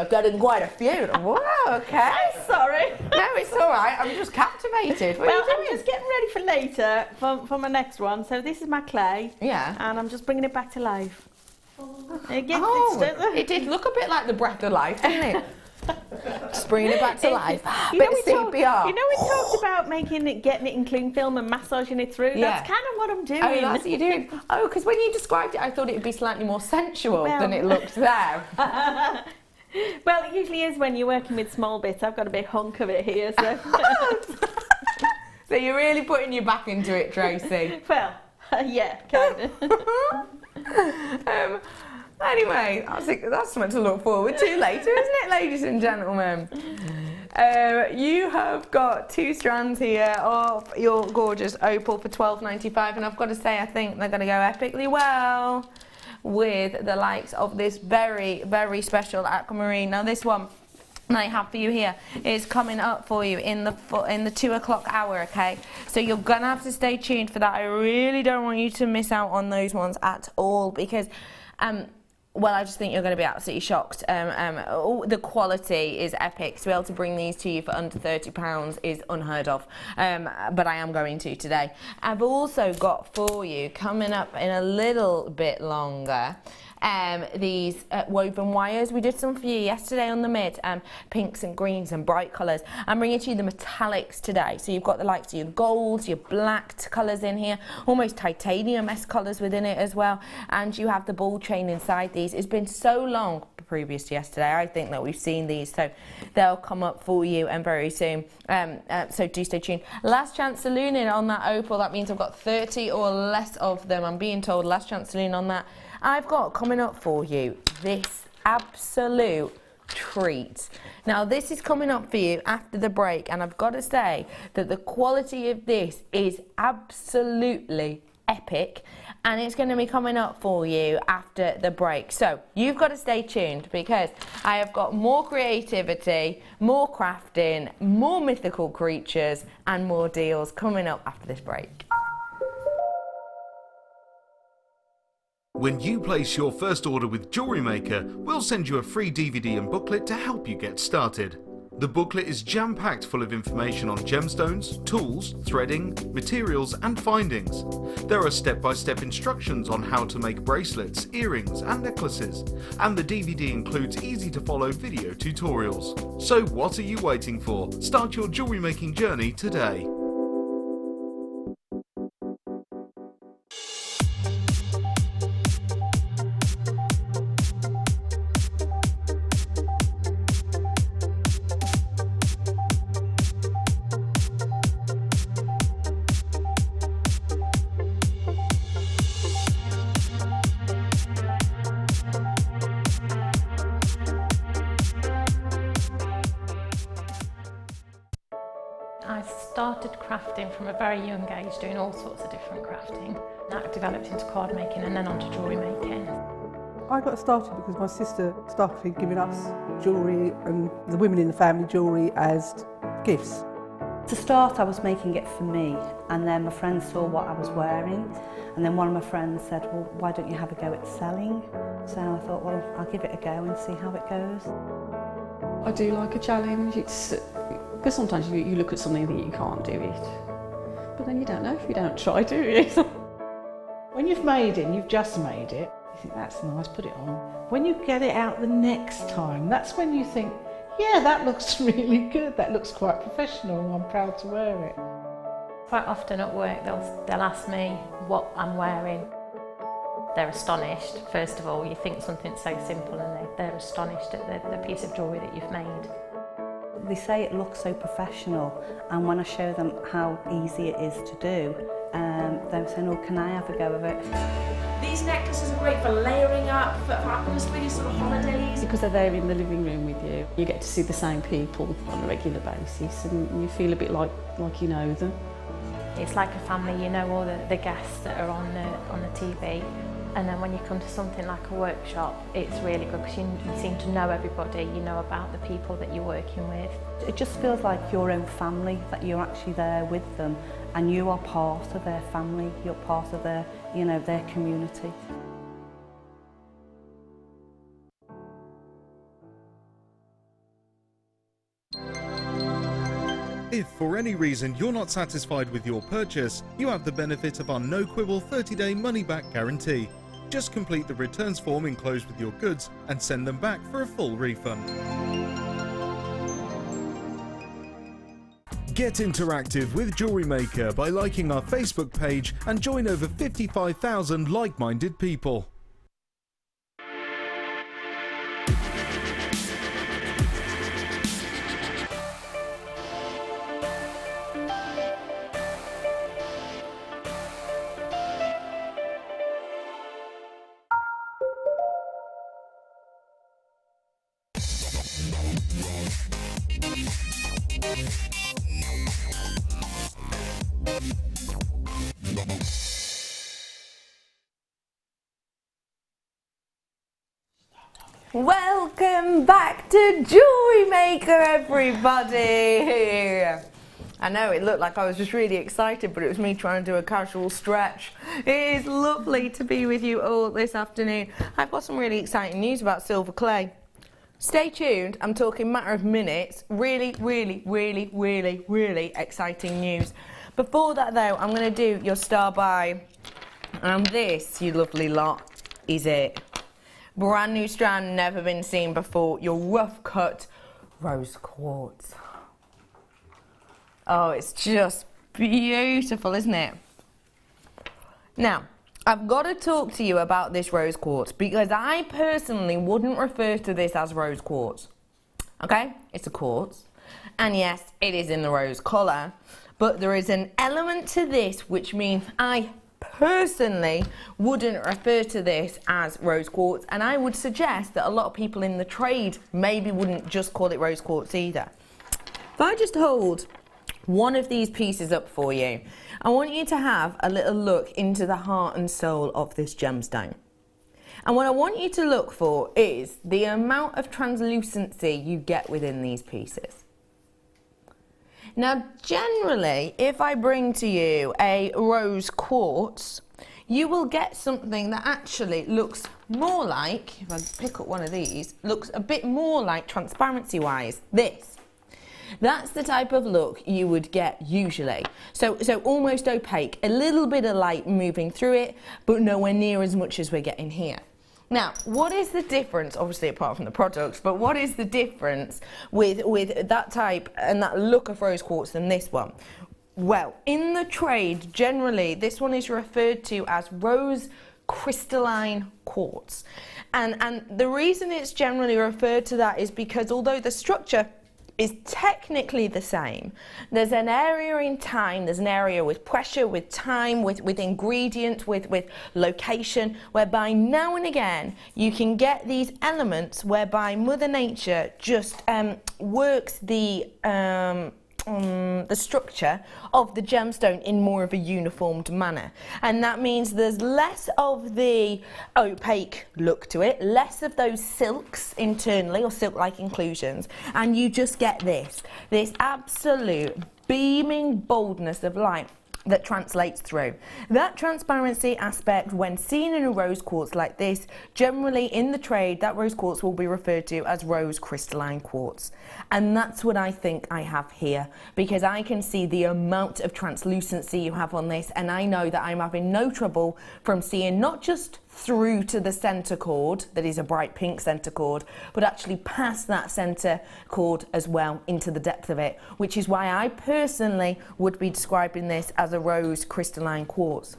getting quite a few. Wow, okay. I'm sorry. No, it's all right. I'm just captivated. What are you doing? I'm just getting ready for later for my next one. So this is my clay. Yeah. And I'm just bringing it back to life. It did look a bit like the breath of life, didn't it? Just bringing it back to life. You Bit know, of CPR. we talked about getting it in cling film and massaging it through. Yeah. That's kind of what I'm doing. Oh, that's what you're doing. Oh, because when you described it, I thought it would be slightly more sensual than it looked there. Well, it usually is when you're working with small bits. I've got a big hunk of it here, so. So you're really putting your back into it, Tracy. Well, yeah, kind of. Anyway, I think that's something to look forward to later, isn't it, ladies and gentlemen? You have got two strands here of your gorgeous opal for £12.95, and I've got to say, I think they're going to go epically well with the likes of this very special aquamarine. Now, this one I have for you here is coming up for you in the 2 o'clock hour, okay? So you're gonna have to stay tuned for that. I really don't want you to miss out on those ones at all, because well, I just think you're going to be absolutely shocked. The quality is epic. To be able to bring these to you for under £30 is unheard of. But I am going to today. I've also got for you, coming up in a little bit longer, these woven wires. We did some for you yesterday on the mid, pinks and greens and bright colours. I'm bringing to you the metallics today. So you've got the likes of your golds, your black colours in here, almost titanium-esque colours within it as well. And you have the ball chain inside these. It's been so long previous to yesterday, I think, that we've seen these, so they'll come up for you and very soon. So do stay tuned. Last chance saloon on that opal. That means I've got 30 or less of them. I'm being told last chance saloon on that. I've got coming up for you this absolute treat. Now, this is coming up for you after the break, and I've got to say that the quality of this is absolutely epic, and it's going to be coming up for you after the break. So you've got to stay tuned, because I have got more creativity, more crafting, more mythical creatures, and more deals coming up after this break. When you place your first order with JewelleryMaker, we'll send you a free DVD and booklet to help you get started. The booklet is jam-packed full of information on gemstones, tools, threading, materials and findings. There are step-by-step instructions on how to make bracelets, earrings and necklaces, and the DVD includes easy-to-follow video tutorials. So what are you waiting for? Start your jewellery making journey today. I started crafting from a very young age, doing all sorts of different crafting. That developed into card making and then onto jewellery making. I got started because my sister started giving us jewellery and the women in the family jewellery as gifts. To start, I was making it for me, and then my friends saw what I was wearing, and then one of my friends said, well, why don't you have a go at selling? So I thought, well, I'll give it a go and see how it goes. I do like a challenge. Because sometimes you look at something and think you can't do it, but then you don't know if you don't try, do you? When you've made it and you've just made it, you think that's nice, put it on. When you get it out the next time, that's when you think, yeah, that looks really good, that looks quite professional and I'm proud to wear it. Quite often at work they'll ask me what I'm wearing. They're astonished. First of all, you think something so simple and they're astonished at the piece of jewellery that you've made. They say it looks so professional, and when I show them how easy it is to do, they're saying, oh, can I have a go of it? These necklaces are great for layering up, for atmosphere, sort of holidays. Because they're there in the living room with you, you get to see the same people on a regular basis and you feel a bit like you know them. It's like a family, you know all the guests that are on the TV. And then when you come to something like a workshop, it's really good because you seem to know everybody, you know about the people that you're working with. It just feels like your own family, that you're actually there with them and you are part of their family, you're part of their, you know, their community. If for any reason you're not satisfied with your purchase, you have the benefit of our no-quibble 30-day money-back guarantee. Just complete the returns form enclosed with your goods and send them back for a full refund. Get interactive with JewelleryMaker by liking our Facebook page and join over 55,000 like-minded people. Welcome back to JewelleryMaker, everybody! I know it looked like I was just really excited, but it was me trying to do a casual stretch. It is lovely to be with you all this afternoon. I've got some really exciting news about silver clay. Stay tuned, I'm talking matter of minutes. Really, really, really, really, really exciting news. Before that though, I'm going to do your star buy. And this, you lovely lot, is it. Brand new strand, never been seen before, your rough cut rose quartz. Oh, it's just beautiful, isn't it? Now, I've got to talk to you about this rose quartz because I personally wouldn't refer to this as rose quartz. Okay, it's a quartz, and yes, it is in the rose colour, but there is an element to this which means I personally wouldn't refer to this as rose quartz, and I would suggest that a lot of people in the trade maybe wouldn't just call it rose quartz either. If I just hold one of these pieces up for you, I want you to have a little look into the heart and soul of this gemstone. And what I want you to look for is the amount of translucency you get within these pieces. Now, generally, if I bring to you a rose quartz, you will get something that actually looks more like, if I pick up one of these, looks a bit more like transparency-wise, this. That's the type of look you would get usually. So almost opaque, a little bit of light moving through it, but nowhere near as much as we're getting here. Now, what is the difference, obviously apart from the products, but what is the difference with that type and that look of rose quartz than this one? Well, in the trade, generally, this one is referred to as rose crystalline quartz. And the reason it's generally referred to that is because although the structure is technically the same, there's an area in time, there's an area with pressure, with time, with ingredients, with location, whereby now and again you can get these elements whereby Mother Nature just works the structure of the gemstone in more of a uniformed manner, and that means there's less of the opaque look to it, less of those silks internally or silk-like inclusions, and you just get this absolute beaming boldness of light that translates through. That transparency aspect, when seen in a rose quartz like this, generally in the trade, that rose quartz will be referred to as rose crystalline quartz. And that's what I think I have here, because I can see the amount of translucency you have on this, and I know that I'm having no trouble from seeing not just through to the center cord, that is a bright pink center cord, but actually past that center cord as well into the depth of it, which is why I personally would be describing this as a rose crystalline quartz.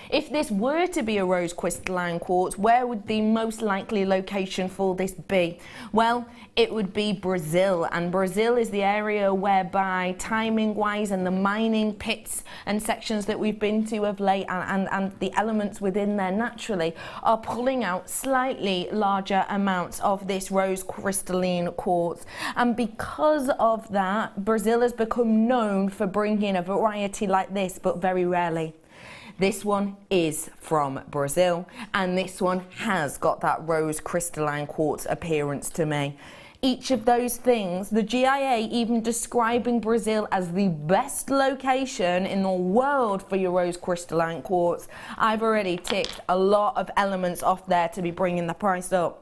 If this were to be a rose crystalline quartz, where would the most likely location for this be? Well, it would be Brazil, and Brazil is the area whereby, timing-wise, and the mining pits and sections that we've been to of late, and the elements within there naturally, are pulling out slightly larger amounts of this rose crystalline quartz. And because of that, Brazil has become known for bringing a variety like this, but very rarely. This one is from Brazil, and this one has got that rose crystalline quartz appearance to me. Each of those things, the GIA even describing Brazil as the best location in the world for your rose crystalline quartz, I've already ticked a lot of elements off there to be bringing the price up.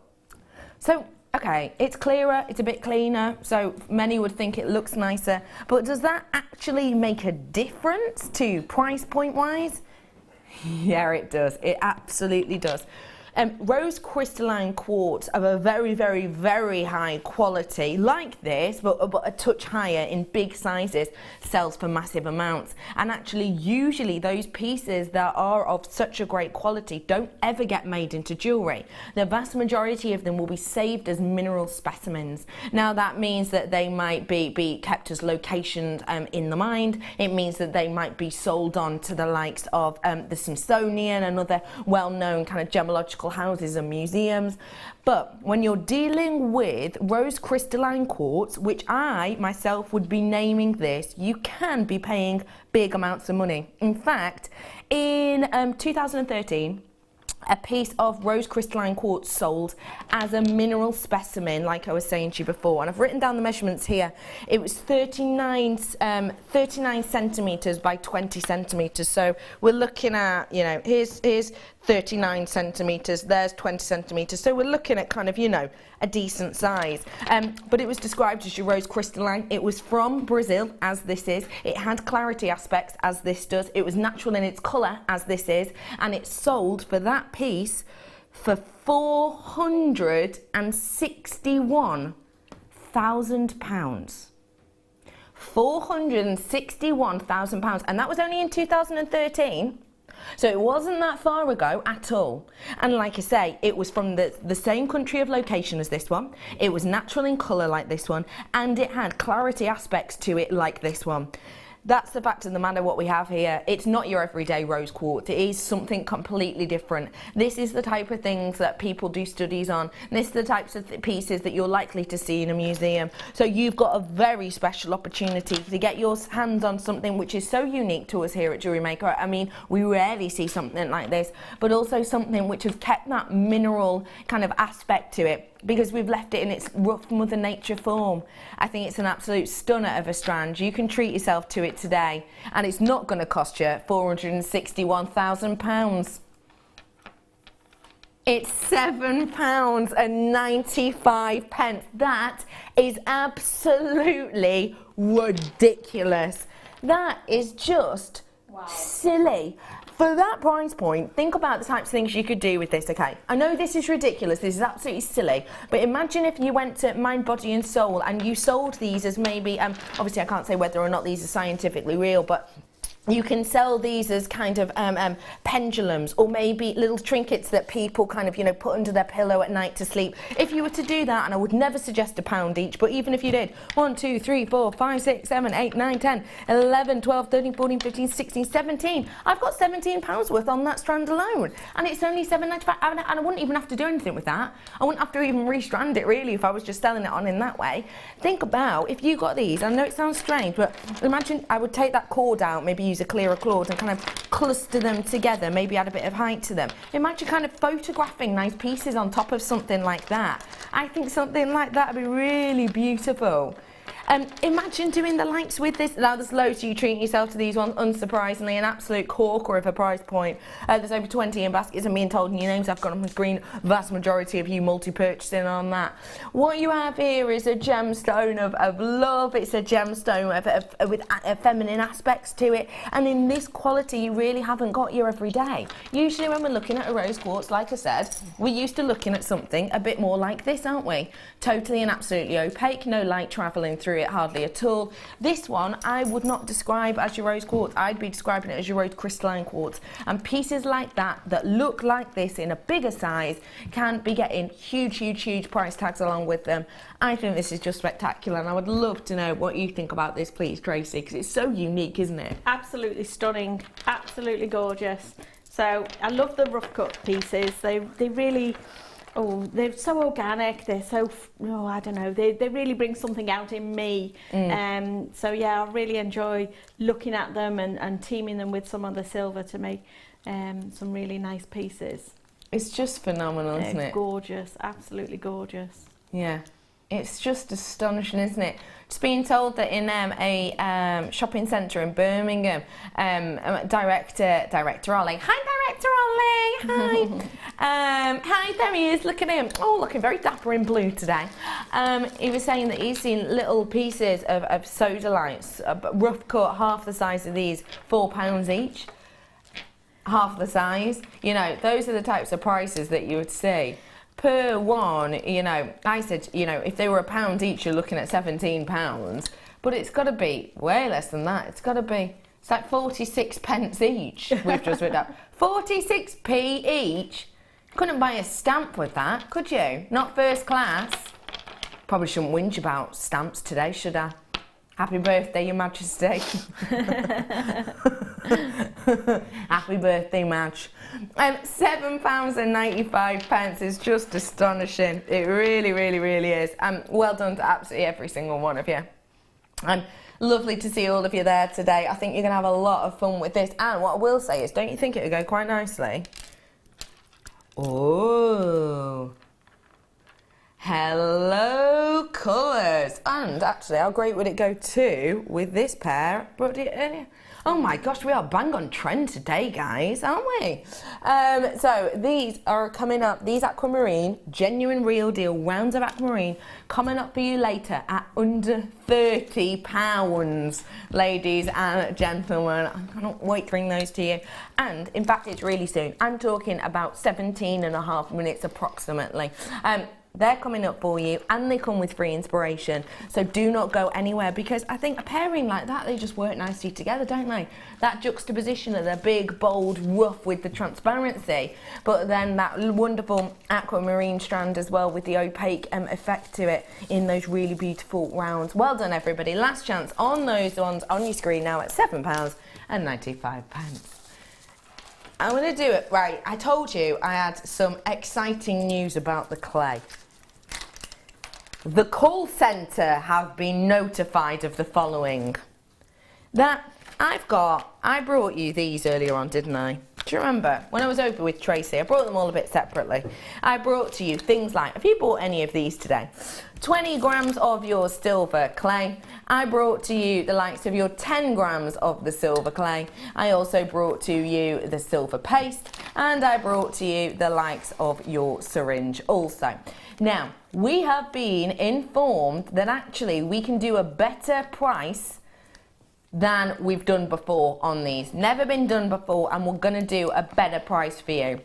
So, okay, it's clearer, it's a bit cleaner, so many would think it looks nicer, but does that actually make a difference to price point wise? Yeah, it does. It absolutely does. Rose crystalline quartz of a very, very, very high quality, like this, but a touch higher in big sizes, sells for massive amounts. And actually, usually those pieces that are of such a great quality don't ever get made into jewellery. The vast majority of them will be saved as mineral specimens. Now, that means that they might be kept as locations in the mind. It means that they might be sold on to the likes of the Smithsonian and other well-known kind of gemological houses and museums. But when you're dealing with rose crystalline quartz, which I myself would be naming this, you can be paying big amounts of money. In fact, in 2013, a piece of rose crystalline quartz sold as a mineral specimen, like I was saying to you before, and I've written down the measurements here. It was 39 centimetres by 20 centimetres, so we're looking at, you know, here's 39 centimetres, there's 20 centimetres, so we're looking at kind of, you know, a decent size. But it was described as your rose crystalline. It was from Brazil, as this is. It had clarity aspects, as this does. It was natural in its colour, as this is, and it sold for that piece for £461,000. £461,000, and that was only in 2013. So it wasn't that far ago at all. And like I say, it was from the same country of location as this one. It was natural in colour like this one, and it had clarity aspects to it like this one. That's the fact of the matter what we have here. It's not your everyday rose quartz. It is something completely different. This is the type of things that people do studies on. This is the types of pieces that you're likely to see in a museum. So you've got a very special opportunity to get your hands on something which is so unique to us here at JewelleryMaker. I mean, we rarely see something like this, but also something which has kept that mineral kind of aspect to it. because we've left it in its rough Mother Nature form. I think it's an absolute stunner of a strand. You can treat yourself to it today, and it's not going to cost you £461,000. It's £7.95. That is absolutely ridiculous. That is just silly. For that price point, think about the types of things you could do with this, okay? I know this is ridiculous, this is absolutely silly, but imagine if you went to Mind, Body and Soul and you sold these as maybe, obviously I can't say whether or not these are scientifically real, but you can sell these as kind of pendulums, or maybe little trinkets that people kind of, you know, put under their pillow at night to sleep. If you were to do that, and I would never suggest £1 each, but even if you did, 1, 2, 3, 4, 5, 6, 7, 8, 9, 10, 11, 12, 13, 14, 15, 16, 17. I've got £17 worth on that strand alone, and it's only £7.95, and I wouldn't even have to do anything with that. I wouldn't have to even restrand it really if I was just selling it on in that way. Think about if you got these. I know it sounds strange, but imagine I would take that cord out, maybe use a clearer cord and kind of cluster them together, maybe add a bit of height to them. Imagine kind of photographing nice pieces on top of something like that. I think something like that would be really beautiful. Imagine doing the likes with this. Now there's loads, so you treat yourself to these ones, unsurprisingly, an absolute corker of a price point. There's over 20 in baskets, and being told in your names, I've got them with green, vast majority of you multi-purchasing on that. What you have here is a gemstone of love. It's a gemstone with feminine aspects to it, and in this quality you really haven't got your everyday. Usually when we're looking at a rose quartz, like I said, we're used to looking at something a bit more like this, aren't we? Totally and absolutely opaque, no light travelling through it hardly at all. This one I would not describe as your rose quartz. I'd be describing it as your rose crystalline quartz, and pieces like that that look like this in a bigger size can be getting huge price tags along with them. I think this is just spectacular, and I would love to know what you think about this, please, Tracy, because it's so unique, isn't it? Absolutely stunning, absolutely gorgeous. So I love the rough cut pieces. They really, oh, they're so organic, they're so, oh, I don't know, they really bring something out in me. So yeah, I really enjoy looking at them and teaming them with some of the silver to make some really nice pieces. It's just phenomenal, isn't it? Gorgeous, absolutely gorgeous. Yeah. It's just astonishing, isn't it? Just being told that in a shopping centre in Birmingham, Director Ollie. Hi, Director Ollie. Hi. Hi, there he is. Look at him. Oh, looking very dapper in blue today. He was saying that he's seen little pieces of soda lights, rough cut, half the size of these, £4 each. Half the size. You know, those are the types of prices that you would see. Per one, you know, I said, you know, if they were £1 each, you're looking at £17, but it's got to be way less than that. It's got to be, it's like 46p each. We've just read up 46p each. Couldn't buy a stamp with that, could you? Not first class. Probably shouldn't whinge about stamps today, should I? Happy birthday, Your Majesty. Happy birthday, Madge. £7.95 is just astonishing. It really is. Well done to absolutely every single one of you. Lovely to see all of you there today. I think you're going to have a lot of fun with this. And what I will say is, don't you think it would go quite nicely? Oh. Hello colours, and actually how great would it go too with this pair? Brought it earlier. Oh my gosh, we are bang on trend today, guys, aren't we? So these are coming up, these aquamarine, genuine real deal rounds of aquamarine, coming up for you later at under £30, ladies and gentlemen. I cannot wait to bring those to you. And in fact, it's really soon. I'm talking about 17.5 minutes approximately. They're coming up for you, and they come with free inspiration, so do not go anywhere, because I think a pairing like that, they just work nicely together, don't they? That juxtaposition of the big, bold, rough with the transparency, but then that wonderful aquamarine strand as well with the opaque effect to it in those really beautiful rounds. Well done, everybody. Last chance on those ones on your screen now at £7.95. I'm going to do it. Right, I told you I had some exciting news about the clay. The call centre have been notified of the following. That I brought you these earlier on, didn't I? Do Do you remember when I was over with Tracey, I brought them all a bit separately. I brought to you things like, have you bought any of these today? 20 grams of your silver clay. I brought to you the likes of your 10 grams of the silver clay. I also brought to you the silver paste, and I brought to you the likes of your syringe also. Now, we have been informed that actually we can do a better price than we've done before on these. Never been done before, and we're going to do a better price for you.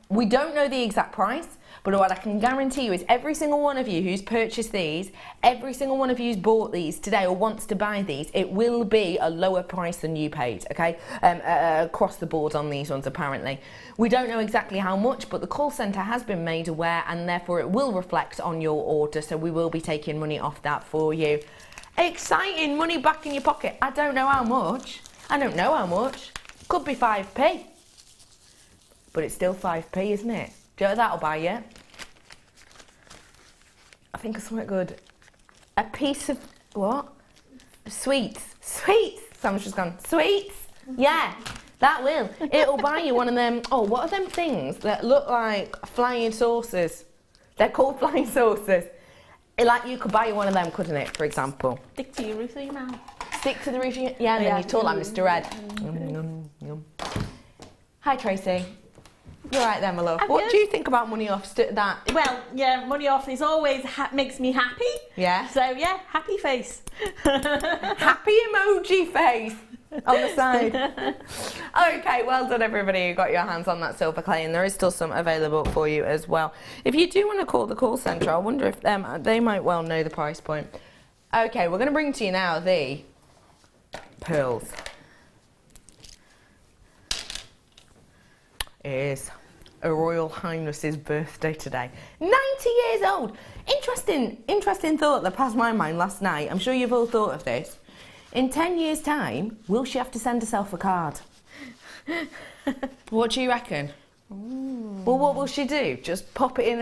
We don't know the exact price, but what I can guarantee you is every single one of you who's purchased these, every single one of you who's bought these today or wants to buy these, it will be a lower price than you paid, okay? Across the board on these ones, apparently. We don't know exactly how much, but the call centre has been made aware, and therefore it will reflect on your order, so we will be taking money off that for you. Exciting, money back in your pocket. I don't know how much. I don't know how much. Could be 5p. But it's still 5p, isn't it? Do you know what that'll buy you? I think of something good. A piece of, what? Sweets. Sweets. Someone's just gone, sweets? Yeah, that will. It'll buy you one of them, oh, what are them things that look like flying saucers? They're called flying saucers. Like, you could buy you one of them, couldn't it, for example? Stick to your roof of your mouth. Stick to the roof of your... Yeah, and then you're tall like Mr. Red. Hi, Tracey. You're right there, my love. What do you think about money off that? Well, yeah, money off is always makes me happy. Yeah. So, yeah, happy face. Happy emoji face on the side. Okay, well done, everybody who got your hands on that silver clay, and there is still some available for you as well. If you do want to call the call centre, I wonder if they might well know the price point. Okay, we're going to bring to you now the pearls. It is Her Royal Highness's birthday today. 90 years old. Interesting thought that passed my mind last night. I'm sure you've all thought of this. In 10 years' time, will she have to send herself a card? What do you reckon? Ooh. Well, what will she do? Just pop it in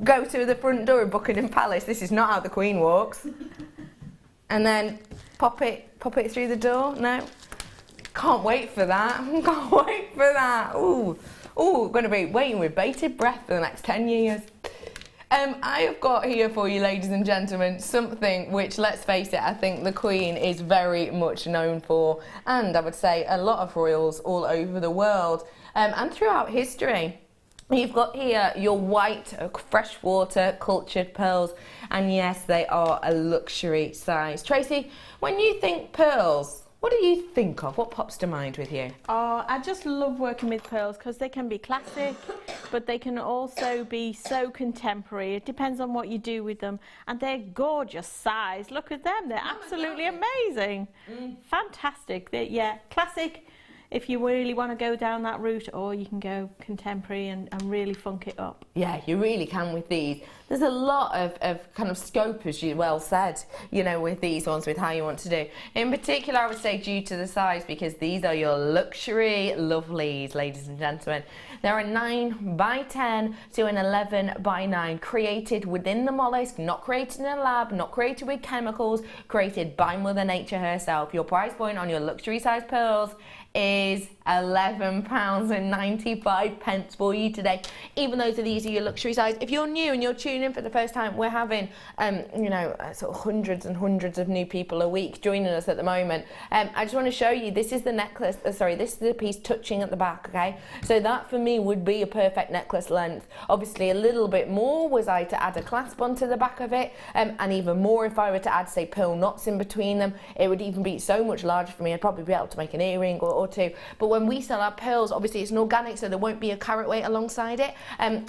go to the front door of Buckingham Palace. This is not how the Queen walks. And then pop it through the door? No? Can't wait for that. Can't wait for that. Ooh, going to be waiting with bated breath for the next 10 years. I have got here for you, ladies and gentlemen, something which, let's face it, I think the Queen is very much known for, and I would say a lot of royals all over the world and throughout history. You've got here your white freshwater cultured pearls, and yes, they are a luxury size. Tracey, when you think pearls, what do you think of? What pops to mind with you? Oh, I just love working with pearls because they can be classic, but they can also be so contemporary. It depends on what you do with them. And they're gorgeous size. Look at them. They're absolutely amazing. Fantastic. Yeah, classic if you really want to go down that route, or you can go contemporary and really funk it up. Yeah, you really can with these. There's a lot of kind of scope, as you well said, you know, with these ones, with how you want to do. In particular, I would say due to the size, because these are your luxury lovelies, ladies and gentlemen. They're a 9 by 10 to an 11 by 9, created within the mollusk, not created in a lab, not created with chemicals, created by Mother Nature herself. Your price point on your luxury size pearls is £11.95 for you today. Even though these are your luxury size. If you're new and you're tuning in for the first time, we're having you know, sort of hundreds and hundreds of new people a week joining us at the moment. I just want to show you, this is the necklace, this is the piece touching at the back, okay? So that for me would be a perfect necklace length. Obviously a little bit more was I to add a clasp onto the back of it, and even more if I were to add, say, pearl knots in between them. It would even be so much larger for me. I'd probably be able to make an earring or two. But when we sell our pearls, obviously it's an organic, so there won't be a carat weight alongside it.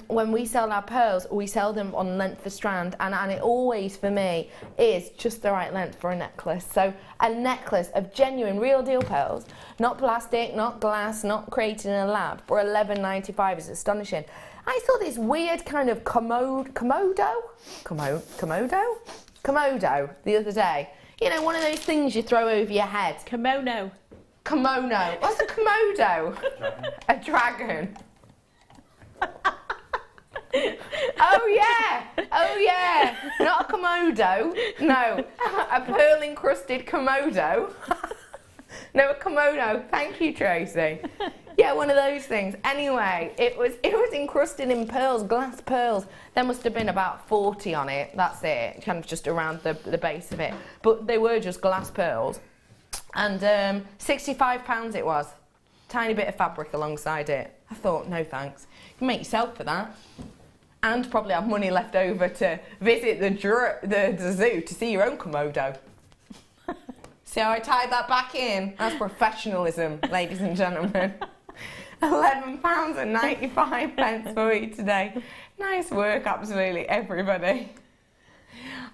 When we sell our pearls, we sell them on length per strand, and it always, for me, is just the right length for a necklace. So a necklace of genuine, real deal pearls, not plastic, not glass, not created in a lab, for £11.95 is astonishing. I saw this weird kind of Komodo the other day. You know, one of those things you throw over your head. Kimono. What's a Komodo? A dragon. Oh yeah, not a Komodo, no, a pearl encrusted Komodo. No, a kimono. Thank you, Tracy. Yeah, one of those things. Anyway, it was encrusted in pearls, glass pearls. There must have been about 40 on it. That's it, kind of just around the base of it. But they were just glass pearls. And £65 it was. Tiny bit of fabric alongside it. I thought, no thanks. You can make yourself for that. And probably have money left over to visit the zoo to see your own Komodo. See how I tied that back in? That's professionalism, ladies and gentlemen. £11.95 for you today. Nice work, absolutely everybody.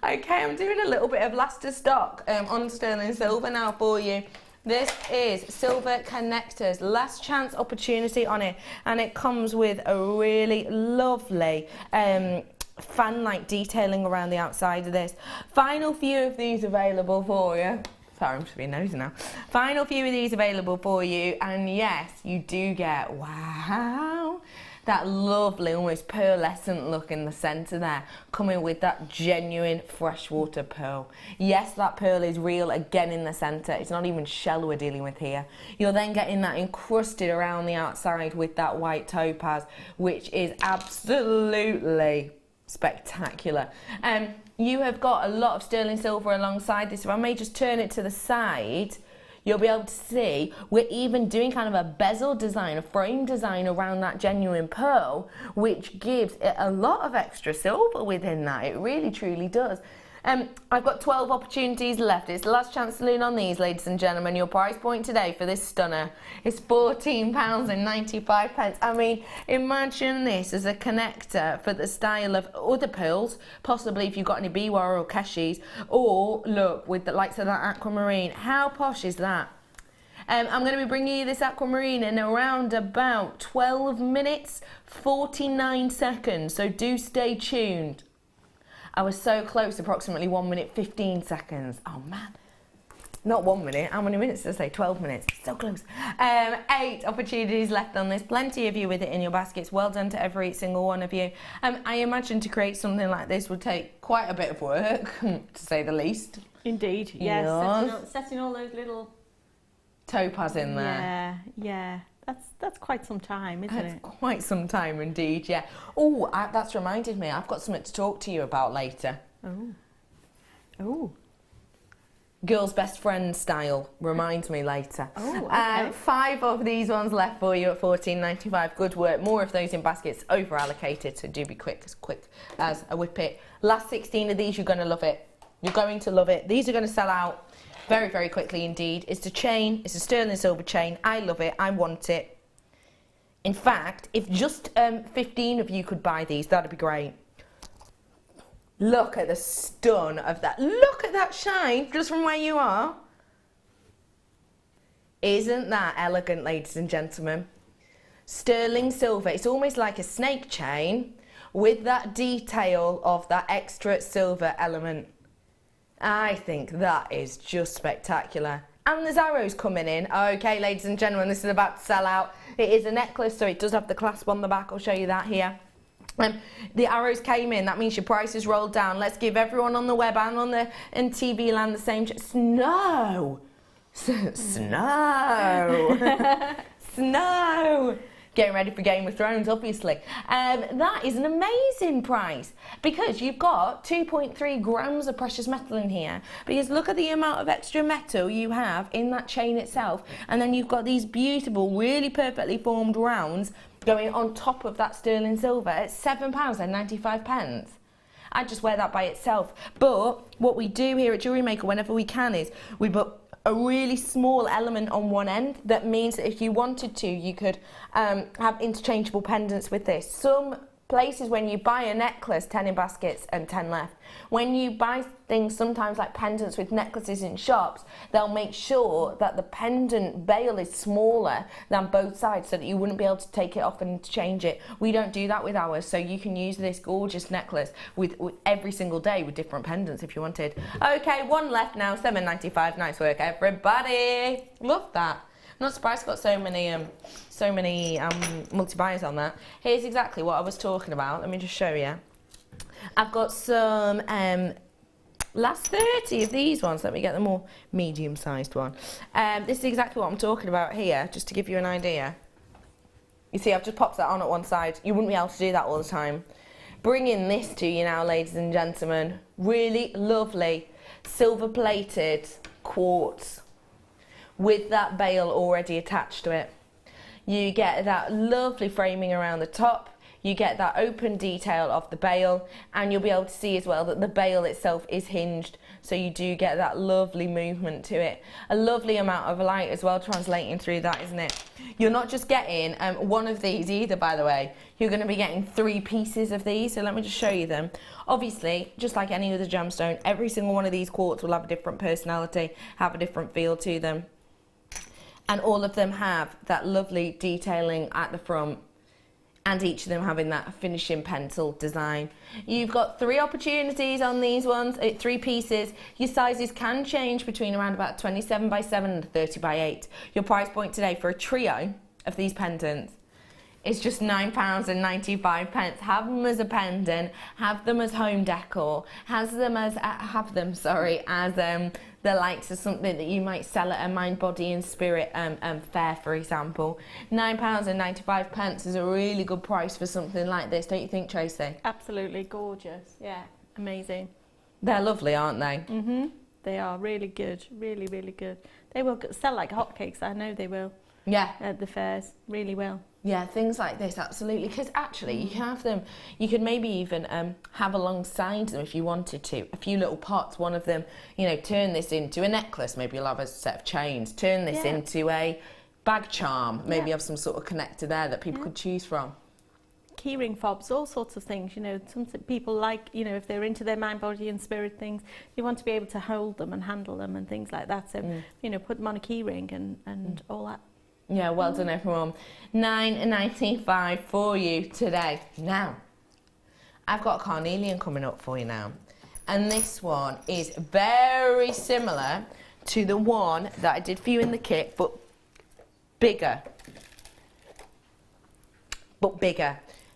Okay, I'm doing a little bit of last to stock on sterling silver now for you. This is silver connectors, last chance opportunity on it, and it comes with a really lovely fan-like detailing around the outside of this. Final few of these available for you. Sorry, I'm just being nosy now. Final few of these available for you, and yes, you do get, wow, that lovely, almost pearlescent look in the centre there, coming with that genuine freshwater pearl. Yes, that pearl is real again in the centre. It's not even shell we're dealing with here. You're then getting that encrusted around the outside with that white topaz, which is absolutely spectacular. You have got a lot of sterling silver alongside this. If I may just turn it to the side, you'll be able to see we're even doing kind of a bezel design, a frame design around that genuine pearl, which gives it a lot of extra silver within that. It really, truly does. I've got 12 opportunities left. It's the last chance saloon on these, ladies and gentlemen. Your price point today for this stunner is £14.95. I mean, imagine this as a connector for the style of other pearls, possibly if you've got any biwa or keshis, or look, with the likes of that aquamarine. How posh is that? I'm going to be bringing you this aquamarine in around about 12 minutes, 49 seconds, so do stay tuned. I was so close, approximately 1 minute, 15 seconds. Oh man, not 1 minute, how many minutes did I say? 12 minutes, so close. 8 opportunities left on this, plenty of you with it in your baskets. Well done to every single one of you. I imagine to create something like this would take quite a bit of work, to say the least. Indeed, yes. Setting all those little topaz in there. Yeah, yeah. That's quite some time, isn't it? That's quite some time indeed, yeah. Oh, that's reminded me, I've got something to talk to you about later. Oh. Oh. Girl's best friend style reminds me later. Oh, okay. 5 of these ones left for you at £14.95. Good work. More of those in baskets, over allocated, so do be quick as a whippet. Last 16 of these, you're going to love it. You're going to love it. These are going to sell out very, very quickly indeed. It's a chain, it's a sterling silver chain. I love it, I want it. In fact, if just 15 of you could buy these, that'd be great. Look at the stun of that. Look at that shine, just from where you are. Isn't that elegant, ladies and gentlemen? Sterling silver, it's almost like a snake chain with that detail of that extra silver element. I think that is just spectacular. And there's arrows coming in. Okay, ladies and gentlemen, this is about to sell out. It is a necklace, so it does have the clasp on the back. I'll show you that here. The arrows came in. That means your price is rolled down. Let's give everyone on the web and on the TV land the same. Snow! Snow! Snow! Getting ready for Game of Thrones, obviously. That is an amazing price because you've got 2.3 grams of precious metal in here. Because look at the amount of extra metal you have in that chain itself. And then you've got these beautiful, really perfectly formed rounds going on top of that sterling silver at £7.95. I'd just wear that by itself. But what we do here at JewelleryMaker whenever we can is we put a really small element on one end. That means that if you wanted to, you could have interchangeable pendants with this. Some places when you buy a necklace, 10 in baskets and 10 left. When you buy things sometimes like pendants with necklaces in shops, they'll make sure that the pendant bail is smaller than both sides so that you wouldn't be able to take it off and interchange it. We don't do that with ours, so you can use this gorgeous necklace with every single day with different pendants if you wanted. Okay, 1 left now, £7.95. Nice work, everybody. Love that. I'm not surprised I've got so many multi-buyers on that. Here's exactly what I was talking about. Let me just show you. I've got some Last 30 of these ones. Let me get the more medium-sized one. This is exactly what I'm talking about here, just to give you an idea. You see, I've just popped that on at one side. You wouldn't be able to do that all the time. Bringing this to you now, ladies and gentlemen. Really lovely, silver-plated quartz with that bail already attached to it. You get that lovely framing around the top. You get that open detail of the bail, and you'll be able to see as well that the bail itself is hinged, so you do get that lovely movement to it. A lovely amount of light as well translating through that, isn't it? You're not just getting one of these either, by the way. You're going to be getting 3 pieces of these, so let me just show you them. Obviously, just like any other gemstone, every single one of these quartz will have a different personality, have a different feel to them. And all of them have that lovely detailing at the front, and each of them having that finishing pencil design. You've got 3 opportunities on these ones, 3 pieces. Your sizes can change between around about 27 by 7 and 30 by 8. Your price point today for a trio of these pendants is just £9.95. Have them as a pendant, have them as home decor, have them as the likes of something that you might sell at a Mind, Body and Spirit fair, for example. £9.95 is a really good price for something like this, don't you think, Tracey? Absolutely gorgeous. Yeah, amazing. They're lovely, aren't they? Mm-hmm. They are really good, really, really good. They will sell like hotcakes, I know they will. Yeah. At the fairs, really will. Yeah, things like this, absolutely. Because actually, you can have them, you could maybe even have alongside them if you wanted to. A few little pots, one of them, you know, turn this into a necklace. Maybe you'll have a set of chains. Turn this into a bag charm. Maybe have some sort of connector there that people could choose from. Keyring fobs, all sorts of things, you know, some people like, you know, if they're into their mind, body and spirit things, you want to be able to hold them and handle them and things like that. So, you know, put them on a keyring and all that. Yeah, well done everyone. £9.95 for you today. Now, I've got a carnelian coming up for you now. And this one is very similar to the one that I did for you in the kit, but bigger.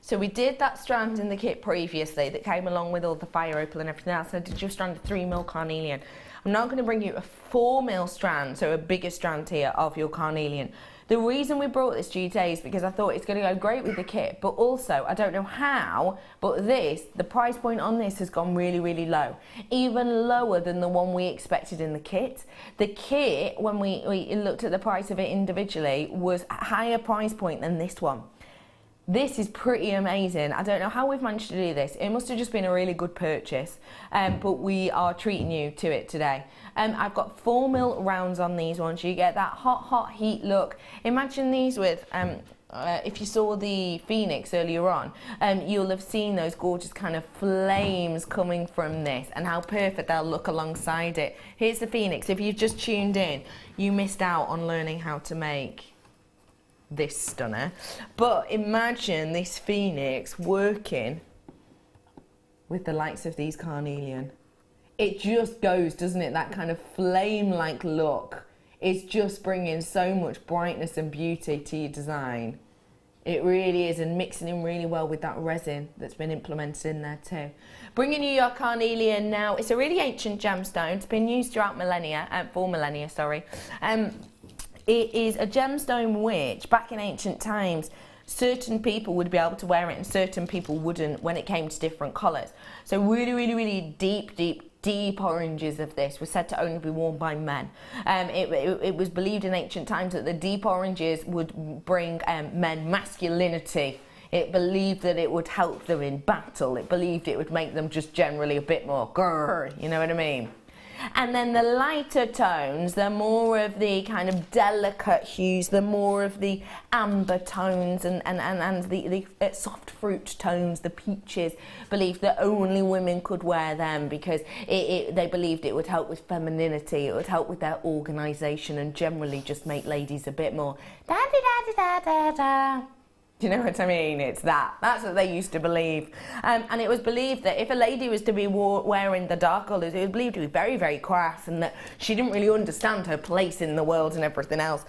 So we did that strand in the kit previously that came along with all the fire opal and everything else. I did your strand of 3mm carnelian. I'm now going to bring you a 4mm strand, so a bigger strand here of your carnelian. The reason we brought this to you today is because I thought it's going to go great with the kit, but also, I don't know how, but the price point on this has gone really, really low. Even lower than the one we expected in the kit. The kit, when we looked at the price of it individually, was a higher price point than this one. This is pretty amazing. I don't know how we've managed to do this. It must have just been a really good purchase, but we are treating you to it today. I've got 4mm rounds on these ones. You get that hot heat look. Imagine these with, if you saw the Phoenix earlier on, you'll have seen those gorgeous kind of flames coming from this and how perfect they'll look alongside it. Here's the Phoenix. If you've just tuned in, you missed out on learning how to make this stunner, but imagine this Phoenix working with the likes of these carnelian. It just goes, doesn't it? That kind of flame-like look. It's just bringing so much brightness and beauty to your design. It really is, and mixing in really well with that resin that's been implemented in there too. Bringing you your carnelian now. It's a really ancient gemstone. It's been used throughout millennia, 4 millennia, sorry. It is a gemstone which, back in ancient times, certain people would be able to wear it and certain people wouldn't when it came to different colours. So really, really, really deep oranges of this were said to only be worn by men. It was believed in ancient times that the deep oranges would bring men masculinity. It believed that it would help them in battle. It believed it would make them just generally a bit more grrr, you know what I mean? And then the lighter tones, the more of the kind of delicate hues, the more of the amber tones and the soft fruit tones, the peaches, believed that only women could wear them because they believed it would help with femininity, it would help with their organisation and generally just make ladies a bit more da-da-da-da-da-da. Do you know what I mean? It's that. That's what they used to believe. And it was believed that if a lady was to be wearing the dark colours, it was believed to be very, very crass and that she didn't really understand her place in the world and everything else.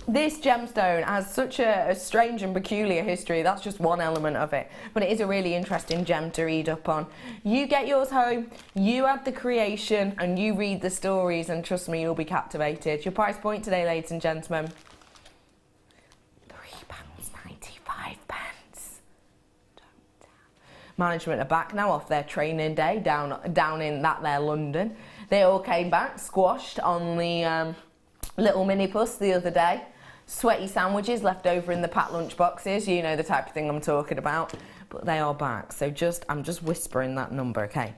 This gemstone has such a strange and peculiar history. That's just one element of it. But it is a really interesting gem to read up on. You get yours home, you add the creation, and you read the stories, and trust me, you'll be captivated. Your price point today, ladies and gentlemen. Management are back now off their training day down in that there London. They all came back squashed on the little mini bus the other day. Sweaty sandwiches left over in the packed lunch boxes. You know the type of thing I'm talking about. But they are back. So I'm just whispering that number, okay?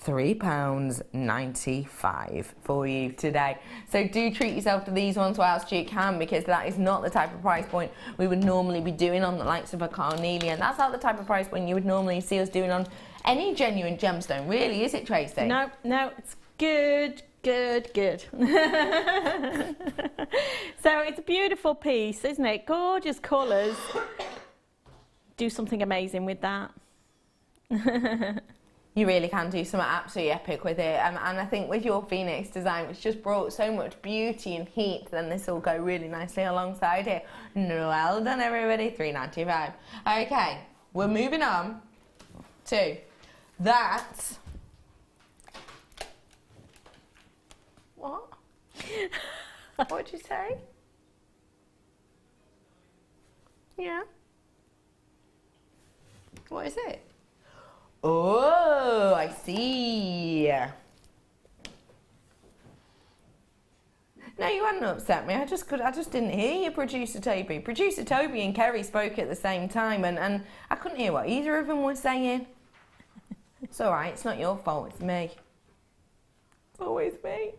£3.95 for you today. So do treat yourself to these ones whilst you can, because that is not the type of price point we would normally be doing on the likes of a carnelian. That's not the type of price point you would normally see us doing on any genuine gemstone, really, is it, Tracey? No, it's good. So it's a beautiful piece, isn't it? Gorgeous colours. Do something amazing with that. You really can do something absolutely epic with it, and I think with your Phoenix design, which just brought so much beauty and heat, then this will go really nicely alongside it. Well done, everybody. $3.95. Okay, we're moving on to that. What? What'd you say? Yeah. What is it? Oh, I see. No, you hadn't upset me. I just didn't hear you, Producer Toby. Producer Toby and Kerry spoke at the same time, and I couldn't hear what either of them were saying. It's all right. It's not your fault. It's me. It's always me.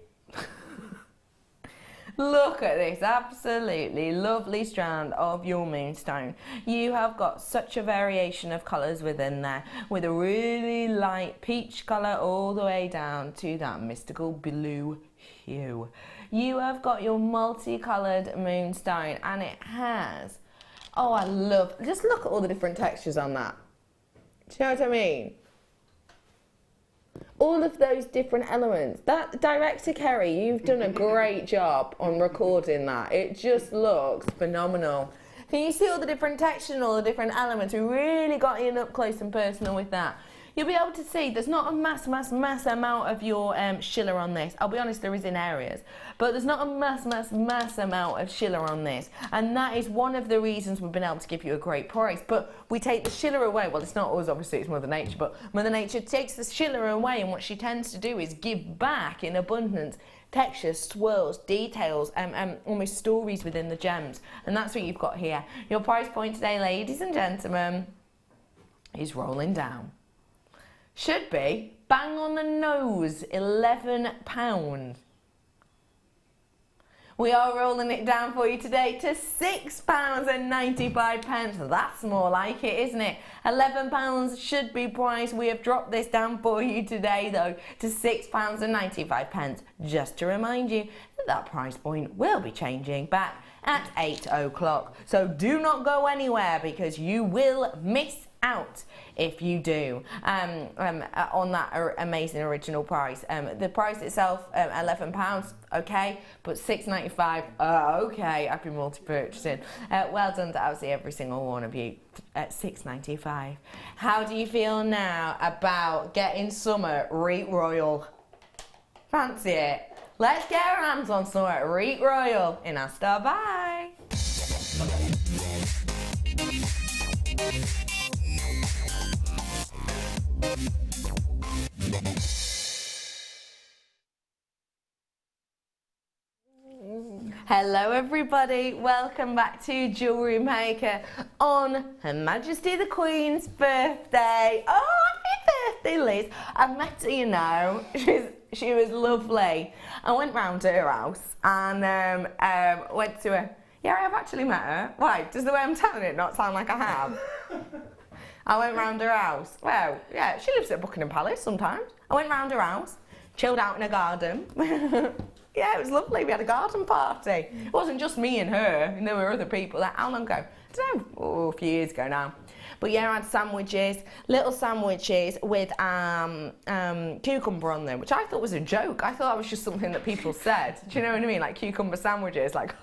Look at this absolutely lovely strand of your moonstone. You have got such a variation of colours within there, with a really light peach colour all the way down to that mystical blue hue. You have got your multicoloured moonstone, and it has, oh, I love, just look at all the different textures on that. Do you know what I mean? All of those different elements. That director Kerry, you've done a great job on recording that. It just looks phenomenal. Can you see all the different textures and all the different elements? We really got in up close and personal with that. You'll be able to see there's not a mass amount of your schiller on this. I'll be honest, there is in areas, but there's not a mass amount of schiller on this, and that is one of the reasons we've been able to give you a great price. But we take the schiller away. Well, it's not us, obviously, it's Mother Nature, but Mother Nature takes the schiller away, and what she tends to do is give back in abundance textures, swirls, details, almost stories within the gems, and that's what you've got here. Your price point today, ladies and gentlemen, is rolling down. Should be bang on the nose, £11. We are rolling it down for you today to £6.95. That's more like it, isn't it? £11 should be priced. We have dropped this down for you today, though, to £6.95. Just to remind you that that price point will be changing back at 8 o'clock. So do not go anywhere, because you will miss out if you do on that amazing original price. The price itself, £11, okay, but £6.95, okay, I've been multi-purchasing. Well done to absolutely every single one of you at £6.95. How do you feel now about getting summer Reet Royal? Fancy it? Let's get our hands on some Reet Royal in our store. Bye. Hello everybody, welcome back to Jewellery Maker on Her Majesty the Queen's birthday. Oh, happy birthday, Liz. I met her, you know, she was lovely. I went round to her house and went to her. Yeah, I have actually met her. Why, does the way I'm telling it not sound like I have? I went round her house. Well, yeah, she lives at Buckingham Palace sometimes. I went round her house, chilled out in her garden. Yeah, it was lovely. We had a garden party. It wasn't just me and her, and there were other people. How long ago? I don't know, a few years ago now. But yeah, I had sandwiches, little sandwiches with cucumber on them, which I thought was a joke. I thought that was just something that people said. Do you know what I mean? Like cucumber sandwiches, like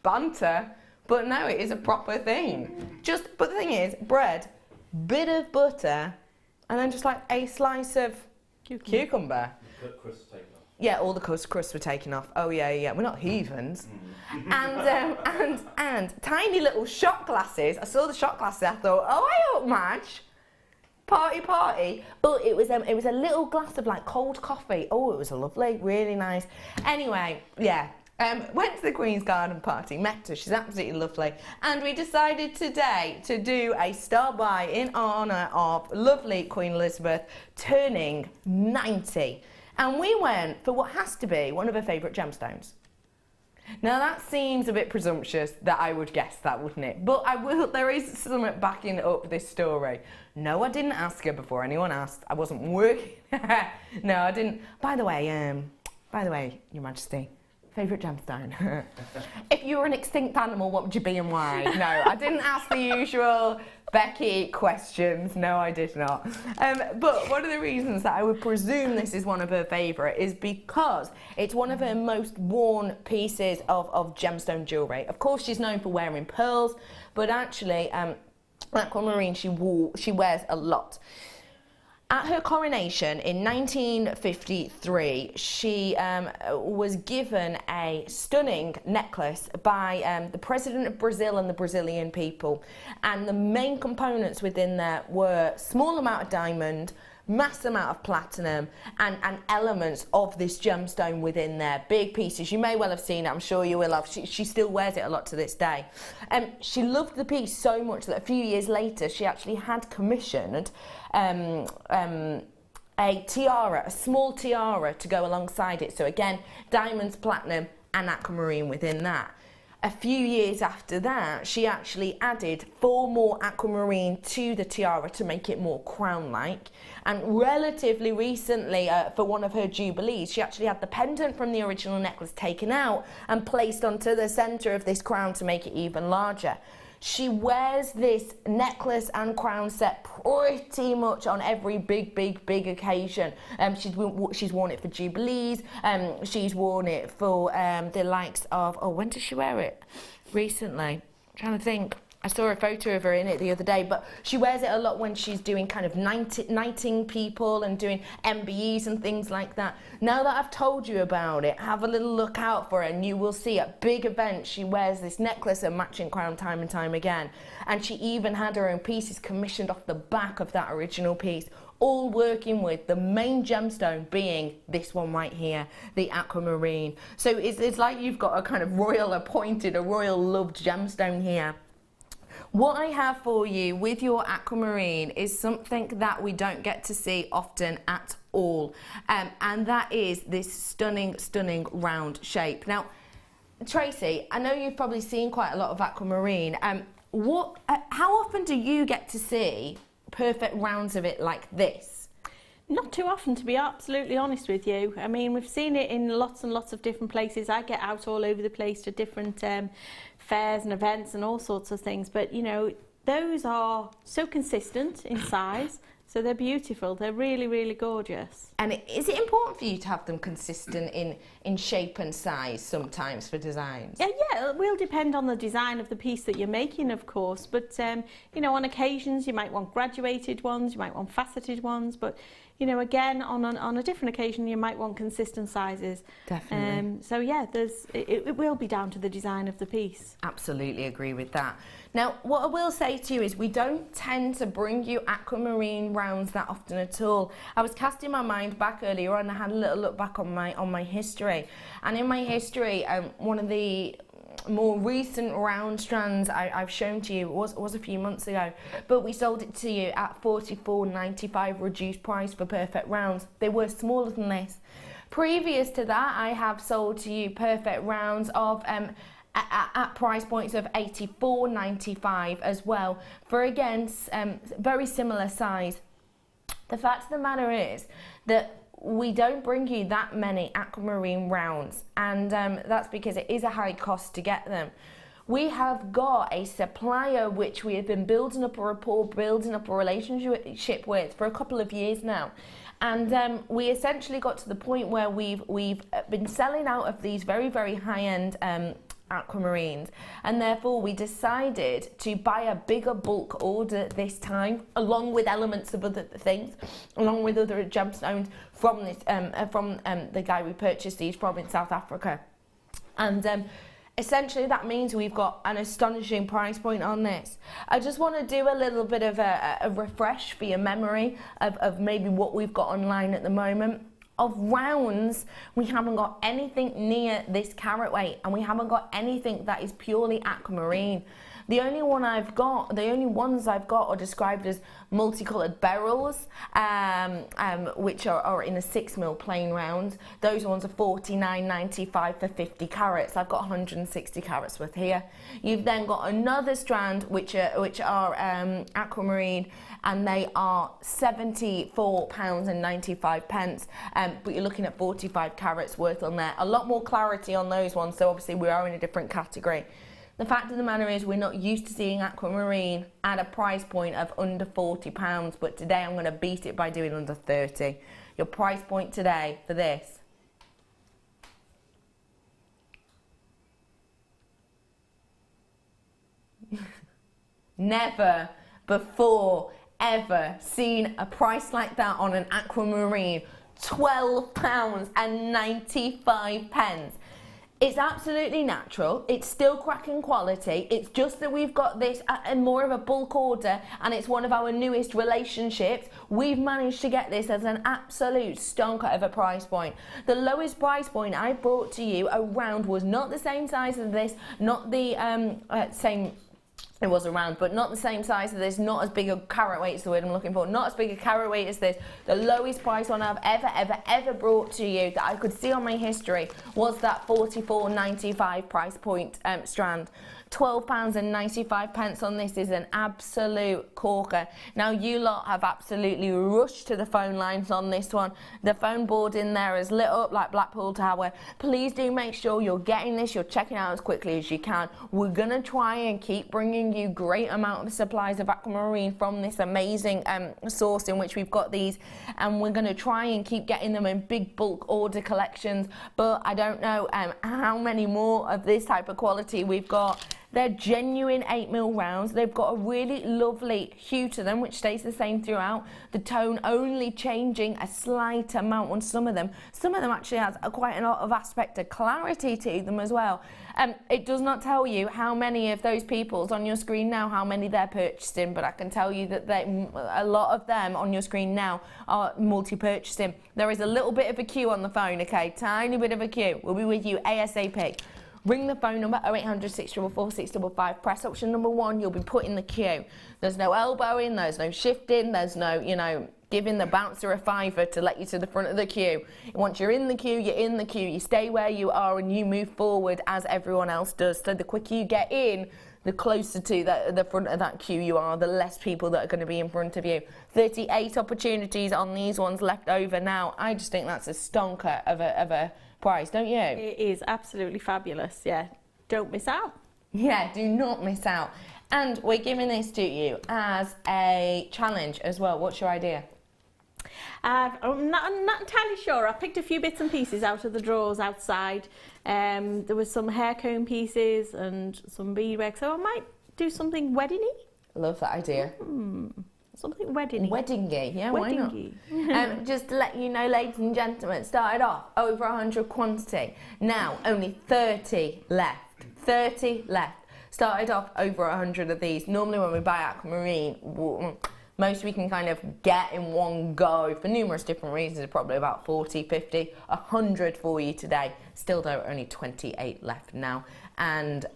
banter. But no, it is a proper thing. But the thing is, bread, bit of butter, and then just like a slice of cucumber. Yeah, all the crusts were taken off. Oh yeah, we're not heathens. And tiny little shot glasses. I saw the shot glasses. I thought, oh, I hope match. Party. But it was a little glass of like cold coffee. Oh, it was lovely, really nice. Anyway, yeah. Went to the Queen's Garden Party, met her, she's absolutely lovely, and we decided today to do a stop by in honour of lovely Queen Elizabeth turning 90. And we went for what has to be one of her favourite gemstones. Now that seems a bit presumptuous that I would guess that, wouldn't it? But there is something backing up this story. No, I didn't ask her before anyone asked. I wasn't working. No, I didn't. By the way, Your Majesty, favourite gemstone? If you were an extinct animal, what would you be and why? No, I didn't ask the usual Becky questions. No, I did not. But one of the reasons that I would presume this is one of her favourite is because it's one of her most worn pieces of gemstone jewellery. Of course, she's known for wearing pearls, but actually, aquamarine she wears a lot. At her coronation in 1953, she was given a stunning necklace by the President of Brazil and the Brazilian people. And the main components within there were small amount of diamond, mass amount of platinum, and elements of this gemstone within there. Big pieces. You may well have seen it. I'm sure you will have. She still wears it a lot to this day. She loved the piece so much that a few years later she actually had commissioned a tiara, a small tiara to go alongside it. So again, diamonds, platinum, and aquamarine within that. A few years after that, she actually added 4 more aquamarine to the tiara to make it more crown-like. And relatively recently, for one of her jubilees, she actually had the pendant from the original necklace taken out and placed onto the centre of this crown to make it even larger. She wears this necklace and crown set pretty much on every big occasion. She's worn it for jubilees. She's worn it for the likes of, when did she wear it? Recently. I'm trying to think. I saw a photo of her in it the other day, but she wears it a lot when she's doing kind of knighting people and doing MBEs and things like that. Now that I've told you about it, have a little look out for her and you will see at big events she wears this necklace and matching crown time and time again. And she even had her own pieces commissioned off the back of that original piece, all working with the main gemstone being this one right here, the aquamarine. So it's like you've got a kind of royal loved gemstone here. What I have for you with your aquamarine is something that we don't get to see often at all, and that is this stunning round shape. Now, Tracy, I know you've probably seen quite a lot of aquamarine. How often do you get to see perfect rounds of it like this? Not too often, to be absolutely honest with you. I mean, we've seen it in lots and lots of different places. I get out all over the place to different fairs and events and all sorts of things, but you know, those are so consistent in size, so they're beautiful. They're really gorgeous. And is it important for you to have them consistent in shape and size sometimes for designs? Yeah, it will depend on the design of the piece that you're making, of course, but you know, on occasions you might want graduated ones, you might want faceted ones, but you know, again, on a different occasion, you might want consistent sizes. Definitely. So yeah, it will be down to the design of the piece. Absolutely agree with that. Now, what I will say to you is we don't tend to bring you aquamarine rounds that often at all. I was casting my mind back earlier on. I had a little look back on my history, and in my history, one of the more recent round strands I've shown to you was a few months ago, but we sold it to you at $44.95 reduced price for perfect rounds. They were smaller than this. Previous to that, I have sold to you perfect rounds of at price points of $84.95 as well, for again very similar size. The fact of the matter is that we don't bring you that many aquamarine rounds, and that's because it is a high cost to get them. We have got a supplier which we have been building up a rapport, building up a relationship with for a couple of years now. And we essentially got to the point where we've been selling out of these very, very high-end aquamarines, and therefore we decided to buy a bigger bulk order this time, along with elements of other things, along with other gemstones from this from the guy we purchased these from in South Africa. And essentially that means we've got an astonishing price point on this. I just want to do a little bit of a refresh for your memory of maybe what we've got online at the moment. Of rounds, we haven't got anything near this carat weight, and we haven't got anything that is purely aquamarine. The only ones I've got are described as multicoloured beryls, which are in a 6mm plain round. Those ones are $49.95 for 50 carats. I've got 160 carats worth here. You've then got another strand which are aquamarine, and they are £74.95. But you're looking at 45 carats worth on there. A lot more clarity on those ones, so obviously we are in a different category. The fact of the matter is we're not used to seeing aquamarine at a price point of under £40, but today I'm going to beat it by doing under 30. Your price point today for this, never before ever seen a price like that on an aquamarine. £12.95. It's absolutely natural. It's still cracking quality. It's just that we've got this at more of a bulk order, and it's one of our newest relationships. We've managed to get this as an absolute stonker of a price point. The lowest price point I brought to you around was not the same size as this, not the same. It was around, but not the same size as this, not as big a carat weight is the word I'm looking for, not as big a carat weight as this. The lowest price one I've ever brought to you that I could see on my history was that $44.95 price point strand. £12.95 on this is an absolute corker. Now you lot have absolutely rushed to the phone lines on this one. The phone board in there is lit up like Blackpool Tower. Please do make sure you're getting this, you're checking out as quickly as you can. We're gonna try and keep bringing you great amount of supplies of aquamarine from this amazing source in which we've got these, and we're gonna try and keep getting them in big bulk order collections, but I don't know how many more of this type of quality we've got. They're genuine 8mm rounds. They've got a really lovely hue to them, which stays the same throughout. The tone only changing a slight amount on some of them. Some of them actually has quite a lot of aspect of clarity to them as well. It does not tell you how many of those people's on your screen now, how many they're purchasing, but I can tell you that a lot of them on your screen now are multi-purchasing. There is a little bit of a queue on the phone, okay? Tiny bit of a queue. We'll be with you ASAP. Ring the phone number 0800 644 655. Press option number 1. You'll be put in the queue. There's no elbowing. There's no shifting. There's no, giving the bouncer a fiver to let you to the front of the queue. Once you're in the queue, you're in the queue. You stay where you are and you move forward as everyone else does. So the quicker you get in, the closer to the front of that queue you are, the less people that are going to be in front of you. 38 opportunities on these ones left over now. I just think that's a stonker of a price, don't you? It is absolutely fabulous, yeah. Don't miss out. Yeah, do not miss out. And we're giving this to you as a challenge as well. What's your idea? I'm not entirely sure. I picked a few bits and pieces out of the drawers outside. There was some hair comb pieces and some beadwork, so I might do something wedding-y. Love that idea. Something wedding-y. Wedding-y, yeah, wedding-y. Why not? Just to let you know, ladies and gentlemen, started off over 100 quantity. Now, only 30 left. 30 left. Started off over 100 of these. Normally when we buy aquamarine, most we can kind of get in one go for numerous different reasons, probably about 40, 50, 100 for you today. Still though, only 28 left now, and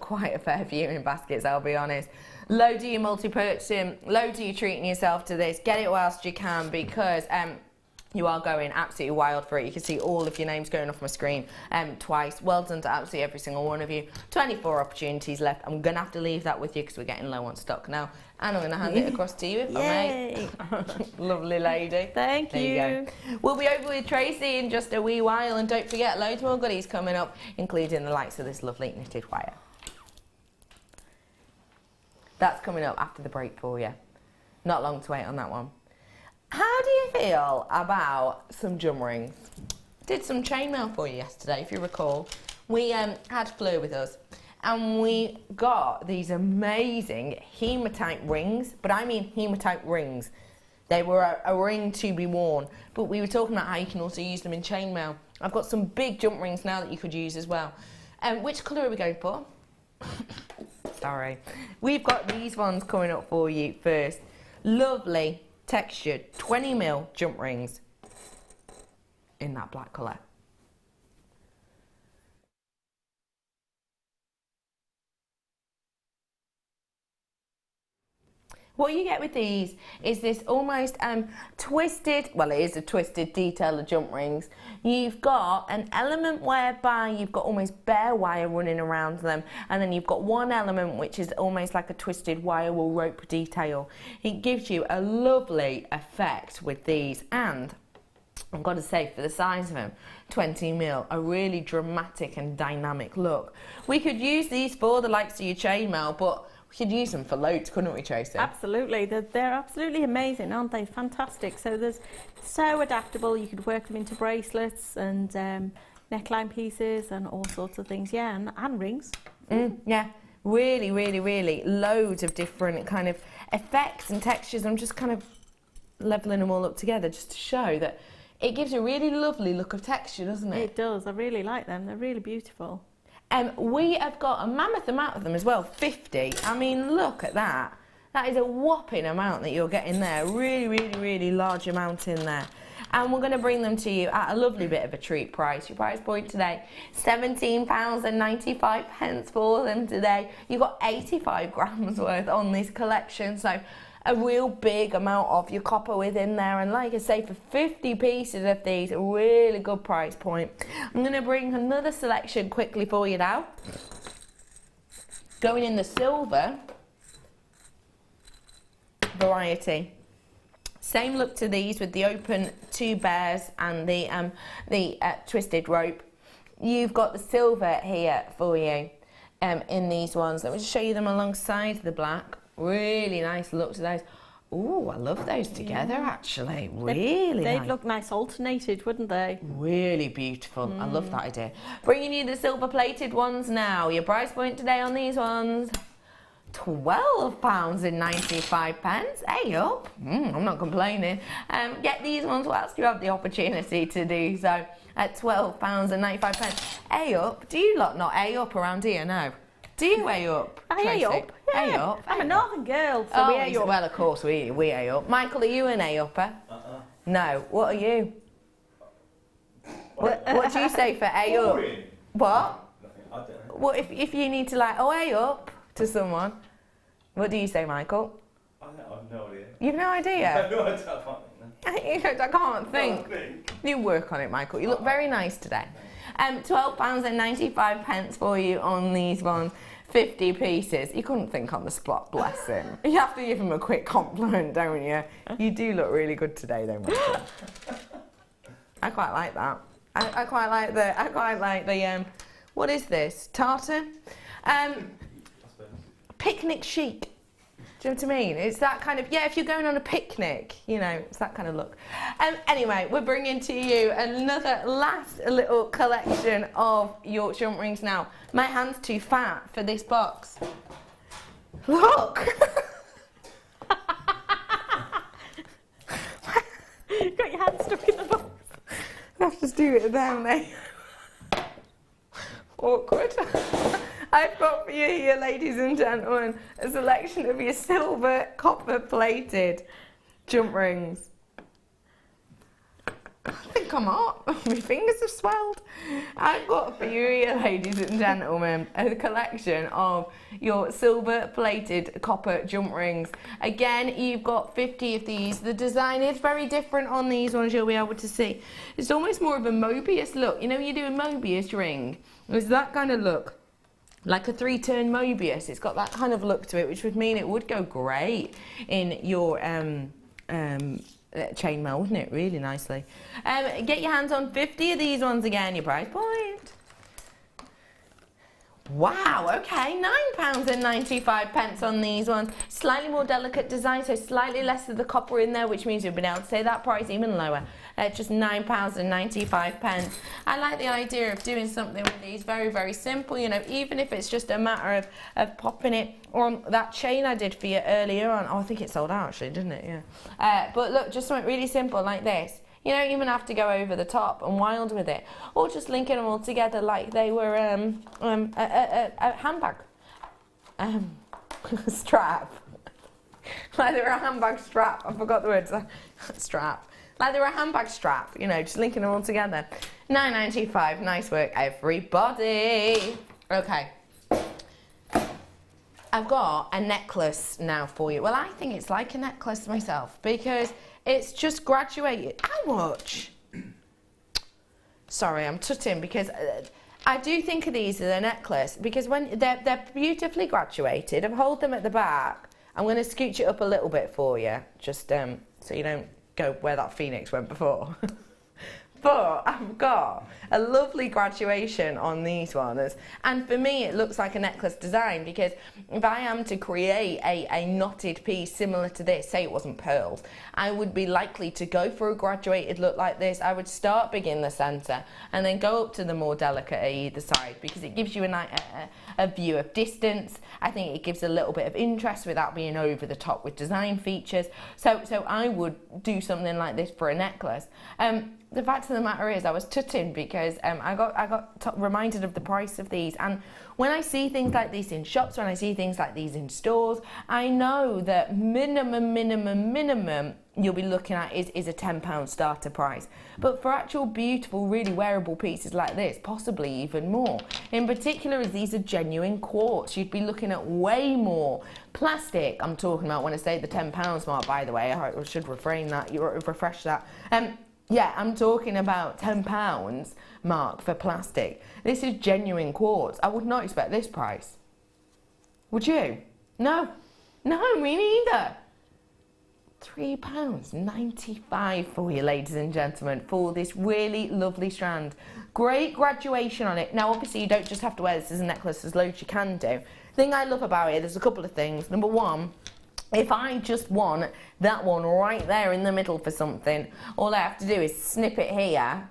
quite a fair few in baskets, I'll be honest. Load of you multi-purchasing, load of you treating yourself to this. Get it whilst you can, because You are going absolutely wild for it. You can see all of your names going off my screen twice. Well done to absolutely every single one of you. 24 opportunities left. I'm going to have to leave that with you because we're getting low on stock now. And I'm going to hand it across to you if I may. Lovely lady. Thank you. There you go. We'll be over with Tracy in just a wee while. And don't forget, loads more goodies coming up, including the likes of this lovely knitted wire. That's coming up after the break for you. Not long to wait on that one. How do you feel about some jump rings? Did some chainmail for you yesterday, if you recall. We had Fleur with us and we got these amazing hematite rings, but I mean hematite rings. They were a ring to be worn, but we were talking about how you can also use them in chainmail. I've got some big jump rings now that you could use as well. Which colour are we going for? Sorry. We've got these ones coming up for you first. Lovely textured 20mm jump rings in that black colour. What you get with these is this almost twisted, well it is a twisted detail of jump rings. You've got an element whereby you've got almost bare wire running around them, and then you've got one element which is almost like a twisted wire wool rope detail. It gives you a lovely effect with these, and I've got to say, for the size of them, 20mm, a really dramatic and dynamic look. We could use these for the likes of your chainmail, but we could use them for loads, couldn't we, Tracy? Absolutely. They're absolutely amazing, aren't they? Fantastic. So there's so adaptable. You could work them into bracelets and neckline pieces and all sorts of things. Yeah, and rings. Yeah, really, really, really loads of different kind of effects and textures. I'm just kind of levelling them all up together just to show that it gives a really lovely look of texture, doesn't it? It does. I really like them. They're really beautiful. We have got a mammoth amount of them as well, 50. I mean, look at that. That is a whopping amount that you're getting there. Really, really, really large amount in there. And we're going to bring them to you at a lovely bit of a treat price. Your price point today, £17.95 for them today. You've got 85 grams worth on this collection, so a real big amount of your copper within there, and like I say, for 50 pieces of these, a really good price point. I'm going to bring another selection quickly for you now. Going in the silver variety. Same look to these with the open two bears and the twisted rope. You've got the silver here for you in these ones. Let me just show you them alongside the black. Really nice look to those. Ooh, I love those together actually. Really nice. They'd look nice alternated, wouldn't they? Really beautiful. I love that idea. Bringing you the silver plated ones now. Your price point today on these ones, £12.95. Hey up. I'm not complaining. Get these ones whilst you have the opportunity to do so at £12.95. Hey up. Do you lot not A up around here? No. Do you A up? I A up. Yeah. A up. I'm a northern girl, so we A up. Well, of course we A up. Michael, are you an A upper? No. What are you? What do you say for A up? What? I don't know. What if you need to like A up to someone? What do you say, Michael? I have no idea. You've no idea? No, I can't think. I can't think. You work on it, Michael. You look very nice today. £12.95 for you on these ones. 50 pieces. You couldn't think on the spot, bless him. You have to give him a quick compliment, don't you? You do look really good today, though, Michael. I quite like that. I quite like the what is this? Tartan? Picnic chic. Do you know what I mean? It's that kind of, yeah, if you're going on a picnic, you know, it's that kind of look. Anyway, we're bringing to you another last little collection of your jump rings now. My hand's too fat for this box. Look! You've got your hand stuck in the box. I have to do it down there. Awkward. I've got for you here, ladies and gentlemen, a selection of your silver copper plated jump rings. I think I'm hot. My fingers have swelled. I've got for you here, ladies and gentlemen, a collection of your silver-plated copper jump rings. Again, you've got 50 of these. The design is very different on these ones, you'll be able to see. It's almost more of a Mobius look. You know, you do a Mobius ring. It's that kind of look. Like a 3-turn Mobius. It's got that kind of look to it, which would mean it would go great in your chainmail, wouldn't it? Really nicely. Get your hands on 50 of these ones again, your price point. Wow, okay, £9.95 on these ones. Slightly more delicate design, so slightly less of the copper in there, which means you've been able to say that price even lower. Just £9.95. I like the idea of doing something with these, very, very simple, you know, even if it's just a matter of popping it on that chain I did for you earlier on. Oh, I think it sold out actually, didn't it? Yeah. But look, just something really simple like this. You don't even have to go over the top and wild with it, or just linking them all together like they were a handbag strap. Like they were a handbag strap. I forgot the words. Strap. Like they were a handbag strap. You know, just linking them all together. £9.95. Nice work, everybody. Okay. I've got a necklace now for you. Well, I think it's like a necklace myself because it's just graduated. How much? Sorry, I'm tutting because I do think of these as a necklace because when they're beautifully graduated. I've hold them at the back. I'm going to scooch it up a little bit for you, just so you don't go where that phoenix went before. But I've got a lovely graduation on these ones, and for me it looks like a necklace design because if I am to create a knotted piece similar to this, say it wasn't pearls, I would be likely to go for a graduated look like this. I would start big in the centre and then go up to the more delicate at either side because it gives you a view of distance. I think it gives a little bit of interest without being over the top with design features. So I would do something like this for a necklace. The fact of the matter is I was tutting because I got reminded of the price of these, and when I see things like these in shops, when I see things like these in stores, I know that minimum you'll be looking at is a £10 starter price. But for actual beautiful, really wearable pieces like this, possibly even more. In particular, as these are genuine quartz, you'd be looking at way more. Plastic, I'm talking about when I say the £10 mark, by the way. I should refrain that, refresh that. Yeah, I'm talking about £10 mark for plastic. This is genuine quartz. I would not expect this price. Would you? No, me neither. £3.95 for you, ladies and gentlemen, for this really lovely strand. Great graduation on it. Now, obviously, you don't just have to wear this as a necklace. There's loads you can do. The thing I love about it, there's a couple of things. Number one, if I just want that one right there in the middle for something, all I have to do is snip it here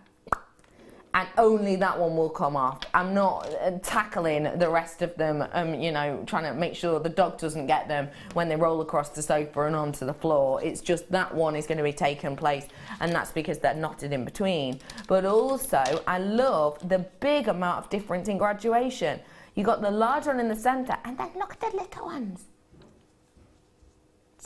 and only that one will come off. I'm not tackling the rest of them, you know, trying to make sure the dog doesn't get them when they roll across the sofa and onto the floor. It's just that one is going to be taken place, and that's because they're knotted in between. But also, I love the big amount of difference in graduation. You got the large one in the centre, and then look at the little ones.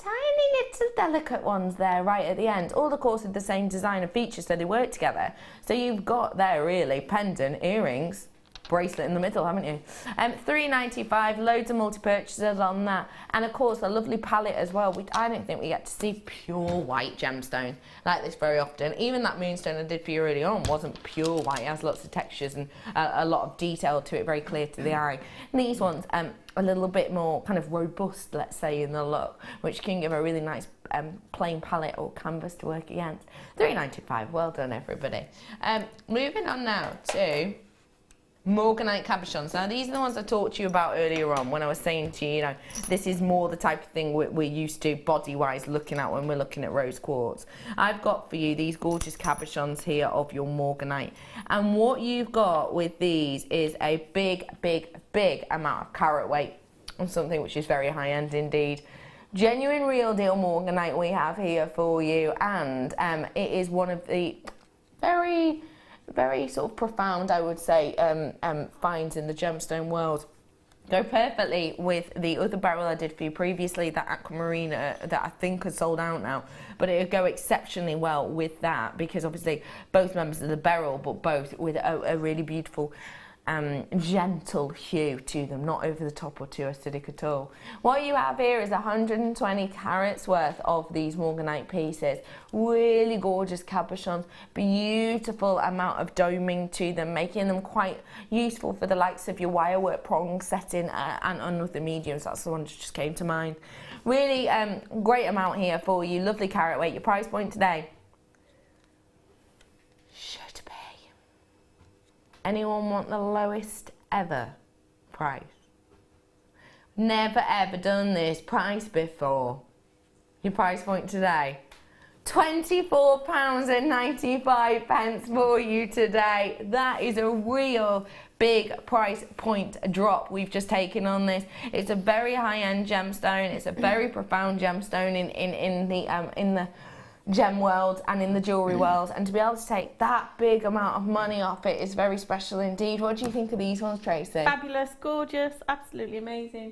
Tiny little delicate ones there right at the end, all of course with the same design and features, so they work together. So you've got there really pendant, earrings, bracelet in the middle, haven't you? £3.95, loads of multi-purchases on that, and of course a lovely palette as well. I don't think we get to see pure white gemstone like this very often. Even that moonstone I did for you early on wasn't pure white. It has lots of textures and a lot of detail to it, very clear to the eye. And these ones a little bit more kind of robust, let's say, in the look, which can give a really nice plain palette or canvas to work against. £3.95, well done everybody. Moving on now to Morganite cabochons. Now these are the ones I talked to you about earlier on when I was saying to you, you know, this is more the type of thing we're used to body-wise looking at when we're looking at rose quartz. I've got for you these gorgeous cabochons here of your Morganite, and what you've got with these is a big amount of carat weight on something which is very high-end indeed. Genuine real deal Morganite we have here for you, and it is one of the very sort of profound, I would say, finds in the gemstone world. go perfectly with the other beryl I did for you previously, that aquamarine that I think has sold out now. But it would go exceptionally well with that, because obviously both members of the beryl, but both with a really beautiful gentle hue to them, not over the top or too acidic at all. What you have here is 120 carats worth of these morganite pieces. Really gorgeous cabochons, beautiful amount of doming to them, making them quite useful for the likes of your wirework prong setting and other mediums. That's the one that just came to mind. Really great amount here for you. Lovely carat weight. Your price point today should be. Anyone want the lowest ever price? Never ever done this price before. Your price point today, £24.95 for you today. That is a real big price point drop we've just taken on this. It's a very high-end gemstone. It's a very profound gemstone in the gem world and in the jewellery world, and to be able to take that big amount of money off it is very special indeed. What do you think of these ones, Tracey? Fabulous, gorgeous, absolutely amazing.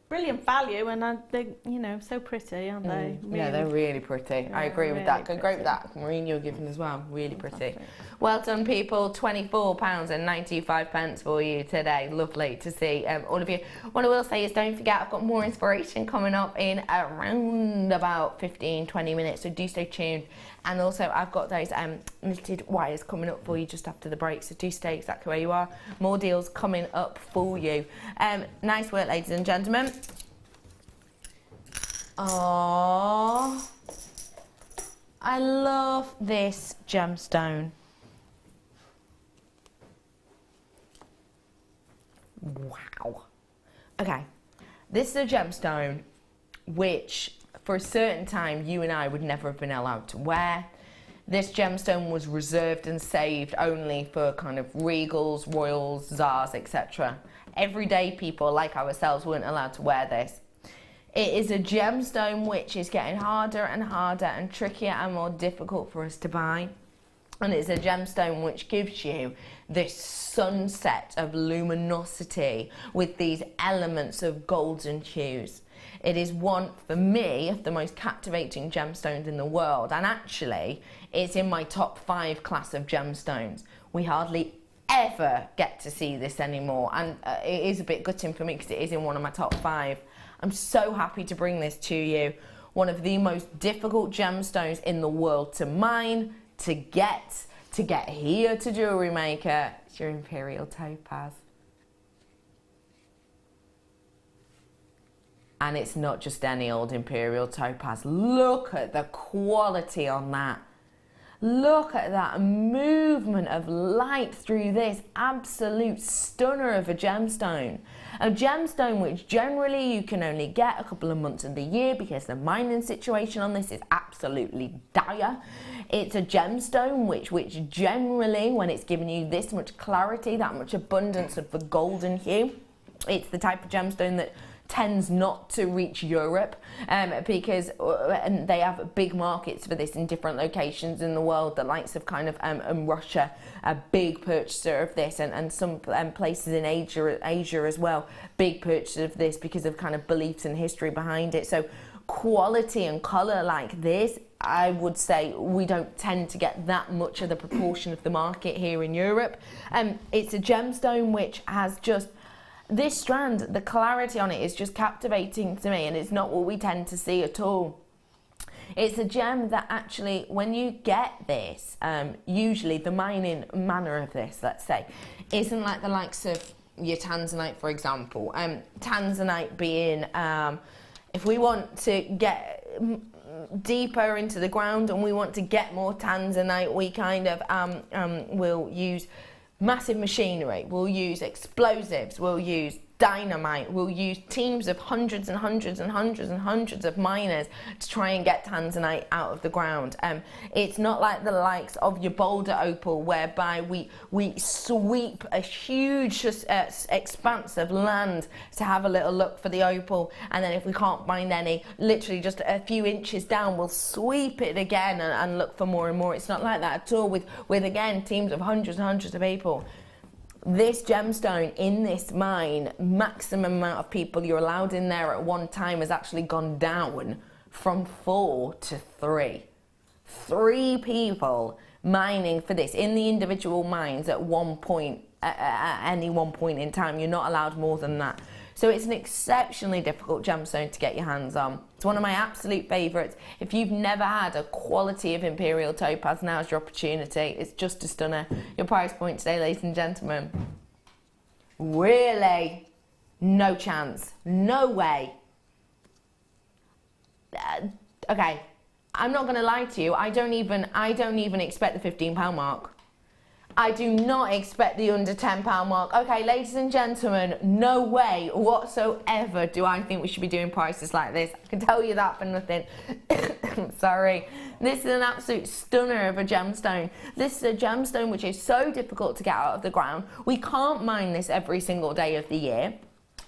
Brilliant value, and they're, you know, so pretty, aren't they? Really, yeah, they're really pretty. Yeah, I agree with that. Go really great with that marine you're giving as well. Really pretty. Well done, people. £24.95 for you today. Lovely to see all of you. What I will say is, don't forget, I've got more inspiration coming up in around about 15-20 minutes, so do stay tuned. And also, I've got those knitted wires coming up for you just after the break, so do stay exactly where you are. More deals coming up for you. Nice work, ladies and gentlemen. Oh, I love this gemstone. Wow. Okay, this is a gemstone which, for a certain time, you and I would never have been allowed to wear. This gemstone was reserved and saved only for kind of regals, royals, czars, etc. Everyday people like ourselves weren't allowed to wear this. It is a gemstone which is getting harder and harder and trickier and more difficult for us to buy. And it's a gemstone which gives you this sunset of luminosity with these elements of golden hues. It is one, for me, of the most captivating gemstones in the world, and actually it's in my top 5 class of gemstones. We hardly ever get to see this anymore, and it is a bit gutting for me because it is in one of my top 5. I'm so happy to bring this to you. One of the most difficult gemstones in the world to mine, to get here to JewelleryMaker. It's your Imperial Topaz. And it's not just any old Imperial Topaz. Look at the quality on that. Look at that movement of light through this absolute stunner of a gemstone. A gemstone which generally you can only get a couple of months of the year because the mining situation on this is absolutely dire. It's a gemstone which generally, when it's giving you this much clarity, that much abundance of the golden hue, it's the type of gemstone that tends not to reach Europe because and they have big markets for this in different locations in the world. The likes of kind of Russia, a big purchaser of this, and some places in Asia as well, big purchaser of this because of kind of beliefs and history behind it. So quality and colour like this, I would say we don't tend to get that much of the proportion of the market here in Europe. It's a gemstone which has just, this strand, the clarity on it is just captivating to me, and it's not what we tend to see at all. It's a gem that actually, when you get this, usually the mining manner of this, let's say, isn't like the likes of your tanzanite, for example. Tanzanite being, if we want to get deeper into the ground and we want to get more tanzanite, we kind of will use massive machinery, we'll use explosives, we'll use dynamite, we'll use teams of hundreds and hundreds and hundreds and hundreds of miners to try and get tanzanite out of the ground. It's not like the likes of your boulder opal, whereby we sweep a huge expanse of land to have a little look for the opal, and then if we can't find any, literally just a few inches down, we'll sweep it again and look for more and more. It's not like that at all with again, teams of hundreds and hundreds of people. This gemstone in this mine, maximum amount of people you're allowed in there at one time has actually gone down from 4 to 3. 3 people mining for this in the individual mines at one point, at any one point in time. You're not allowed more than that. So it's an exceptionally difficult gemstone to get your hands on. It's one of my absolute favourites. If you've never had a quality of imperial topaz, now's your opportunity. It's just a stunner. Your price point today, ladies and gentlemen. Really? No chance. No way. Okay, I'm not going to lie to you. I don't even expect the £15 mark. I do not expect the under £10 mark. Okay, ladies and gentlemen, no way whatsoever do I think we should be doing prices like this. I can tell you that for nothing. Sorry. This is an absolute stunner of a gemstone. This is a gemstone which is so difficult to get out of the ground. We can't mine this every single day of the year.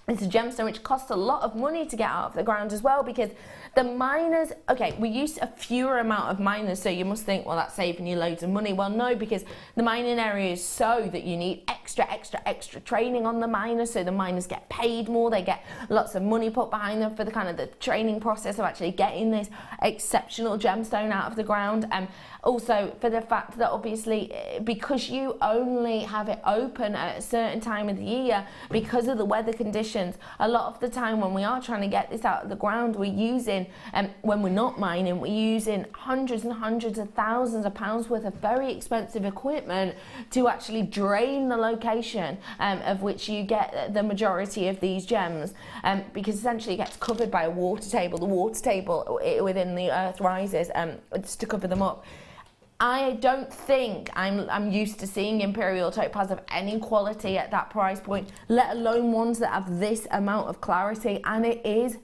It's a gemstone which costs a lot of money to get out of the ground as well, because the miners, okay, we use a fewer amount of miners, so you must think, well, that's saving you loads of money. Well, no, because the mining area is so that you need extra training on the miners, so the miners get paid more, they get lots of money put behind them for the kind of the training process of actually getting this exceptional gemstone out of the ground. Also, for the fact that obviously, because you only have it open at a certain time of the year, because of the weather conditions, a lot of the time when we are trying to get this out of the ground, we're using, when we're not mining, we're using hundreds and hundreds of thousands of pounds worth of very expensive equipment to actually drain the location of which you get the majority of these gems, because essentially it gets covered by a water table. The water table within the earth rises just to cover them up. I don't think I'm used to seeing imperial topaz of any quality at that price point, let alone ones that have this amount of clarity, and it is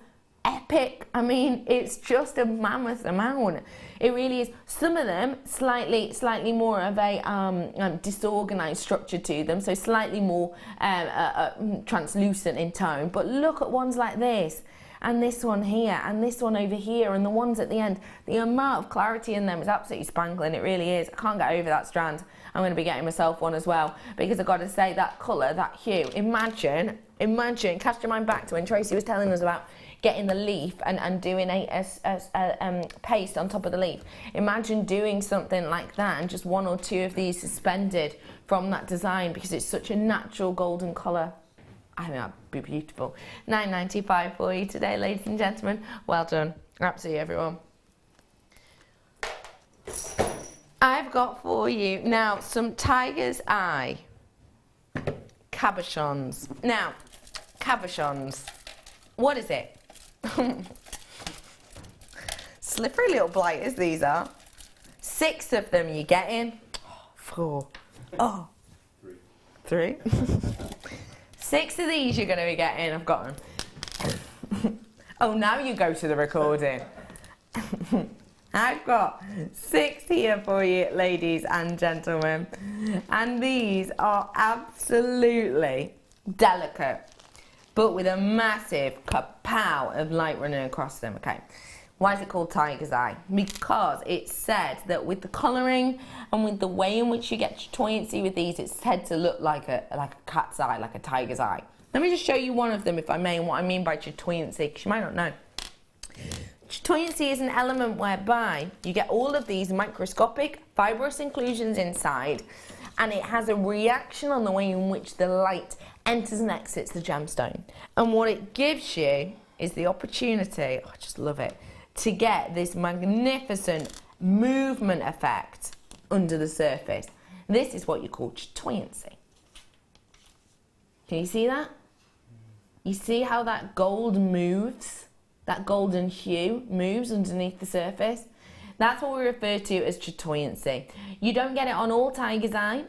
epic. I mean, it's just a mammoth amount. It really is. Some of them slightly more of a disorganized structure to them, so slightly more translucent in tone. But look at ones like this, and this one here, and this one over here, and the ones at the end. The amount of clarity in them is absolutely sparkling. It really is. I can't get over that strand. I'm going to be getting myself one as well, because I've got to say, that colour, that hue, imagine, cast your mind back to when Tracey was telling us about getting the leaf and doing a paste on top of the leaf. Imagine doing something like that and just 1 or 2 of these suspended from that design, because it's such a natural golden colour. I think that'd be beautiful. £9.95 for you today, ladies and gentlemen. Well done. Absolutely, everyone. I've got for you now some Tiger's Eye cabochons. Now, cabochons, what is it? Slippery little blighters these are. 6 of them you're getting. 4. Oh. 3. 6 of these you're going to be getting. I've got them. Oh, now you go to the recording. I've got 6 here for you, ladies and gentlemen. And these are absolutely delicate, but with a massive kapow of light running across them. Okay, why is it called Tiger's Eye? Because it's said that with the colouring and with the way in which you get chatoyancy with these, it's said to look like a cat's eye, like a tiger's eye. Let me just show you one of them, if I may, and what I mean by chatoyancy, because you might not know. Chatoyancy is an element whereby you get all of these microscopic fibrous inclusions inside, and it has a reaction on the way in which the light enters and exits the gemstone. And what it gives you is the opportunity, I just love it, to get this magnificent movement effect under the surface. This is what you call chatoyancy. Can you see that? You see how that gold moves? That golden hue moves underneath the surface. That's what we refer to as chatoyancy. You don't get it on all Tiger's Eye,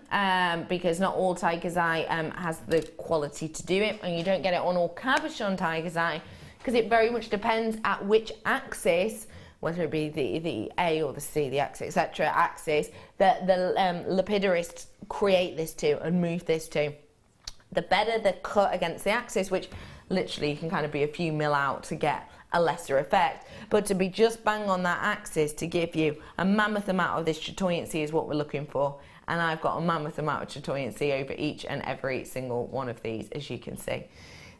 because not all Tiger's Eye has the quality to do it, and you don't get it on all cabochon Tiger's Eye, because it very much depends at which axis, whether it be the A or the C, the X, etc. axis, that the lapidarists create this to and move this to. The better the cut against the axis, which literally you can kind of be a few mil out to get a lesser effect, but to be just bang on that axis to give you a mammoth amount of this chatoyancy is what we're looking for. and I've got a mammoth amount of chatoyancy over each and every single one of these, as you can see.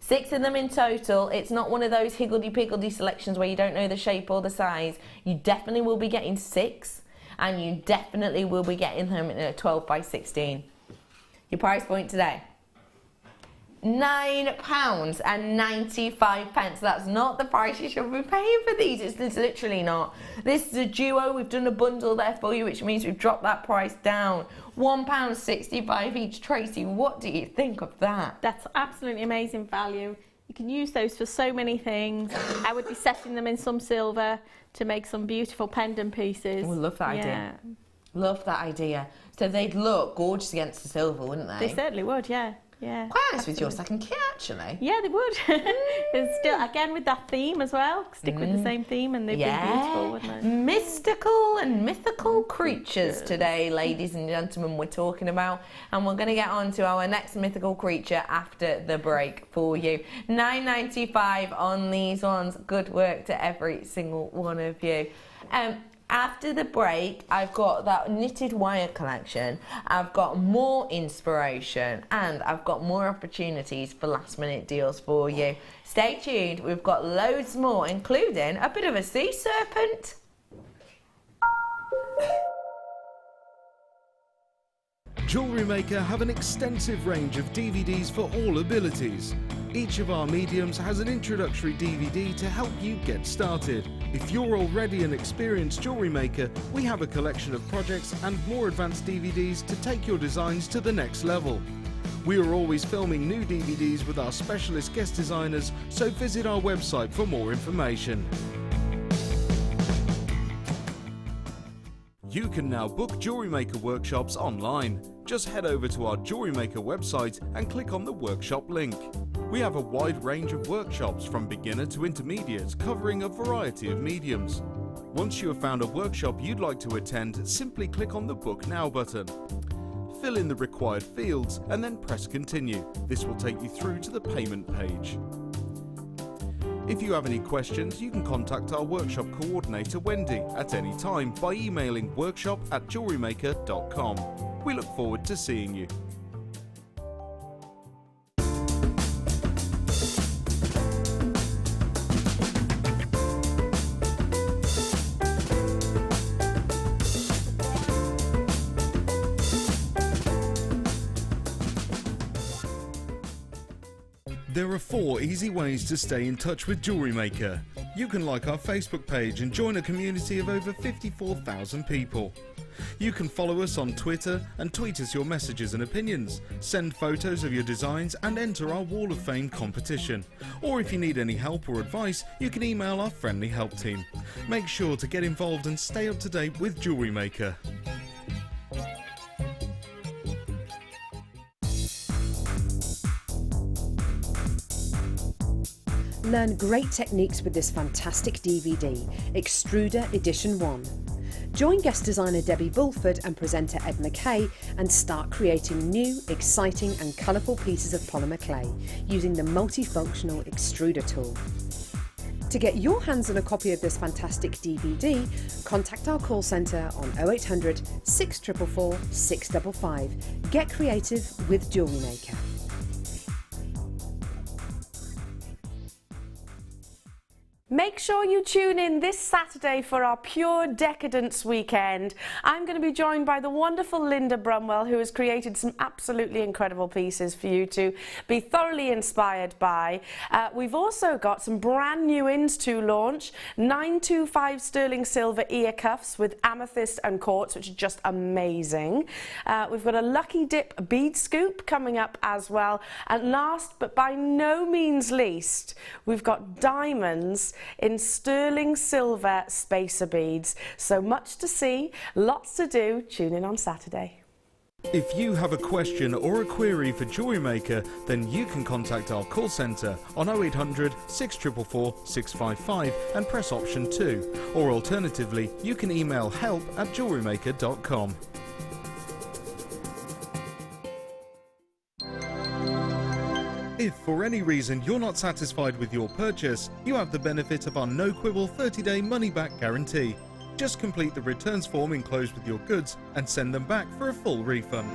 6 of them in total. It's not one of those higgledy-piggledy selections where you don't know the shape or the size. You definitely will be getting 6, and you definitely will be getting them in a 12 by 16. Your price point today, £9.95. That's not the price you should be paying for these. It's literally not. This is a duo. We've done a bundle there for you, which means we've dropped that price down. £1.65 each. Tracy, what do you think of that? That's absolutely amazing value. You can use those for so many things. I would be setting them in some silver to make some beautiful pendant pieces. Oh, love that idea. Love that idea. So they'd look gorgeous against the silver, wouldn't they? They certainly would, yeah. Yeah, quite nice with your second kit, actually. Yeah, they would. It's still, again, with that theme as well. Stick with the same theme and they'd be beautiful, wouldn't they? Mystical and mythical creatures today, ladies and gentlemen, we're talking about. And we're going to get on to our next mythical creature after the break for you. £9.95 on these ones. Good work to every single one of you. After the break, I've got that knitted wire collection, I've got more inspiration, and I've got more opportunities for last minute deals for you. Stay tuned, we've got loads more, including a bit of a sea serpent. JewelleryMaker have an extensive range of DVDs for all abilities. Each of our mediums has an introductory DVD to help you get started. If you're already an experienced jewellery maker, we have a collection of projects and more advanced DVDs to take your designs to the next level. We are always filming new DVDs with our specialist guest designers, so visit our website for more information. You can now book JewelleryMaker workshops online. Just head over to our JewelleryMaker website and click on the workshop link. We have a wide range of workshops from beginner to intermediate, covering a variety of mediums. Once you have found a workshop you'd like to attend, simply click on the Book Now button. Fill in the required fields and then press Continue. This will take you through to the payment page. If you have any questions, you can contact our workshop coordinator Wendy at any time by emailing workshop@jewellerymaker.com. We look forward to seeing you. There are 4 easy ways to stay in touch with JewelleryMaker. You can like our Facebook page and join a community of over 54,000 people. You can follow us on Twitter and tweet us your messages and opinions, send photos of your designs and enter our Wall of Fame competition. Or if you need any help or advice, you can email our friendly help team. Make sure to get involved and stay up to date with JewelleryMaker. Learn great techniques with this fantastic DVD, Extruder Edition 1. Join guest designer Debbie Bulford and presenter Ed McKay and start creating new, exciting and colourful pieces of polymer clay using the multifunctional extruder tool. To get your hands on a copy of this fantastic DVD, contact our call centre on 0800 644 655. Get creative with JewelleryMaker. Make sure you tune in this Saturday for our Pure Decadence weekend. I'm going to be joined by the wonderful Linda Brumwell, who has created some absolutely incredible pieces for you to be thoroughly inspired by. We've also got some brand new ins to launch. 925 sterling silver ear cuffs with amethyst and quartz, which are just amazing. We've got a Lucky Dip bead scoop coming up as well. And last but by no means least, we've got diamonds in sterling silver spacer beads. So much to see, lots to do. Tune in on Saturday. If you have a question or a query for JewelleryMaker, then you can contact our call centre on 0800 644 655 and press option 2. Or alternatively, you can email help@jewellerymaker.com. If for any reason you're not satisfied with your purchase, you have the benefit of our no-quibble 30-day money-back guarantee. Just complete the returns form enclosed with your goods and send them back for a full refund.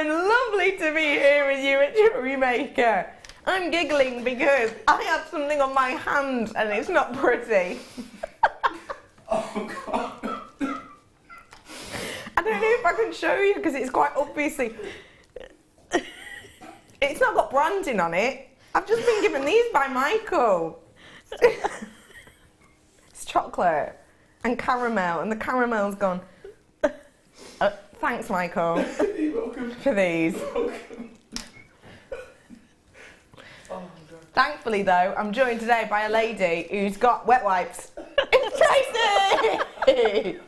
Lovely to be here with you at JewelleryMaker. I'm giggling because I have something on my hand and it's not pretty. Oh God. I don't know if I can show you because it's quite obviously... It's not got branding on it. I've just been given these by Michael. It's chocolate and caramel and the caramel's gone. Thanks, Michael. You're welcome. For these. Welcome. Oh, Thankfully, though, I'm joined today by a lady who's got wet wipes. It's Tracey! Hey,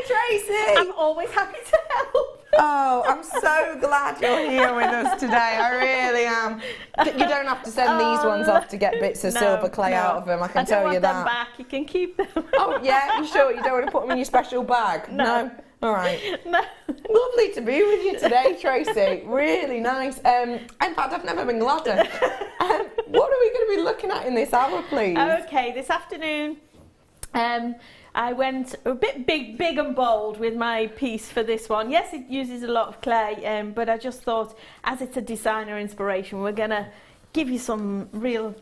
Tracey! I'm always happy to help. Oh, I'm so glad you're here with us today. I really am. You don't have to send these ones off to get bits of silver clay out of them. I can tell you that. I don't want them back. You can keep them. Oh, yeah? You sure? You don't want to put them in your special bag? No. All right. No. Lovely to be with you today, Tracey. Really nice. In fact, I've never been gladder. What are we going to be looking at in this hour, please? Okay, this afternoon, I went a bit big and bold with my piece for this one. Yes, it uses a lot of clay, but I just thought, as it's a designer inspiration, we're going to give you some real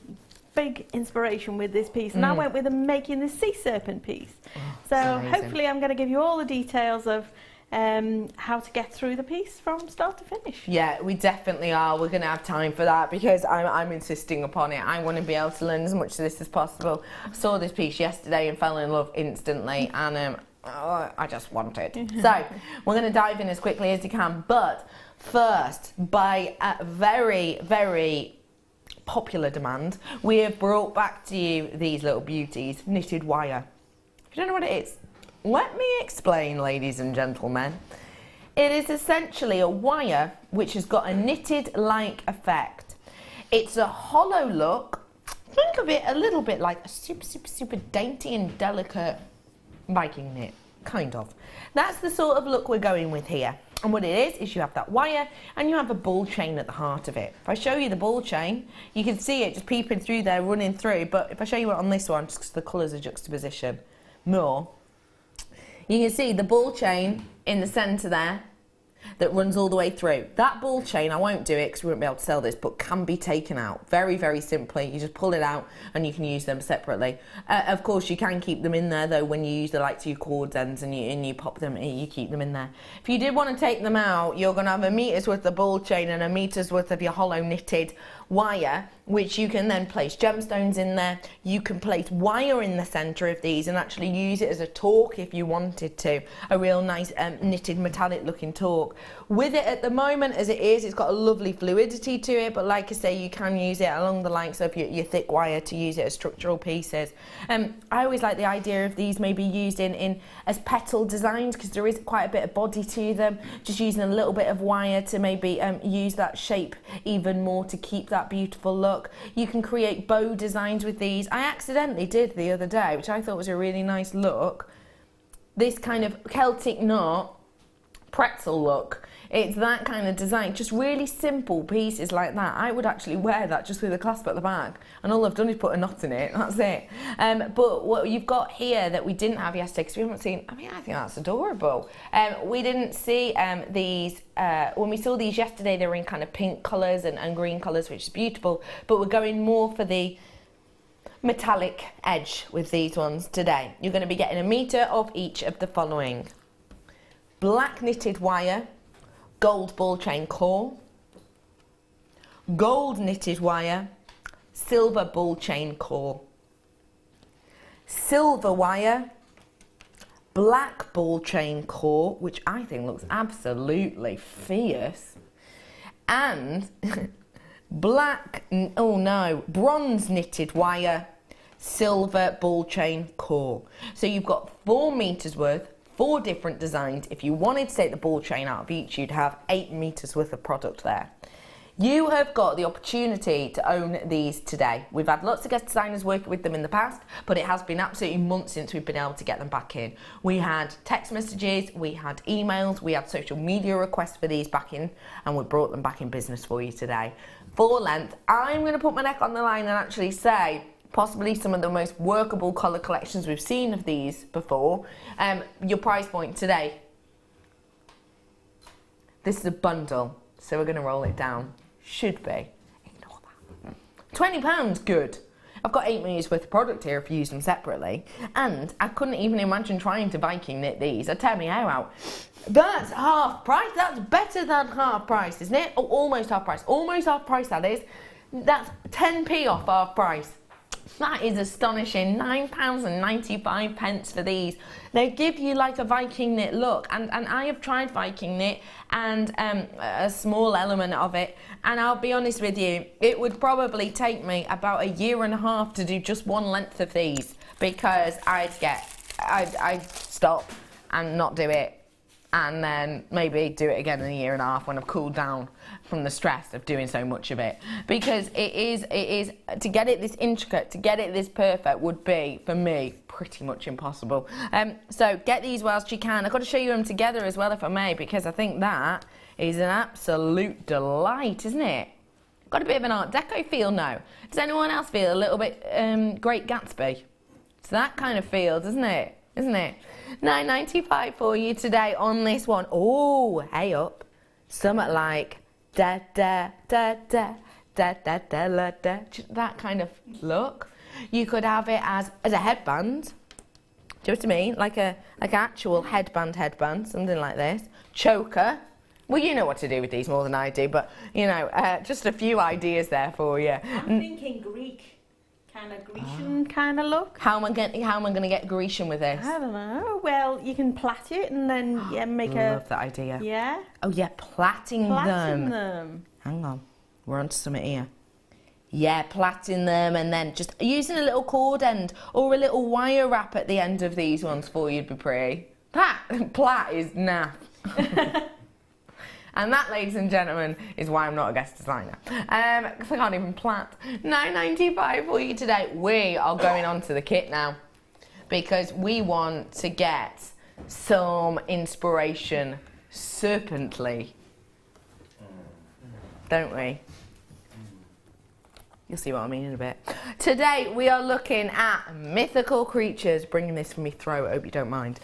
big inspiration with this piece. And I went with making this sea serpent piece. Oh, so hopefully I'm going to give you all the details of how to get through the piece from start to finish. Yeah, we definitely are. We're going to have time for that because I'm insisting upon it. I want to be able to learn as much of this as possible. I saw this piece yesterday and fell in love instantly, and I just want it. So we're going to dive in as quickly as you can. But first, by a very, very popular demand, we have brought back to you these little beauties, knitted wire. If you don't know what it is, let me explain, ladies and gentlemen. It is essentially a wire which has got a knitted-like effect. It's a hollow look. Think of it a little bit like a super dainty and delicate Viking knit, kind of. That's the sort of look we're going with here. And what it is you have that wire and you have a ball chain at the heart of it. If I show you the ball chain, you can see it just peeping through there, running through. But if I show you it on this one, just because the colours are juxtaposition more, you can see the ball chain in the centre there that runs all the way through. That ball chain, I won't do it because we won't be able to sell this, but can be taken out very, very simply. You just pull it out and you can use them separately. Of course, you can keep them in there though when you use the like 2 cord ends and you pop them, you keep them in there. If you did want to take them out, you're going to have a meter's worth of ball chain and a meter's worth of your hollow knitted wire, which you can then place gemstones in there. You can place wire in the centre of these and actually use it as a torque if you wanted to. A real nice knitted metallic looking torque. With it at the moment as it is, it's got a lovely fluidity to it, but like I say, you can use it along the likes of your thick wire to use it as structural pieces. I always like the idea of these maybe used in as petal designs because there is quite a bit of body to them. Just using a little bit of wire to maybe use that shape even more to keep that beautiful look. You can create bow designs with these. I accidentally did the other day, which I thought was a really nice look. This kind of Celtic knot pretzel look. It's that kind of design, just really simple pieces like that. I would actually wear that just with a clasp at the back, and all I've done is put a knot in it, that's it. But what you've got here that we didn't have yesterday, because we haven't seen, I mean, I think that's adorable. We didn't see these, when we saw these yesterday, they were in kind of pink colours and green colours, which is beautiful, but we're going more for the metallic edge with these ones today. You're going to be getting a metre of each of the following. Black knitted wire, gold ball chain core, gold knitted wire, silver ball chain core, silver wire, black ball chain core, which I think looks absolutely fierce, and bronze knitted wire, silver ball chain core. So you've got 4 metres worth, 4 different designs. If you wanted to take the ball chain out of each, you'd have 8 metres worth of product there. You have got the opportunity to own these today. We've had lots of guest designers working with them in the past, but it has been absolutely months since we've been able to get them back in. We had text messages, we had emails, we had social media requests for these back in, and we brought them back in business for you today. Full length. I'm going to put my neck on the line and actually say possibly some of the most workable colour collections we've seen of these before. Your price point today. This is a bundle, so we're going to roll it down. Should be. Ignore that. £20, good. I've got 8 minutes worth of product here if you use them separately. And I couldn't even imagine trying to Viking knit these. I'd tear my hair out. That's half price. That's better than half price, isn't it? Oh, almost half price. Almost half price, that is. That's 10p off half price. That is astonishing. £9.95 for these. They give you like a Viking knit look, and I have tried Viking knit and a small element of it, and I'll be honest with you, it would probably take me about 1.5 years to do just one length of these, because I'd stop and not do it, and then maybe do it again in 1.5 years when I've cooled down from the stress of doing so much of it. Because it is to get it this intricate, to get it this perfect would be, for me, pretty much impossible. So get these whilst you can. I've got to show you them together as well, if I may, because I think that is an absolute delight, isn't it? Got a bit of an Art Deco feel now. Does anyone else feel a little bit Great Gatsby? It's that kind of feel, doesn't it? Isn't it? £9.95 for you today on this one. Oh, hey up. Something like da da da da da da da da da. That kind of look. You could have it as a headband. Do you know what I mean? Like an actual headband, something like this. Choker. Well, you know what to do with these more than I do, but you know, just a few ideas there for you. I'm thinking Greek. Kind of Grecian kind of look. How am I going to get Grecian with this? I don't know. Well, you can plait it and then make a... Love that idea. Yeah. Oh yeah, plaiting them. Hang on, we're onto something here. Yeah, plaiting them and then just using a little cord end or a little wire wrap at the end of these ones for you would be pretty. That plait is naff. And that, ladies and gentlemen, is why I'm not a guest designer. Because I can't even plait. £9.95 for you today. We are going on to the kit now, because we want to get some inspiration serpently. Don't we? You'll see what I mean in a bit. Today we are looking at mythical creatures. Bringing this from my throat, I hope you don't mind.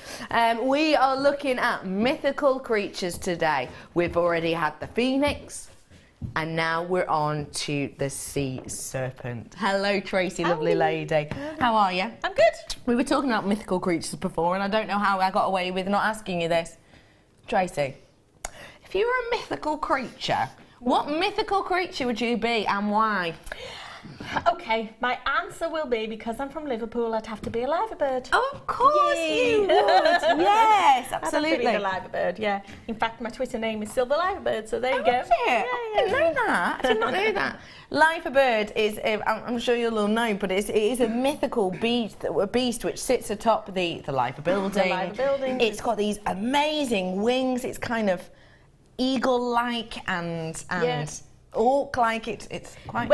We are looking at mythical creatures today. We've already had the phoenix, and now we're on to the sea serpent. Hello, Tracey, lovely lady. How are you? I'm good. We were talking about mythical creatures before, and I don't know how I got away with not asking you this. Tracey, if you were a mythical creature, what mythical creature would you be and why? Okay, my answer will be, because I'm from Liverpool, I'd have to be a liver bird. Oh, of course you would. Yes, absolutely. I'd have to be a liver bird, yeah. In fact, my Twitter name is Silver Liver Bird, so there you go. Is it? I didn't know that. I did not know that. Liver bird is, I'm sure you'll all know, but it is a mythical beast which sits atop the liver building. The liver building. It's got these amazing wings. It's kind of eagle-like and orc-like. It's quite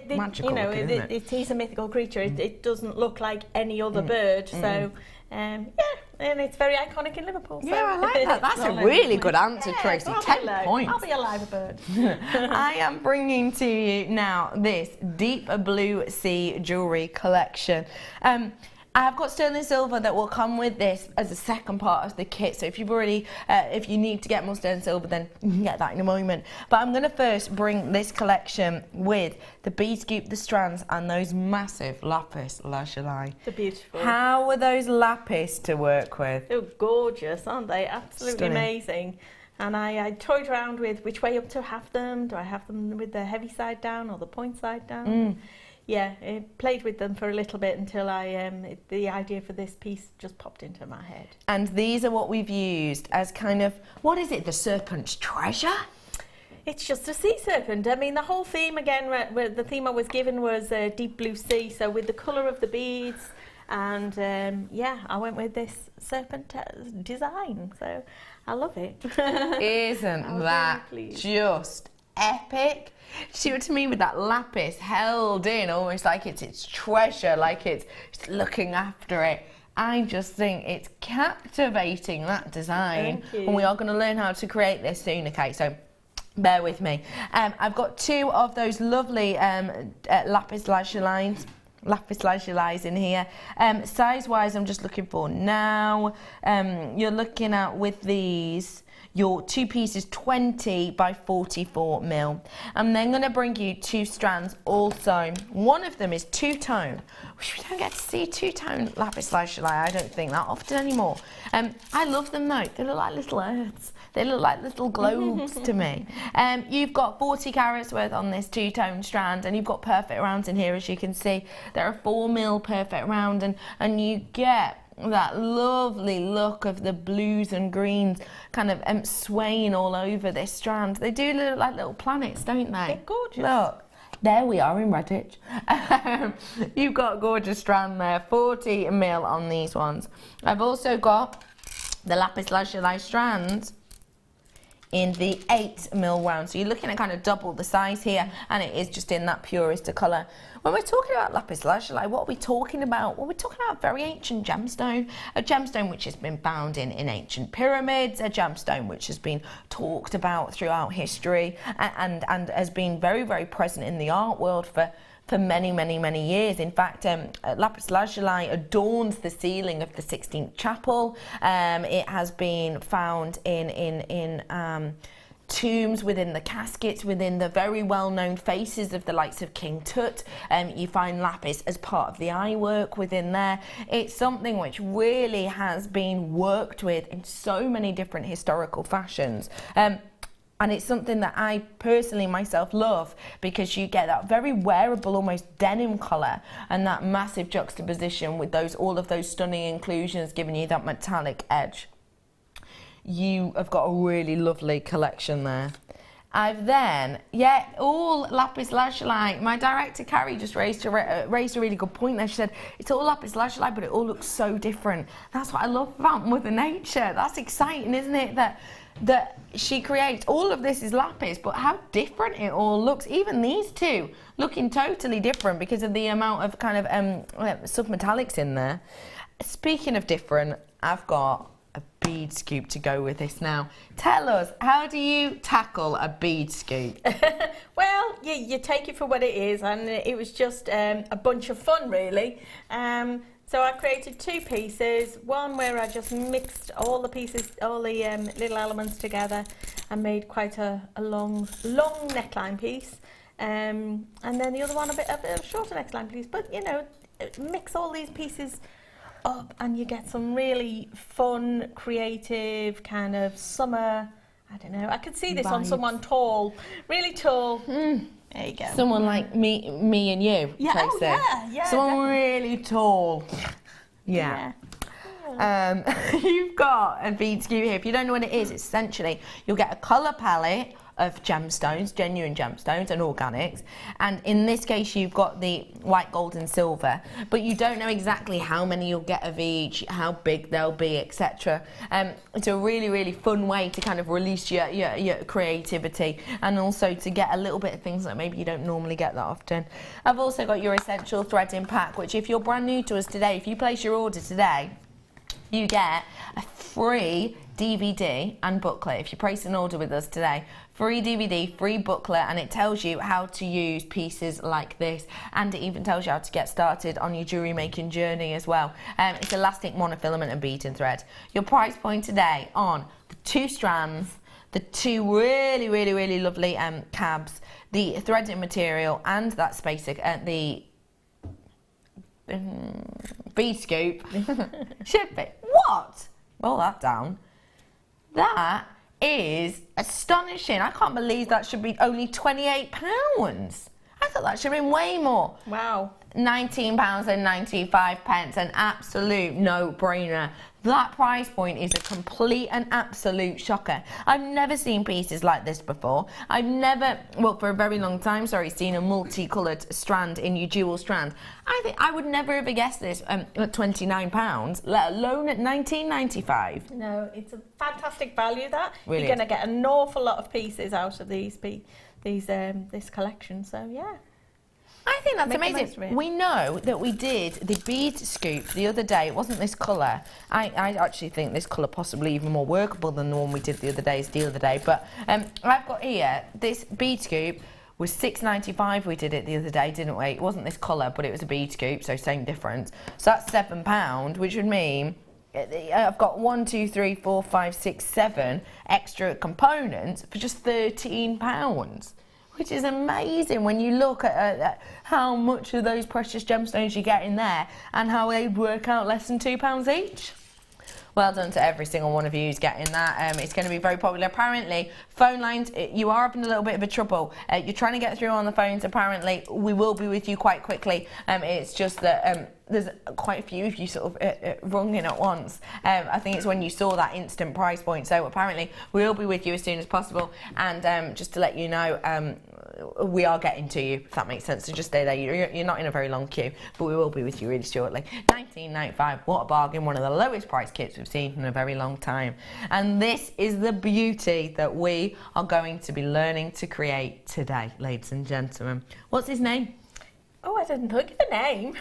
magical. You know, looking, isn't it is a mythical creature. It doesn't look like any other bird. So, and it's very iconic in Liverpool. Yeah, I like that. That's a really good answer, Tracey. 10 points. I'll be a liver bird. I am bringing to you now this deep blue sea jewellery collection. I have got sterling silver that will come with this as a second part of the kit. So if you've already, if you need to get more sterling silver, then you can get that in a moment. But I'm going to first bring this collection with the bead scoop, the strands, and those massive lapis lazuli. They're beautiful. How are those lapis to work with? They're gorgeous, aren't they? Absolutely Stunning. Amazing. And I toyed around with which way up to have them. Do I have them with the heavy side down or the point side down? Yeah, I played with them for a little bit until the idea for this piece just popped into my head. And these are what we've used as kind of, what is it, the serpent's treasure? It's just a sea serpent. I mean, the whole theme, again, the theme I was given was deep blue sea, so with the colour of the beads, and yeah, I went with this serpent design, so I love it. Isn't that just epic. She went to me with that lapis held in, almost like it's its treasure, like it's looking after it. I just think it's captivating, that design. Thank you. And we are going to learn how to create this soon, okay? So bear with me. I've got 2 of those lovely lapis lazuli in here. Size-wise, I'm just looking for now. You're looking at, with these, your 2 pieces 20 by 44 mil. I'm then going to bring you 2 strands also. One of them is two-tone. We don't get to see two-tone lapis lazuli, I don't think, that often anymore. I love them though. They look like little earths. They look like little globes to me. You've got 40 carats worth on this two-tone strand, and you've got perfect rounds in here, as you can see. There are 4 mil perfect round, and you get that lovely look of the blues and greens kind of swaying all over this strand. They do look like little planets, don't they? They're gorgeous. Look, there we are in Redditch. You've got a gorgeous strand there, 40 mil on these ones. I've also got the lapis lazuli strands in the 8 mil round. So you're looking at kind of double the size here, and it is just in that purest of colour. When we're talking about lapis lazuli, what are we talking about? Well, we're talking about a very ancient gemstone, a gemstone which has been found in ancient pyramids, a gemstone which has been talked about throughout history, and has been very, very present in the art world for many, many, many years. In fact, lapis lazuli adorns the ceiling of the 16th chapel. It has been found in tombs, within the caskets, within the very well-known faces of the likes of King Tut. You find lapis as part of the eye work within there. It's something which really has been worked with in so many different historical fashions. And it's something that I personally myself love, because you get that very wearable, almost denim colour, and that massive juxtaposition with all of those stunning inclusions giving you that metallic edge. You have got a really lovely collection there. I've then, all lapis lazuli. My director Carrie just raised a really good point there. She said, it's all lapis lazuli, but it all looks so different. That's what I love about Mother Nature. That's exciting, isn't it? That she creates, all of this is lapis, but how different it all looks. Even these two looking totally different because of the amount of kind of submetallics in there. Speaking of different, I've got a bead scoop to go with this now. Tell us, how do you tackle a bead scoop? Well, you take it for what it is, and it was just a bunch of fun, really. So I created 2 pieces, one where I just mixed all the pieces, all the little elements together, and made quite a long neckline piece, and then the other one a bit of a shorter neckline piece. But you know, mix all these pieces up and you get some really fun, creative kind of summer, I don't know, I could see this on someone tall, really tall. There you go. Someone like me and you, yeah, Tracey. oh, yeah, someone definitely. Really tall. Yeah. You've got a bead scoop here. If you don't know what it is, essentially you'll get a colour palette of gemstones, genuine gemstones and organics, and in this case you've got the white, gold and silver, but you don't know exactly how many you'll get of each, how big they'll be, etc. It's a really, really fun way to kind of release your creativity, and also to get a little bit of things that maybe you don't normally get that often. I've also got your essential threading pack, which if you're brand new to us today, if you place your order today, you get a free DVD and booklet. If you place an order with us today, free DVD, free booklet, and it tells you how to use pieces like this, and it even tells you how to get started on your jewellery making journey as well. It's elastic monofilament and bead and thread. Your price point today on the 2 strands, the 2 really, really, really lovely cabs, the threading material, and that spacer, the bead scoop. Should be. What? Roll that down. That is astonishing. I can't believe that should be only £28. I thought that should have been way more. Wow. £19.95, an absolute no-brainer. That price point is a complete and absolute shocker. I've never seen pieces like this before. I've never, well, for a very long time, sorry, seen a multicoloured strand in your jewel strand. I think I would never have guessed this at £29, let alone at £19.95. No, it's a fantastic value, that. Really You're going to get an awful lot of pieces out of these this collection. So yeah. I think that's amazing. We know that we did the bead scoop the other day. It wasn't this colour. I actually think this colour possibly even more workable than the one we did the other day. But I've got here, this bead scoop was £6.95. We did it the other day, didn't we? It wasn't this colour, but it was a bead scoop, so same difference. So that's £7, which would mean I've got 1, 2, 3, 4, 5, 6, 7 extra components for just £13. Which is amazing when you look at how much of those precious gemstones you get in there and how they work out less than £2 each. Well done to every single one of you who's getting that. It's going to be very popular. Apparently, phone lines, you are having a little bit of a trouble. You're trying to get through on the phones. Apparently, we will be with you quite quickly. It's just that there's quite a few of you sort of rung in at once. I think it's when you saw that instant price point. So apparently, we'll be with you as soon as possible. And just to let you know, we are getting to you, if that makes sense. So just stay there. You're not in a very long queue, but we will be with you really shortly. £19.95. What a bargain. One of the lowest price kits we've seen in a very long time. And this is the beauty that we are going to be learning to create today, ladies and gentlemen. What's his name? Oh, I didn't think of a name.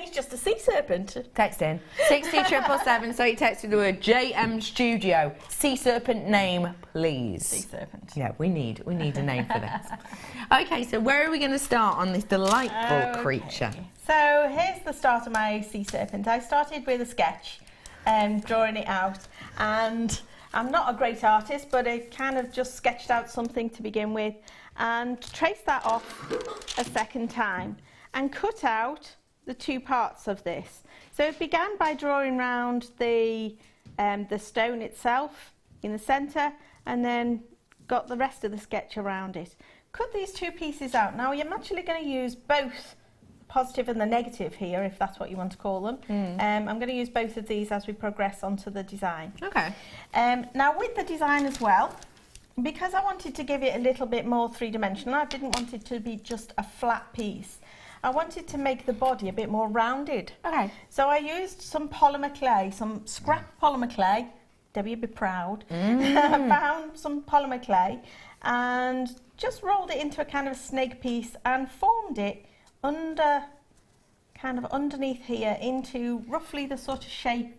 He's just a sea serpent. Text in 60777. So he texted the word JM Studio. Sea serpent name, please. Sea serpent. Yeah, we need a name for this. Okay, so where are we going to start on this delightful creature? So here's the start of my sea serpent. I started with a sketch, drawing it out, and I'm not a great artist, but I kind of just sketched out something to begin with and traced that off a second time and cut out the two parts of this. So it began by drawing around the stone itself in the centre and then got the rest of the sketch around it. Cut these two pieces out. Now I'm actually going to use both the positive and the negative here, if that's what you want to call them. I'm going to use both of these as we progress onto the design. Okay. Now with the design as well, because I wanted to give it a little bit more three-dimensional, I didn't want it to be just a flat piece. I wanted to make the body a bit more rounded. Okay. So I used some polymer clay, some scrap polymer clay. Debbie would be proud. I found some polymer clay and just rolled it into a kind of snake piece and formed it underneath here into roughly the sort of shape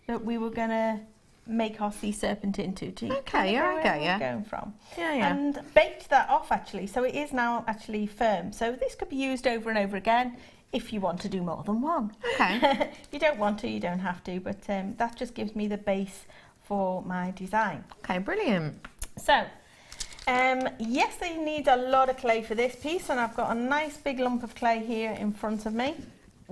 that we were going to make our sea serpent into. Okay, yeah, I get you. Going from. Yeah. And baked that off actually, so it is now actually firm. So this could be used over and over again if you want to do more than one. Okay. If you don't want to, you don't have to, but that just gives me the base for my design. Okay, brilliant. So, yes, they need a lot of clay for this piece, and I've got a nice big lump of clay here in front of me.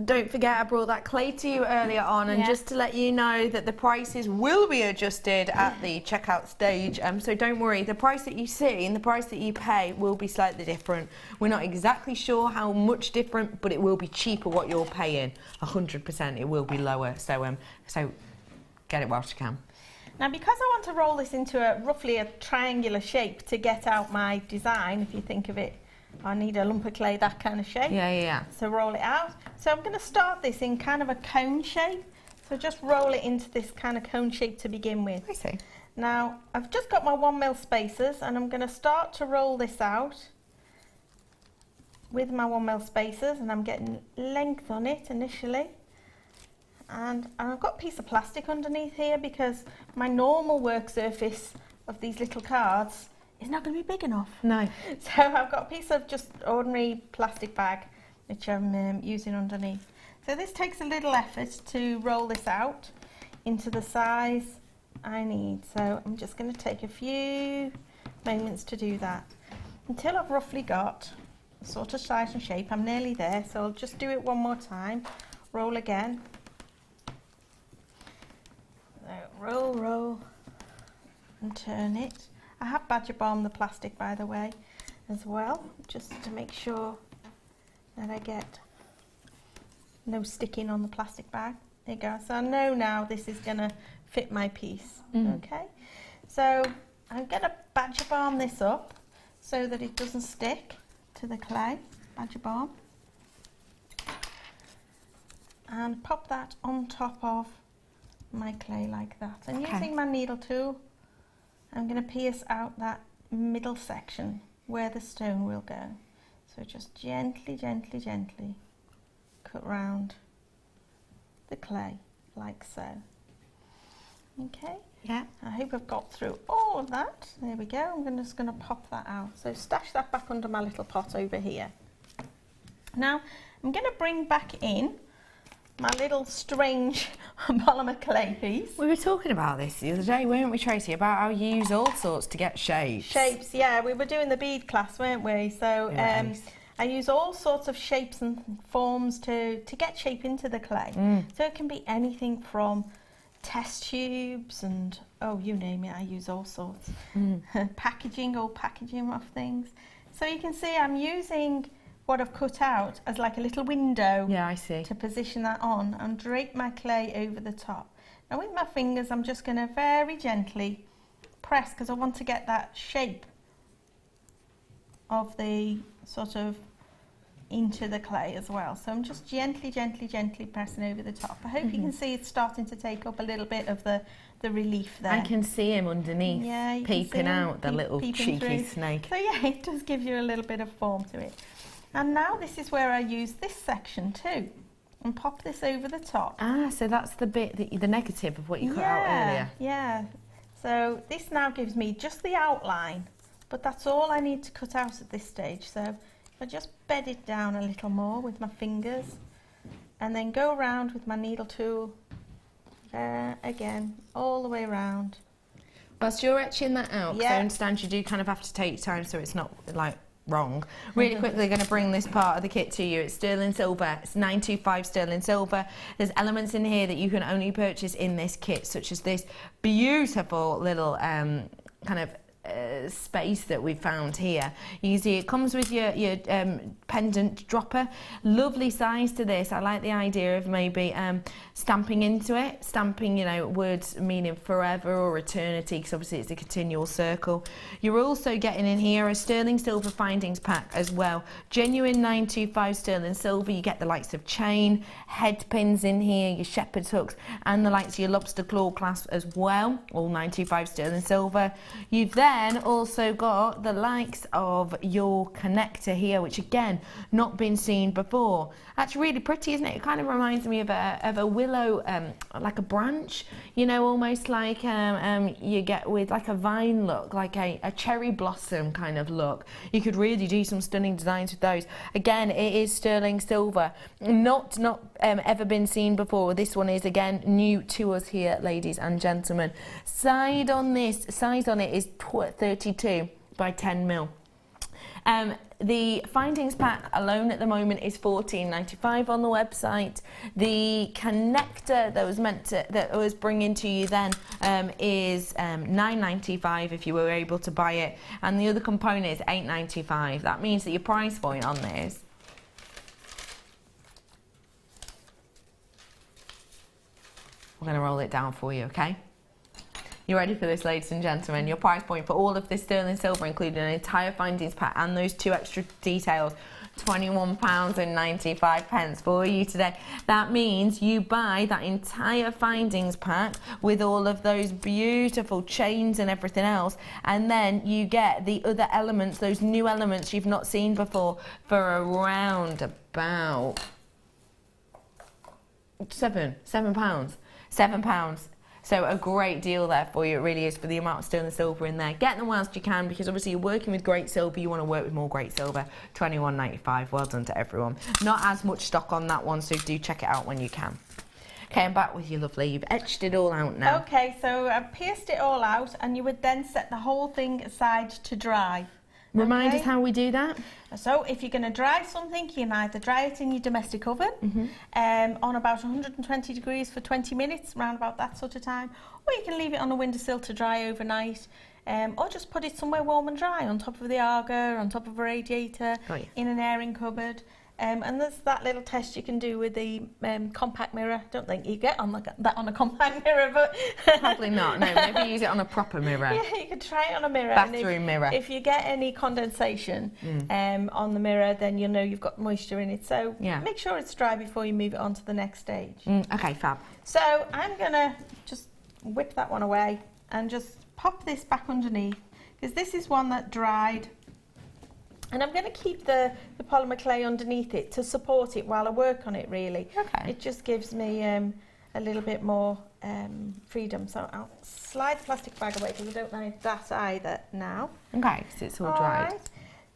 Don't forget I brought that clay to you earlier on, and just to let you know that the prices will be adjusted at the checkout stage, so don't worry, the price that you see and the price that you pay will be slightly different. We're not exactly sure how much different, but it will be cheaper what you're paying. 100% it will be lower, so get it whilst you can. Now because I want to roll this into roughly a triangular shape to get out my design, if you think of it, I need a lump of clay, that kind of shape. Yeah. So roll it out. So I'm going to start this in kind of a cone shape. So just roll it into this kind of cone shape to begin with. I see. Now I've just got my 1mm spacers and I'm going to start to roll this out with my 1mm spacers, and I'm getting length on it initially. And I've got a piece of plastic underneath here because my normal work surface of these little cards is not going to be big enough. No. So I've got a piece of just ordinary plastic bag which I'm using underneath. So this takes a little effort to roll this out into the size I need. So I'm just going to take a few moments to do that until I've roughly got a sort of size and shape. I'm nearly there, so I'll just do it one more time. Roll again. So roll and turn it. I have badger bombed the plastic, by the way, as well, just to make sure that I get no sticking on the plastic bag. There you go. So I know now this is going to fit my piece. Okay. So I'm going to badger bomb this up so that it doesn't stick to the clay. Badger bomb. And pop that on top of my clay like that. And using my needle tool, I'm going to pierce out that middle section where the stone will go. So just gently, gently, gently cut round the clay like so. Okay. Yeah. I hope I've got through all of that. There we go. I'm just going to pop that out. So stash that back under my little pot over here. Now I'm going to bring back in my little strange polymer clay piece. We were talking about this the other day, weren't we, Tracy, about how you use all sorts to get shapes. Shapes, yeah. We were doing the bead class, weren't we? So I use all sorts of shapes and forms to get shape into the clay. So it can be anything from test tubes and, oh, you name it, I use all sorts. Packaging of things. So you can see I'm using what I've cut out as like a little window. Yeah, I see. To position that on and drape my clay over the top. Now with my fingers I'm just going to very gently press, because I want to get that shape of the sort of into the clay as well. So I'm just gently, gently, gently pressing over the top. I hope you can see it's starting to take up a little bit of the relief there. I can see him underneath, yeah, peeping out, the little cheeky through. snake. So yeah, it does give you a little bit of form to it. And now this is where I use this section too, and pop this over the top. Ah, so that's the bit, the negative of what you cut out earlier. Yeah, so this now gives me just the outline, but that's all I need to cut out at this stage. So if I just bed it down a little more with my fingers, and then go around with my needle tool, there again, all the way around. Whilst you're etching that out, because I understand you do kind of have to take your time so it's not like wrong. Really quickly going to bring this part of the kit to you. It's sterling silver. It's 925 sterling silver. There's elements in here that you can only purchase in this kit, such as this beautiful little kind of space that we've found here. You can see it comes with your pendant dropper. Lovely size to this. I like the idea of maybe stamping into it, stamping, you know, words meaning forever or eternity, because obviously it's a continual circle. You're also getting in here a sterling silver findings pack as well. Genuine 925 sterling silver. You get the likes of chain, head pins in here, your shepherd's hooks, and the likes of your lobster claw clasp as well, all 925 sterling silver. You've then also got the likes of your connector here, which again, not been seen before. That's really pretty, isn't it? It kind of reminds me of a willow, like a branch, you know, almost like you get with like a vine look, like a cherry blossom kind of look. You could really do some stunning designs with those. Again, it is sterling silver, not ever been seen before. This one is again new to us here, ladies and gentlemen. Size on it is 32 by 10 mil. The findings pack alone at the moment is $14.95 on the website. The connector that was bringing to you then is $9.95 if you were able to buy it, and the other component is $8.95. That means that your price point on this we're going to roll it down for you, okay? You ready for this, ladies and gentlemen? Your price point for all of this sterling silver, including an entire findings pack and those 2 extra details, £21.95 for you today. That means you buy that entire findings pack with all of those beautiful chains and everything else, and then you get the other elements, those new elements you've not seen before, for around about £7. So a great deal there for you, it really is, for the amount of sterling silver in there. Get them whilst you can, because obviously you're working with great silver, you want to work with more great silver. $21.95, well done to everyone. Not as much stock on that one, so do check it out when you can. Okay, I'm back with you, lovely. You've etched it all out now. Okay, so I've pierced it all out, and you would then set the whole thing aside to dry. Remind us how we do that. So if you're going to dry something, you can either dry it in your domestic oven on about 120 degrees for 20 minutes, around about that sort of time, or you can leave it on a windowsill to dry overnight, or just put it somewhere warm and dry, on top of the Arga, on top of a radiator, in an airing cupboard. And there's that little test you can do with the compact mirror. Don't think you get that on a compact mirror, but probably not. No, maybe use it on a proper mirror. Yeah, you could try it on a mirror. Bathroom mirror. If you get any condensation on the mirror, then you'll know you've got moisture in it. So make sure it's dry before you move it on to the next stage. Okay, fab. So I'm gonna just whip that one away and just pop this back underneath, because this is one that dried And I'm going to keep the polymer clay underneath it to support it while I work on it, really. Okay. It just gives me a little bit more freedom. So I'll slide the plastic bag away because I don't need that either now. Okay, because it's all dried. Right.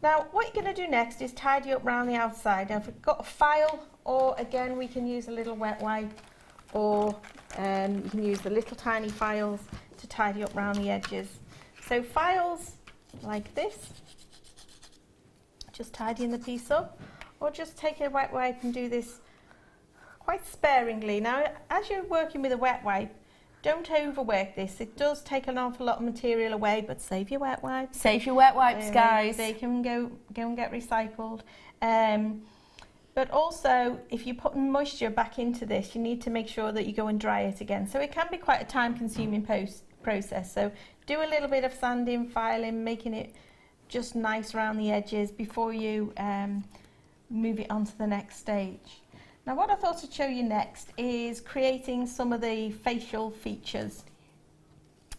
Now, what you're going to do next is tidy up around the outside. Now, if you've got a file, or again, we can use a little wet wipe, or you can use the little tiny files to tidy up around the edges. So files like this, just tidying the piece up, or just take a wet wipe and do this quite sparingly. Now, as you're working with a wet wipe, don't overwork this. It does take an awful lot of material away, but save your wet wipes. Save your wet wipes, guys. They can go and get recycled. But also, if you're putting moisture back into this, you need to make sure that you go and dry it again. So it can be quite a time-consuming process. So do a little bit of sanding, filing, making it just nice around the edges before you move it on to the next stage. Now, what I thought I'd show you next is creating some of the facial features.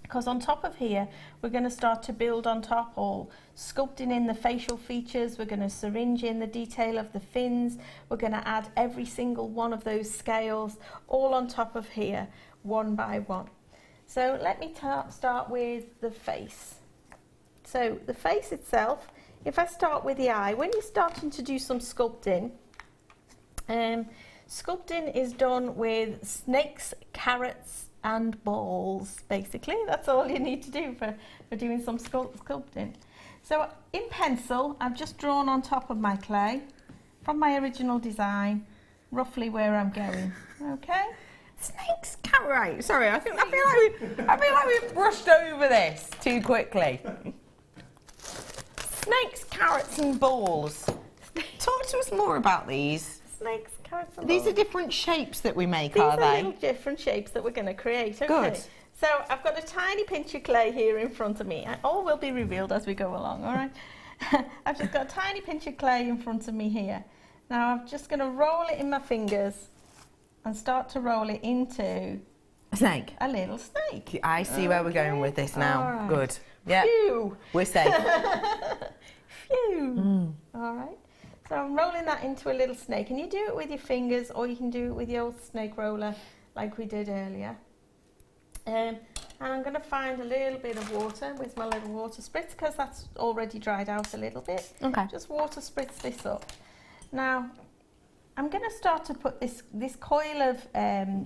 Because on top of here, we're going to start to build on top, or sculpting in the facial features. We're going to syringe in the detail of the fins. We're going to add every single one of those scales all on top of here, one by one. So let me start with the face. So the face itself, if I start with the eye, when you're starting to do some sculpting, sculpting is done with snakes, carrots and balls, basically. That's all you need to do for doing some sculpting. So in pencil, I've just drawn on top of my clay from my original design, roughly where I'm going, okay? Snakes, carrot. Sorry, I feel like we brushed over this too quickly. Snakes, carrots and balls. Talk to us more about these. Snakes, carrots and These balls. are different shapes that we make, These are they? little different shapes that we're going to create. Okay. Good. So I've got a tiny pinch of clay here in front of me. All will be revealed as we go along, all right? I've just got a tiny pinch of clay in front of me here. Now I'm just going to roll it in my fingers and start to roll it into a snake. A little snake. I see where we're going with this now. All right. Good. Yeah. Phew. We're safe. Phew. All right. So I'm rolling that into a little snake, and you do it with your fingers, or you can do it with the old snake roller like we did earlier. And I'm going to find a little bit of water with my little water spritz, because that's already dried out a little bit. Okay. Just water spritz this up. Now, I'm going to start to put this coil of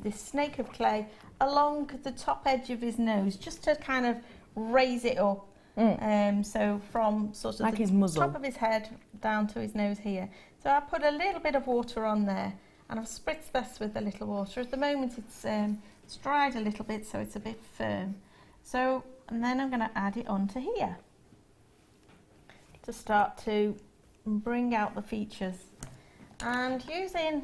this snake of clay along the top edge of his nose, just to kind of raise it up. So from sort of like the his muzzle. top of his head down to his nose here. So I put a little bit of water on there, and I've spritzed this with a little water. At the moment it's dried a little bit, so it's a bit firm. So, and then I'm going to add it onto here to start to bring out the features. And using a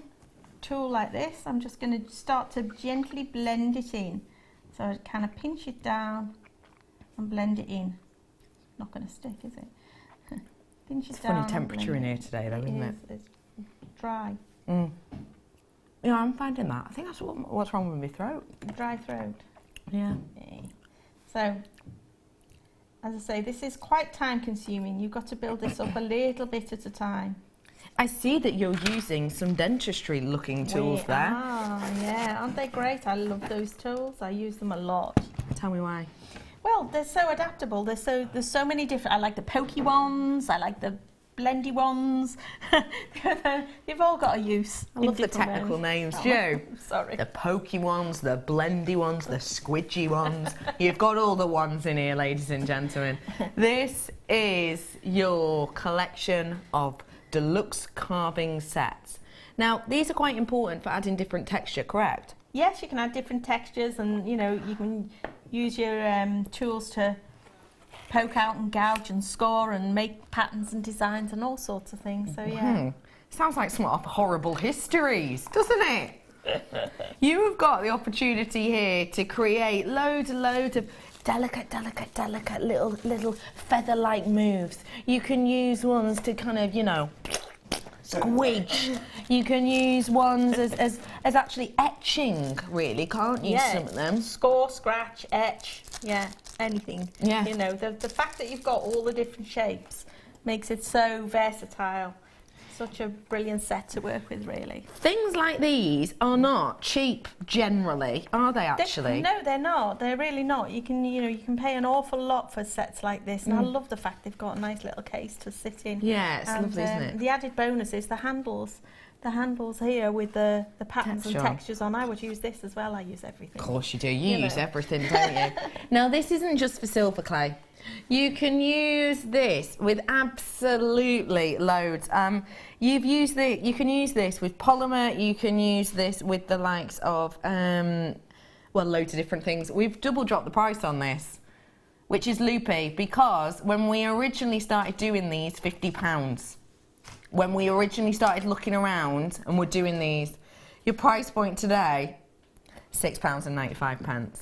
tool like this, I'm just going to start to gently blend it in. So I kind of pinch it down and blend it in. Not going to stick, is it? Pinch it It's down. funny temperature in here today, though, isn't it? It's dry. Yeah, I'm finding that. I think that's what's wrong with my throat. Dry throat. Yeah. So, as I say, this is quite time consuming. You've got to build this up a little bit at a time. I see that you're using some dentistry looking tools there. Yeah, aren't they great? I love those tools. I use them a lot. Tell me why. Well, they're so adaptable. There's so many different. I like the pokey ones. I like the blendy ones. They've all got a use. I love the technical names, Joe. Sorry. The pokey ones, the blendy ones, the squidgy ones. You've got all the ones in here, ladies and gentlemen. This is your collection of deluxe carving sets. Now, these are quite important for adding different texture, correct? Yes, you can add different textures, and you can use your tools to poke out and gouge and score and make patterns and designs and all sorts of things. So yeah. Sounds like some of horrible histories, doesn't it? You have got the opportunity here to create loads and loads of delicate little feather-like moves. You can use ones to kind of, squidge. You can use ones as actually etching, really, can't you? Yeah. Some of them. Score, scratch, etch, anything. Yeah. The fact that you've got all the different shapes makes it so versatile. Such a brilliant set to work with, really. Things like these are not cheap generally, are they actually? No, they're not. They're really not. You can pay an awful lot for sets like this, and I love the fact they've got a nice little case to sit in. Yeah, it's lovely, isn't it? The added bonus is the handles. The handles here with the patterns and textures on. I would use this as well. I use everything. Of course you do. You use everything, don't you? Now, this isn't just for silver clay. You can use this with absolutely loads. You can use this with polymer. You can use this with the likes of, well, loads of different things. We've double dropped the price on this, which is loopy, because when we originally started doing these, £50. When we originally started looking around and were doing these, your price point today, £6.95.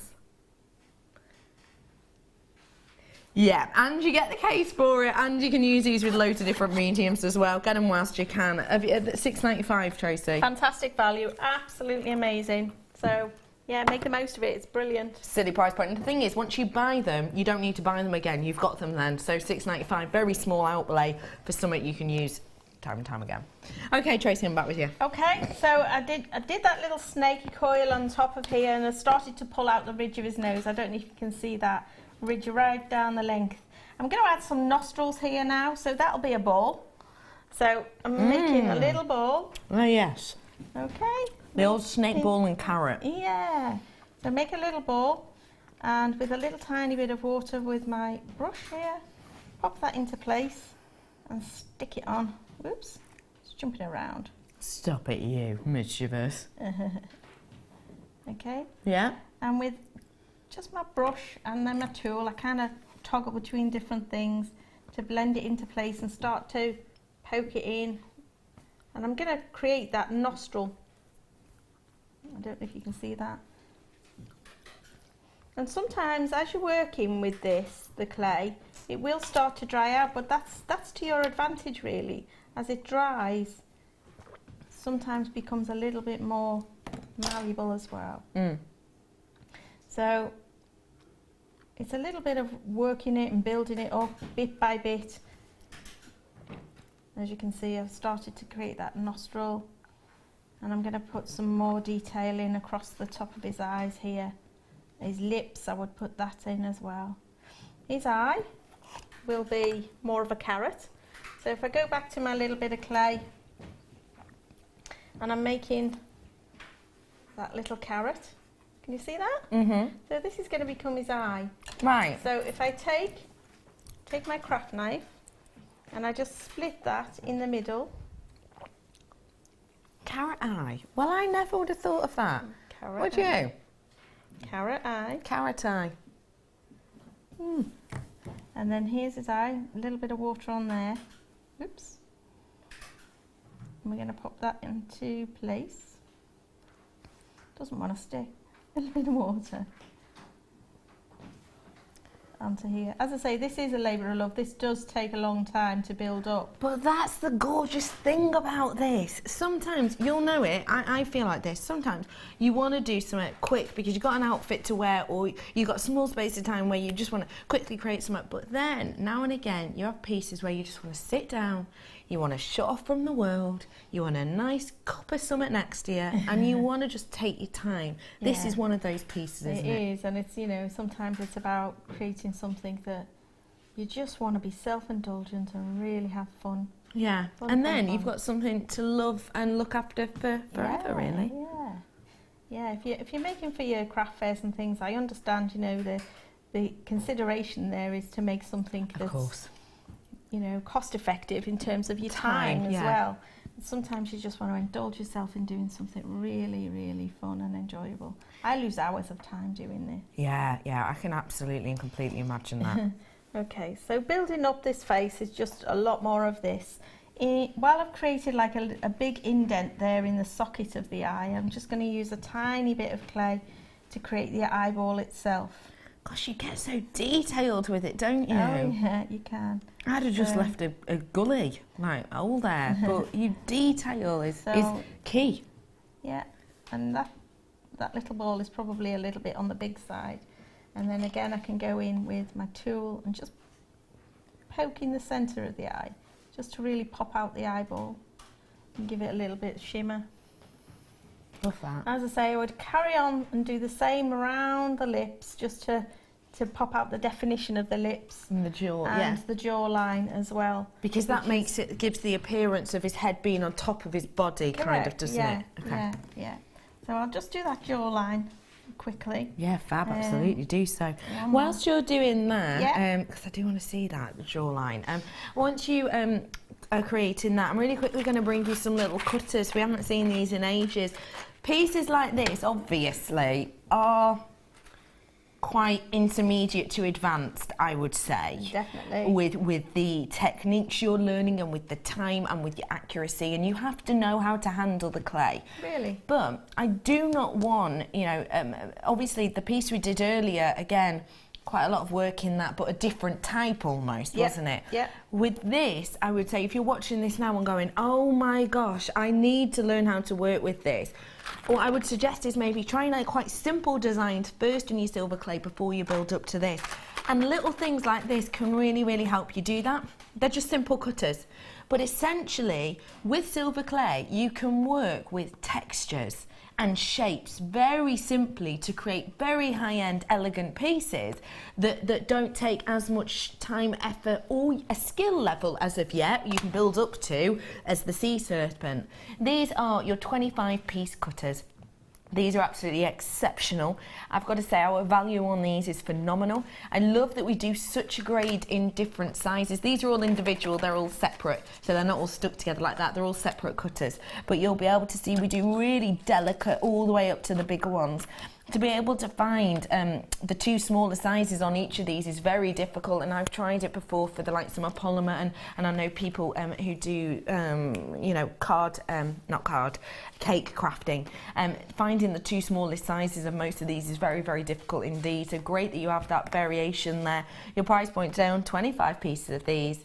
Yeah, and you get the case for it, and you can use these with loads of different mediums as well. Get them whilst you can. £6.95, Tracy. Fantastic value, absolutely amazing. So, yeah, make the most of it. It's brilliant. Silly price point. And the thing is, once you buy them, you don't need to buy them again. You've got them then. So £6.95, very small outlay for something you can use time and time again. Okay, Tracy, I'm back with you. Okay, so I did that little snaky coil on top of here, and I started to pull out the ridge of his nose. I don't know if you can see that ridge right down the length. I'm going to add some nostrils here now, so that'll be a ball. So I'm making a little ball. Oh yes. Okay. The old snake ball and carrot. Yeah. So make a little ball, and with a little tiny bit of water with my brush here, pop that into place and stick it on. Whoops, it's jumping around. Stop it, you mischievous. Okay. Yeah. And with just my brush and then my tool, I kind of toggle between different things to blend it into place and start to poke it in. And I'm going to create that nostril. I don't know if you can see that. And sometimes as you're working with this, the clay, it will start to dry out, but that's to your advantage really. As it dries, sometimes becomes a little bit more malleable as well. So it's a little bit of working it and building it up bit by bit. As you can see, I've started to create that nostril, and I'm going to put some more detail in across the top of his eyes here. His lips, I would put that in as well. His eye will be more of a carrot. So if I go back to my little bit of clay, and I'm making that little carrot. Can you see that? So this is going to become his eye. Right. So if I take my craft knife and I just split that in the middle. Carrot eye. Well, I never would have thought of that. Carrot Would eye. you? Carrot eye. Carrot eye. And then here's his eye. A little bit of water on there. Oops. And we're going to pop that into place. Doesn't want to stick. A little bit of water onto here. As I say, this is a labour of love. This does take a long time to build up. But that's the gorgeous thing about this. Sometimes, you'll know it, I feel like this, sometimes you want to do something quick because you've got an outfit to wear, or you've got a small space of time where you just want to quickly create something. But then, now and again, you have pieces where you just want to sit down, you want to shut off from the world, you want a nice cup of something next to you, and you want to just take your time. This is one of those pieces, isn't it? It is, and it's, you know, sometimes it's about creating something that you just want to be self-indulgent and really have fun. Yeah, and then you've got something to love and look after for forever, really. Yeah, if you're making for your craft fairs and things, I understand, you know, the consideration there is to make something that's, of course, you know, cost effective in terms of your time as well. And sometimes you just want to indulge yourself in doing something really, really fun and enjoyable. I lose hours of time doing this. Yeah, I can absolutely and completely imagine that. Okay, so building up this face is just a lot more of this. While I've created like a big indent there in the socket of the eye, I'm just going to use a tiny bit of clay to create the eyeball itself. Gosh, you get so detailed with it, don't you? Oh yeah, you can. I'd have just left a gully, like, hole there, but you detail is key. Yeah, and that little ball is probably a little bit on the big side. And then again, I can go in with my tool and just poking the centre of the eye, just to really pop out the eyeball and give it a little bit of shimmer. Love that. As I say, I would carry on and do the same around the lips, just to pop out the definition of the lips and the jaw, and the jawline as well. Because that gives the appearance of his head being on top of his body, kind of, doesn't it? Okay. Yeah. So I'll just do that jawline quickly. Yeah, fab, absolutely, do so. Whilst you're doing that, because I do want to see that jawline, once you are creating that, I'm really quickly going to bring you some little cutters. We haven't seen these in ages. Pieces like this, obviously, are quite intermediate to advanced, I would say. Definitely. With the techniques you're learning and with the time and with your accuracy, and you have to know how to handle the clay. Really? But I do not want, you know, obviously the piece we did earlier, again, quite a lot of work in that, but a different type almost, wasn't it? Yeah. With this, I would say if you're watching this now and going, oh my gosh, I need to learn how to work with this, what I would suggest is maybe trying like quite simple designs first in your silver clay before you build up to this. And little things like this can really, really help you do that. They're just simple cutters. But essentially, with silver clay, you can work with textures and shapes very simply to create very high-end, elegant pieces that don't take as much time, effort, or a skill level as of yet you can build up to as the sea serpent. These are your 25-piece cutters. These are absolutely exceptional. I've got to say our value on these is phenomenal. I love that we do such a grade in different sizes. These are all individual, they're all separate, so they're not all stuck together like that. They're all separate cutters. But you'll be able to see we do really delicate all the way up to the bigger ones. To be able to find the two smaller sizes on each of these is very difficult, and I've tried it before for the likes of my polymer, and I know people who do, you know, cake crafting. Finding the two smallest sizes of most of these is very, very difficult indeed. So great that you have that variation there. Your price point down, 25 pieces of these.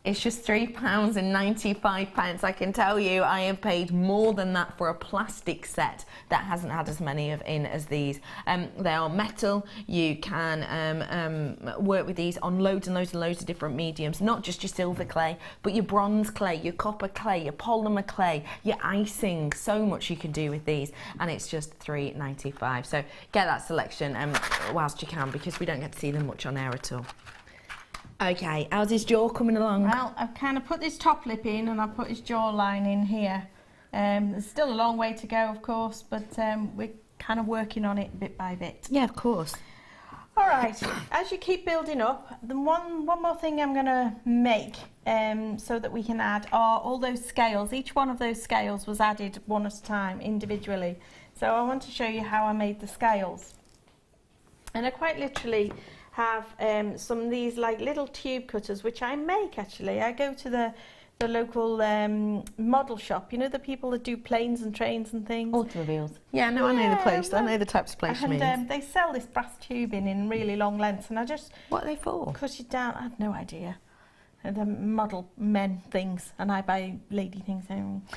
It's just £3.95. I can tell you I have paid more than that for a plastic set that hasn't had as many in as these. They are metal. You can work with these on loads and loads and loads of different mediums, not just your silver clay, but your bronze clay, your copper clay, your polymer clay, your icing. So much you can do with these, and it's just £3.95. So get that selection whilst you can, because we don't get to see them much on air at all. Okay, how's his jaw coming along? Well, I've kind of put this top lip in and I've put his jawline in here. There's still a long way to go, of course, but we're kind of working on it bit by bit. Yeah, of course. All right, as you keep building up, the one more thing I'm going to make so that we can add are all those scales. Each one of those scales was added one at a time, individually. So I want to show you how I made the scales. And I quite literally have some of these like little tube cutters, which I make actually. I go to the local model shop, you know, the people that do planes and trains and things. Automobiles. Yeah, no, I know the place. Well, I know the types of place you mean. And they sell this brass tubing in really long lengths, and I just... What are they for? Cut it down. I have no idea. The model men things, and I buy lady things.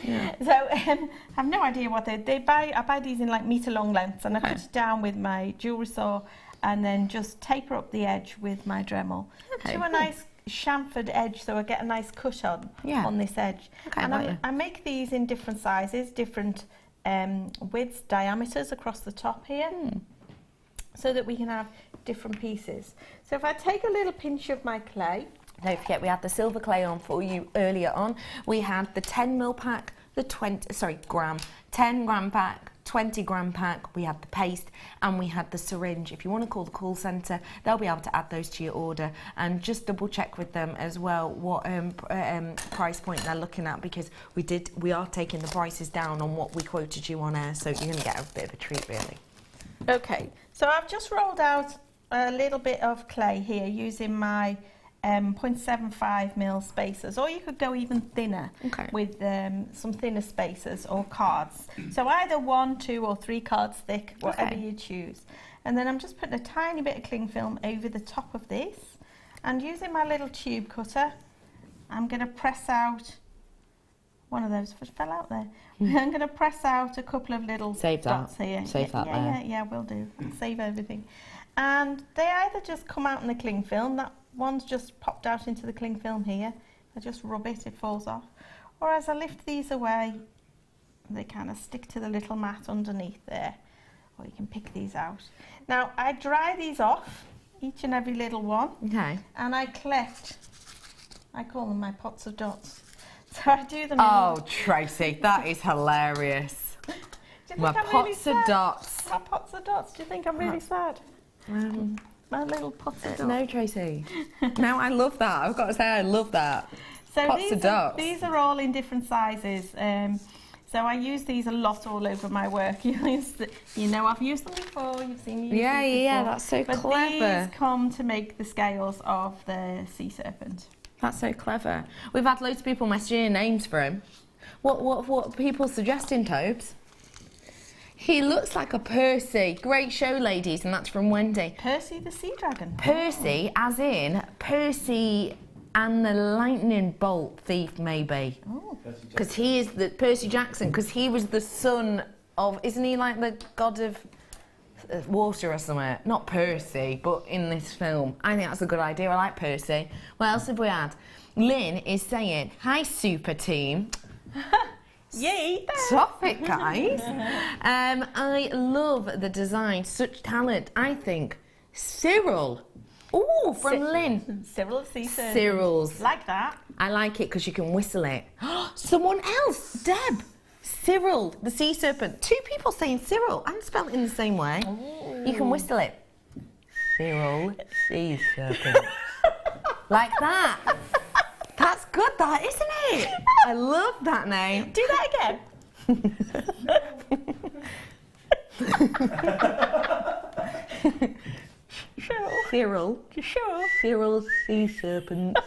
Yeah. So I have no idea what they buy. I buy these in like metre long lengths, and I cut it down with my jewellery saw, and then just taper up the edge with my Dremel to a nice chamfered edge, so I get a nice cut on this edge. Okay, and I make these in different sizes, different widths, diameters across the top here, so that we can have different pieces. So if I take a little pinch of my clay. Don't forget, we had the silver clay on for you earlier on. We had the 10ml pack, the 10 gram pack, 20 gram pack, we had the paste, and we had the syringe. If you want to call the call centre, they'll be able to add those to your order, and just double check with them as well what price point they're looking at, because we are taking the prices down on what we quoted you on air, so you're going to get a bit of a treat really. Okay, so I've just rolled out a little bit of clay here using my 0.75mm spacers, or you could go even thinner with some thinner spacers or cards. So either 1, 2 or 3 cards thick, whatever you choose. And then I'm just putting a tiny bit of cling film over the top of this, and using my little tube cutter, I'm going to press out one of those fell out there. I'm going to press out a couple of little dots here. Save that there. Yeah, will do. Save everything. And they either just come out in the cling film, that one's just popped out into the cling film here. I just rub it, it falls off. Or as I lift these away, they kind of stick to the little mat underneath there. Or you can pick these out. Now, I dry these off, each and every little one. Okay. And I collect, I call them my pots of dots. So I do them Tracy, that is hilarious. Do you My think I'm pots really of sad? dots. My pots of dots. Do you think I'm really sad? My little pots of dots. No, Tracy. No, I love that. I've got to say, I love that. So Pots of dots. These are all in different sizes. So I use these a lot all over my work. You know, I've used them before. You've seen me use these before. That's so but clever. These come to make the scales of the sea serpent. That's so clever. We've had loads of people messaging names for him. What are people suggesting, Tobes? He looks like a Percy. Great show, ladies, and that's from Wendy. Percy the sea dragon. Percy, as in Percy and the lightning bolt thief, maybe. Oh. Because he is the Percy Jackson. Because he was the son of, isn't he like the god of water or something? Not Percy, but in this film. I think that's a good idea. I like Percy. What else have we had? Lynn is saying, "Hi, super team." Yay! Stop it, guys. I love the design. Such talent. I think Cyril. Oh, from Lynn. Cyril the sea serpent. Cyril's. Like that. I like it because you can whistle it. Someone else. Deb. Cyril, the sea serpent. 2 people saying Cyril. I'm spelled it in the same way. Ooh. You can whistle it. Cyril, sea serpent. Like that. That's good, that, isn't it? I love that name. Do that again. Cyril. Sure. Cyril, sea serpent.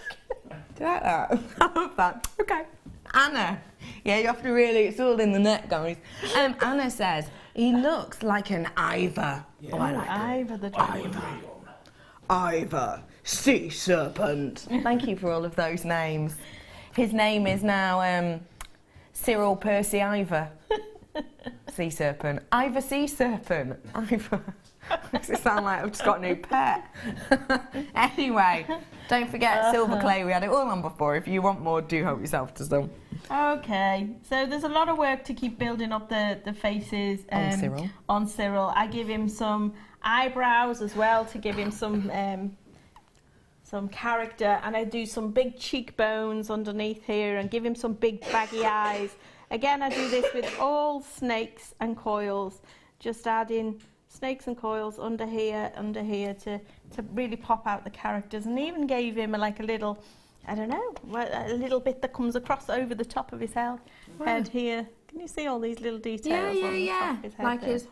Do you like that? I love that. Okay. Anna. Yeah, you have to really, it's all in the net, guys. Anna says, he looks like an Ivor. Yeah. Oh, I like Ivor the dragon. Ivor, sea serpent. Thank you for all of those names. His name is now Cyril Percy Ivor. Sea serpent. Ivor sea serpent. Ivor. Makes it sound like I've just got a new pet. Anyway, don't forget silver clay. We had it all on before. If you want more, do help yourself to some. Okay, so there's a lot of work to keep building up the faces on Cyril. I give him some eyebrows as well to give him some character, and I do some big cheekbones underneath here and give him some big baggy eyes. Again, I do this with all snakes and coils, just adding snakes and coils under here to really pop out the characters, and even gave him a little, I don't know, a little bit that comes across over the top of his head here. Can you see all these little details on the top of his head?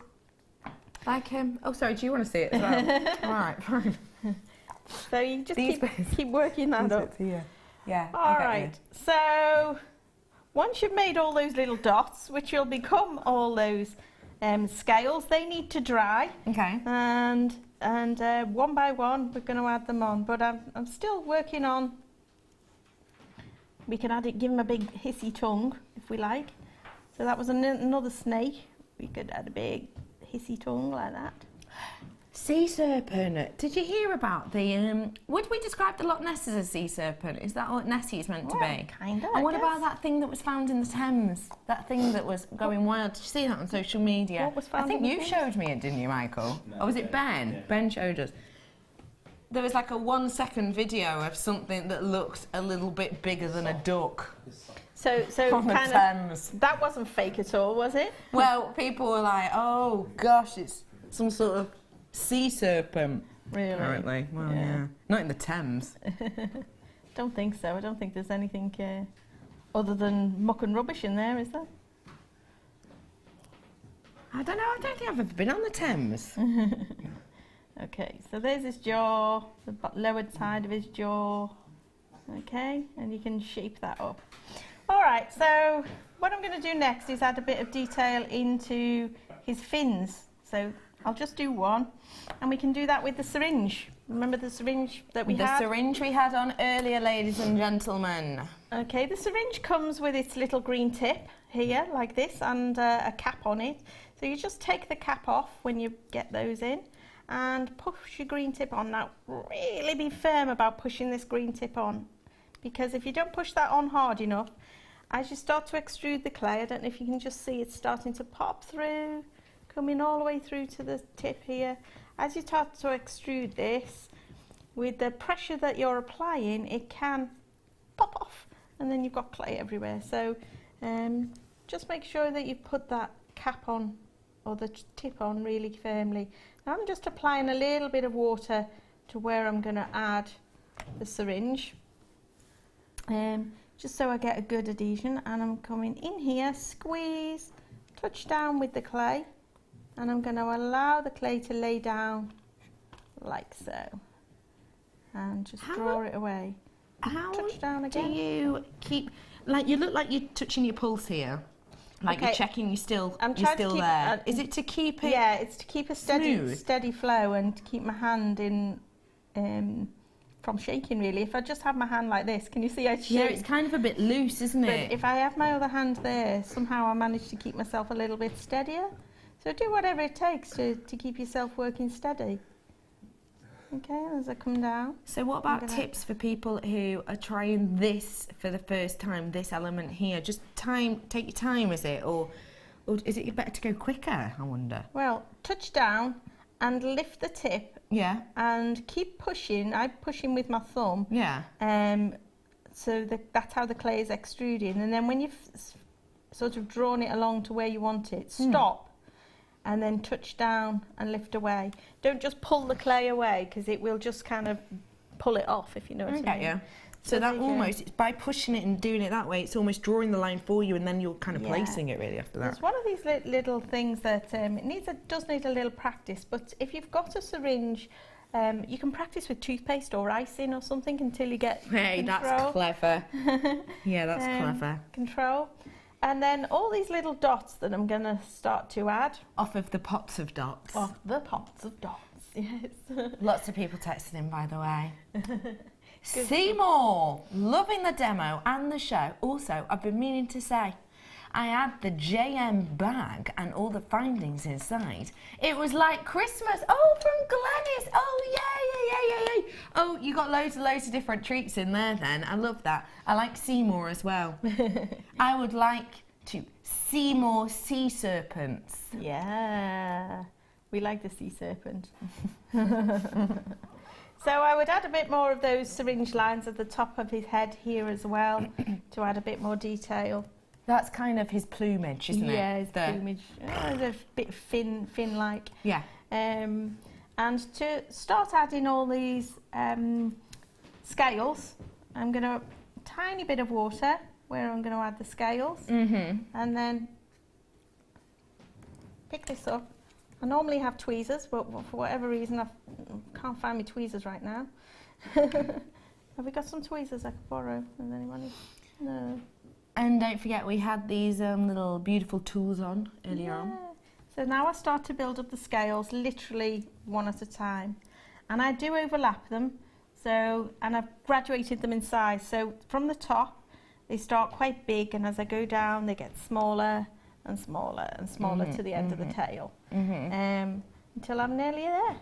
Like him. Oh, sorry, do you want to see it as well? All right, fine. So you just keep working that up. Yeah. All right. So once you've made all those little dots, which will become all those scales, they need to dry. Okay. And one by one, we're going to add them on. But I'm still working on. We can add it, give him a big hissy tongue if we like. So that was another snake. We could add a big hissy tongue like that. Sea serpent. Did you hear about the? Would we describe the Loch Ness as a sea serpent? Is that what Nessie is meant to be? Kind of. And what about that thing that was found in the Thames? That thing that was going wild. Did you see that on social media? What was found? I think you showed me it, didn't you, Michael? No, or was it Ben? Yeah. Ben showed us. There was like a 1-second video of something that looked a little bit bigger than a duck. So on the Thames. That wasn't fake at all, was it? Well, people were like, "Oh gosh, it's some sort of sea serpent." Really? Apparently. Well, yeah. Not in the Thames. Don't think so. I don't think there's anything other than muck and rubbish in there, is there? I don't know. I don't think I've ever been on the Thames. Okay, so there's his jaw, the lowered side of his jaw. Okay, and you can shape that up. All right, so what I'm going to do next is add a bit of detail into his fins. So I'll just do one, and we can do that with the syringe. Remember the syringe that we had? The syringe we had on earlier, ladies and gentlemen. Okay, the syringe comes with its little green tip here, like this, and a cap on it. So you just take the cap off when you get those in, and push your green tip on. Now, really be firm about pushing this green tip on, because if you don't push that on hard enough, as you start to extrude the clay, I don't know if you can just see it's starting to pop through, coming all the way through to the tip here. As you start to extrude this, with the pressure that you're applying, it can pop off, and then you've got clay everywhere. So just make sure that you put that cap on, or the tip on, really firmly. Now I'm just applying a little bit of water to where I'm going to add the syringe. Just so I get a good adhesion, and I'm coming in here, squeeze, touch down with the clay, and I'm going to allow the clay to lay down like so, and just draw it away. How touch down again. Do you keep, like, you look like you're touching your pulse here, like you're checking you're still there. Is it to keep it? Yeah, it's to keep a steady flow, and to keep my hand in from shaking, really. If I just have my hand like this, can you see I shake? Yeah, it's kind of a bit loose, isn't it? But if I have my other hand there, somehow I manage to keep myself a little bit steadier. So do whatever it takes to keep yourself working steady. Okay, as I come down. So what about tips for people who are trying this for the first time, this element here? Just take your time, is it? Or is it better to go quicker, I wonder? Well, touch down and lift the tip. Yeah. And keep pushing. I'm pushing with my thumb. Yeah. So that's how the clay is extruding. And then when you've sort of drawn it along to where you want it, stop, and then touch down and lift away. Don't just pull the clay away, because it will just kind of pull it off, if you know what I mean. Yeah. So that almost, by pushing it and doing it that way, it's almost drawing the line for you, and then you're kind of placing it really after that. It's one of these little things that does need a little practice, but if you've got a syringe, you can practice with toothpaste or icing or something until you get control. That's clever. Yeah, that's clever. Control. And then all these little dots that I'm going to start to add. Off of the pots of dots. Off the pots of dots, yes. Lots of people texting in, by the way. Seymour, loving the demo and the show. Also, I've been meaning to say, I had the JM bag and all the findings inside. It was like Christmas. Oh, from Glenys. Oh, yay. Oh, you got loads of different treats in there then. I love that. I like Seymour as well. I would like to see more sea serpents. Yeah, we like the sea serpent. So I would add a bit more of those syringe lines at the top of his head here as well, to add a bit more detail. That's kind of his plumage, isn't it? Yeah, his plumage. A bit fin-like. Yeah. And to start adding all these scales, I'm going to tiny bit of water where I'm going to add the scales, and then pick this up. I normally have tweezers, but for whatever reason I can't find my tweezers right now. Have we got some tweezers I could borrow? Has anyone? No. And don't forget, we had these little beautiful tools on earlier on. So now I start to build up the scales, literally one at a time. And I do overlap them, and I've graduated them in size. So from the top, they start quite big, and as I go down, they get smaller and smaller and smaller to the end of the tail, until I'm nearly there.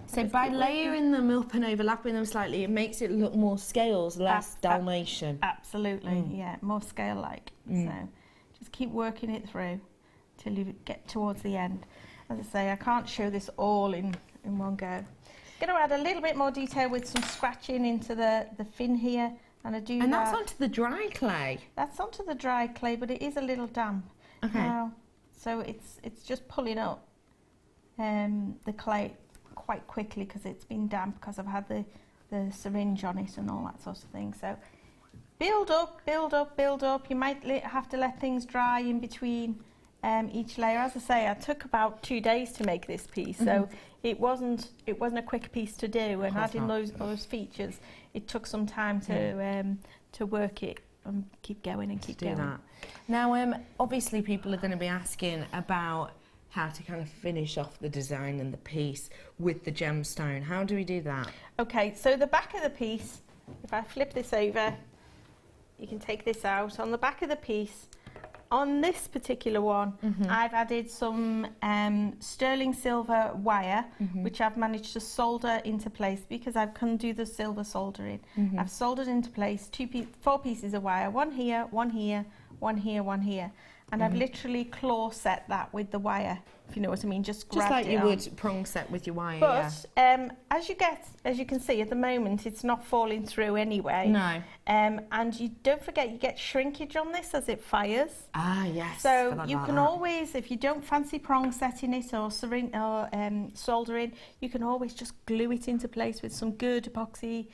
So by layering them up and overlapping them slightly, it makes it look more scales, less Dalmatian. Absolutely, yeah, more scale-like. So just keep working it through till you get towards the end. As I say, I can't show this all in one go. I'm going to add a little bit more detail with some scratching into the fin here. And that's onto the dry clay? That's onto the dry clay, but it is a little damp. Okay. Now, so it's just pulling up the clay quite quickly because it's been damp, because I've had the syringe on it and all that sort of thing. So build up, build up, build up. You might have to let things dry in between each layer. As I say, I took about 2 days to make this piece, so it wasn't a quick piece to do, and adding those features, it took some time to work it and keep going and keep going. That. Now, obviously people are going to be asking about how to kind of finish off the design and the piece with the gemstone. How do we do that? Okay, so the back of the piece, if I flip this over, you can take this out. On the back of the piece, on this particular one, I've added some sterling silver wire, which I've managed to solder into place because I can do the silver soldering. I've soldered into place 4 pieces of wire, one here, one here, one here, one here. And I've literally claw set that with the wire, if you know what I mean, just like you on. would prong set with your wire. But as you can see at the moment, it's not falling through anyway. No. And you don't forget, you get shrinkage on this as it fires. Ah, yes. So you can always, if you don't fancy prong setting it or soldering, you can always just glue it into place with some good epoxy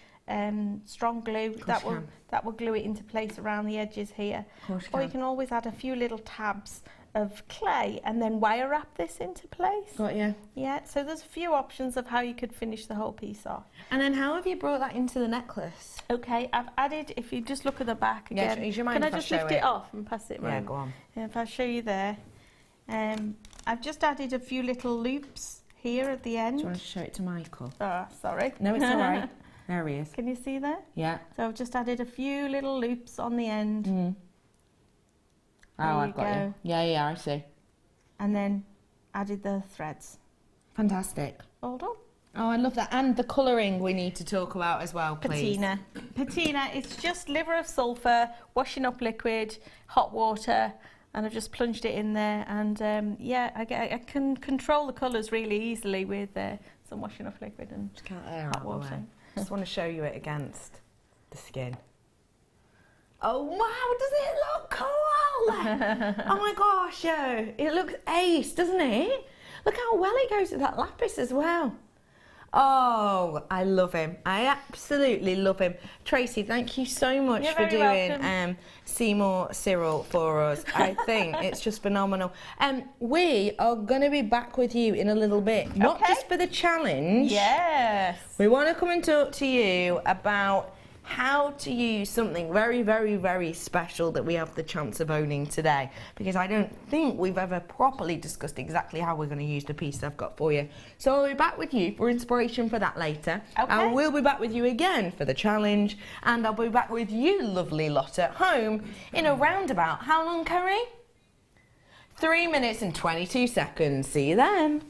strong glue. That will glue it into place around the edges here. Or you can always add a few little tabs of clay and then wire wrap this into place. Got you. Yeah, so there's a few options of how you could finish the whole piece off. And then how have you brought that into the necklace? Okay, I've added, if you just look at the back again, can I just lift it off and pass it around? Yeah, go on. Yeah, if I show you there, I've just added a few little loops here at the end. Do you want to show it to Michael? Oh, sorry. No, it's all right. There he is. Can you see there? Yeah. So I've just added a few little loops on the end. Oh, I've got you. Yeah, I see. And then added the threads. Fantastic. All done. Oh, I love that. And the colouring we need to talk about as well, please. Patina. Patina, it's just liver of sulphur, washing up liquid, hot water, and I've just plunged it in there. And yeah, I can control the colours really easily with some washing up liquid and hot water. Just want to show you it against the skin. Oh wow, does it look cool? Oh my gosh, it looks ace, doesn't it? Look how well it goes with that lapis as well. Oh, I love him. I absolutely love him. Tracey, thank you so much for doing Seymour Cyril for us. I think it's just phenomenal. We are going to be back with you in a little bit, not just for the challenge. Yes. We want to come and talk to you about how to use something very, very, very special that we have the chance of owning today, because I don't think we've ever properly discussed exactly how we're going to use the piece I've got for you. So I'll be back with you for inspiration for that later. And we'll be back with you again for the challenge, and I'll be back with you lovely lot at home in a roundabout. How long, Kerry? 3 minutes and 22 seconds. See you then.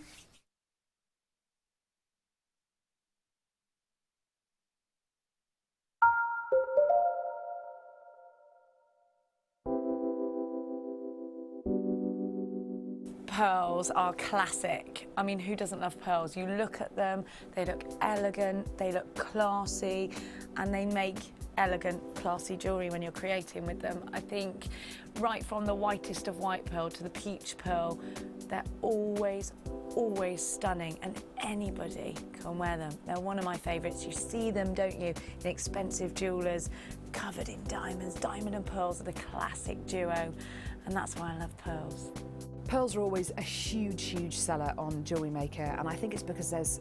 Pearls are classic. I mean, who doesn't love pearls? You look at them, they look elegant, they look classy, and they make elegant, classy jewellery when you're creating with them. I think right from the whitest of white pearl to the peach pearl, they're always, always stunning, and anybody can wear them. They're one of my favourites. You see them, don't you, in expensive jewellers, covered in diamonds. Diamond and pearls are the classic duo, and that's why I love pearls. Pearls are always a huge, huge seller on JewelleryMaker, and I think it's because there's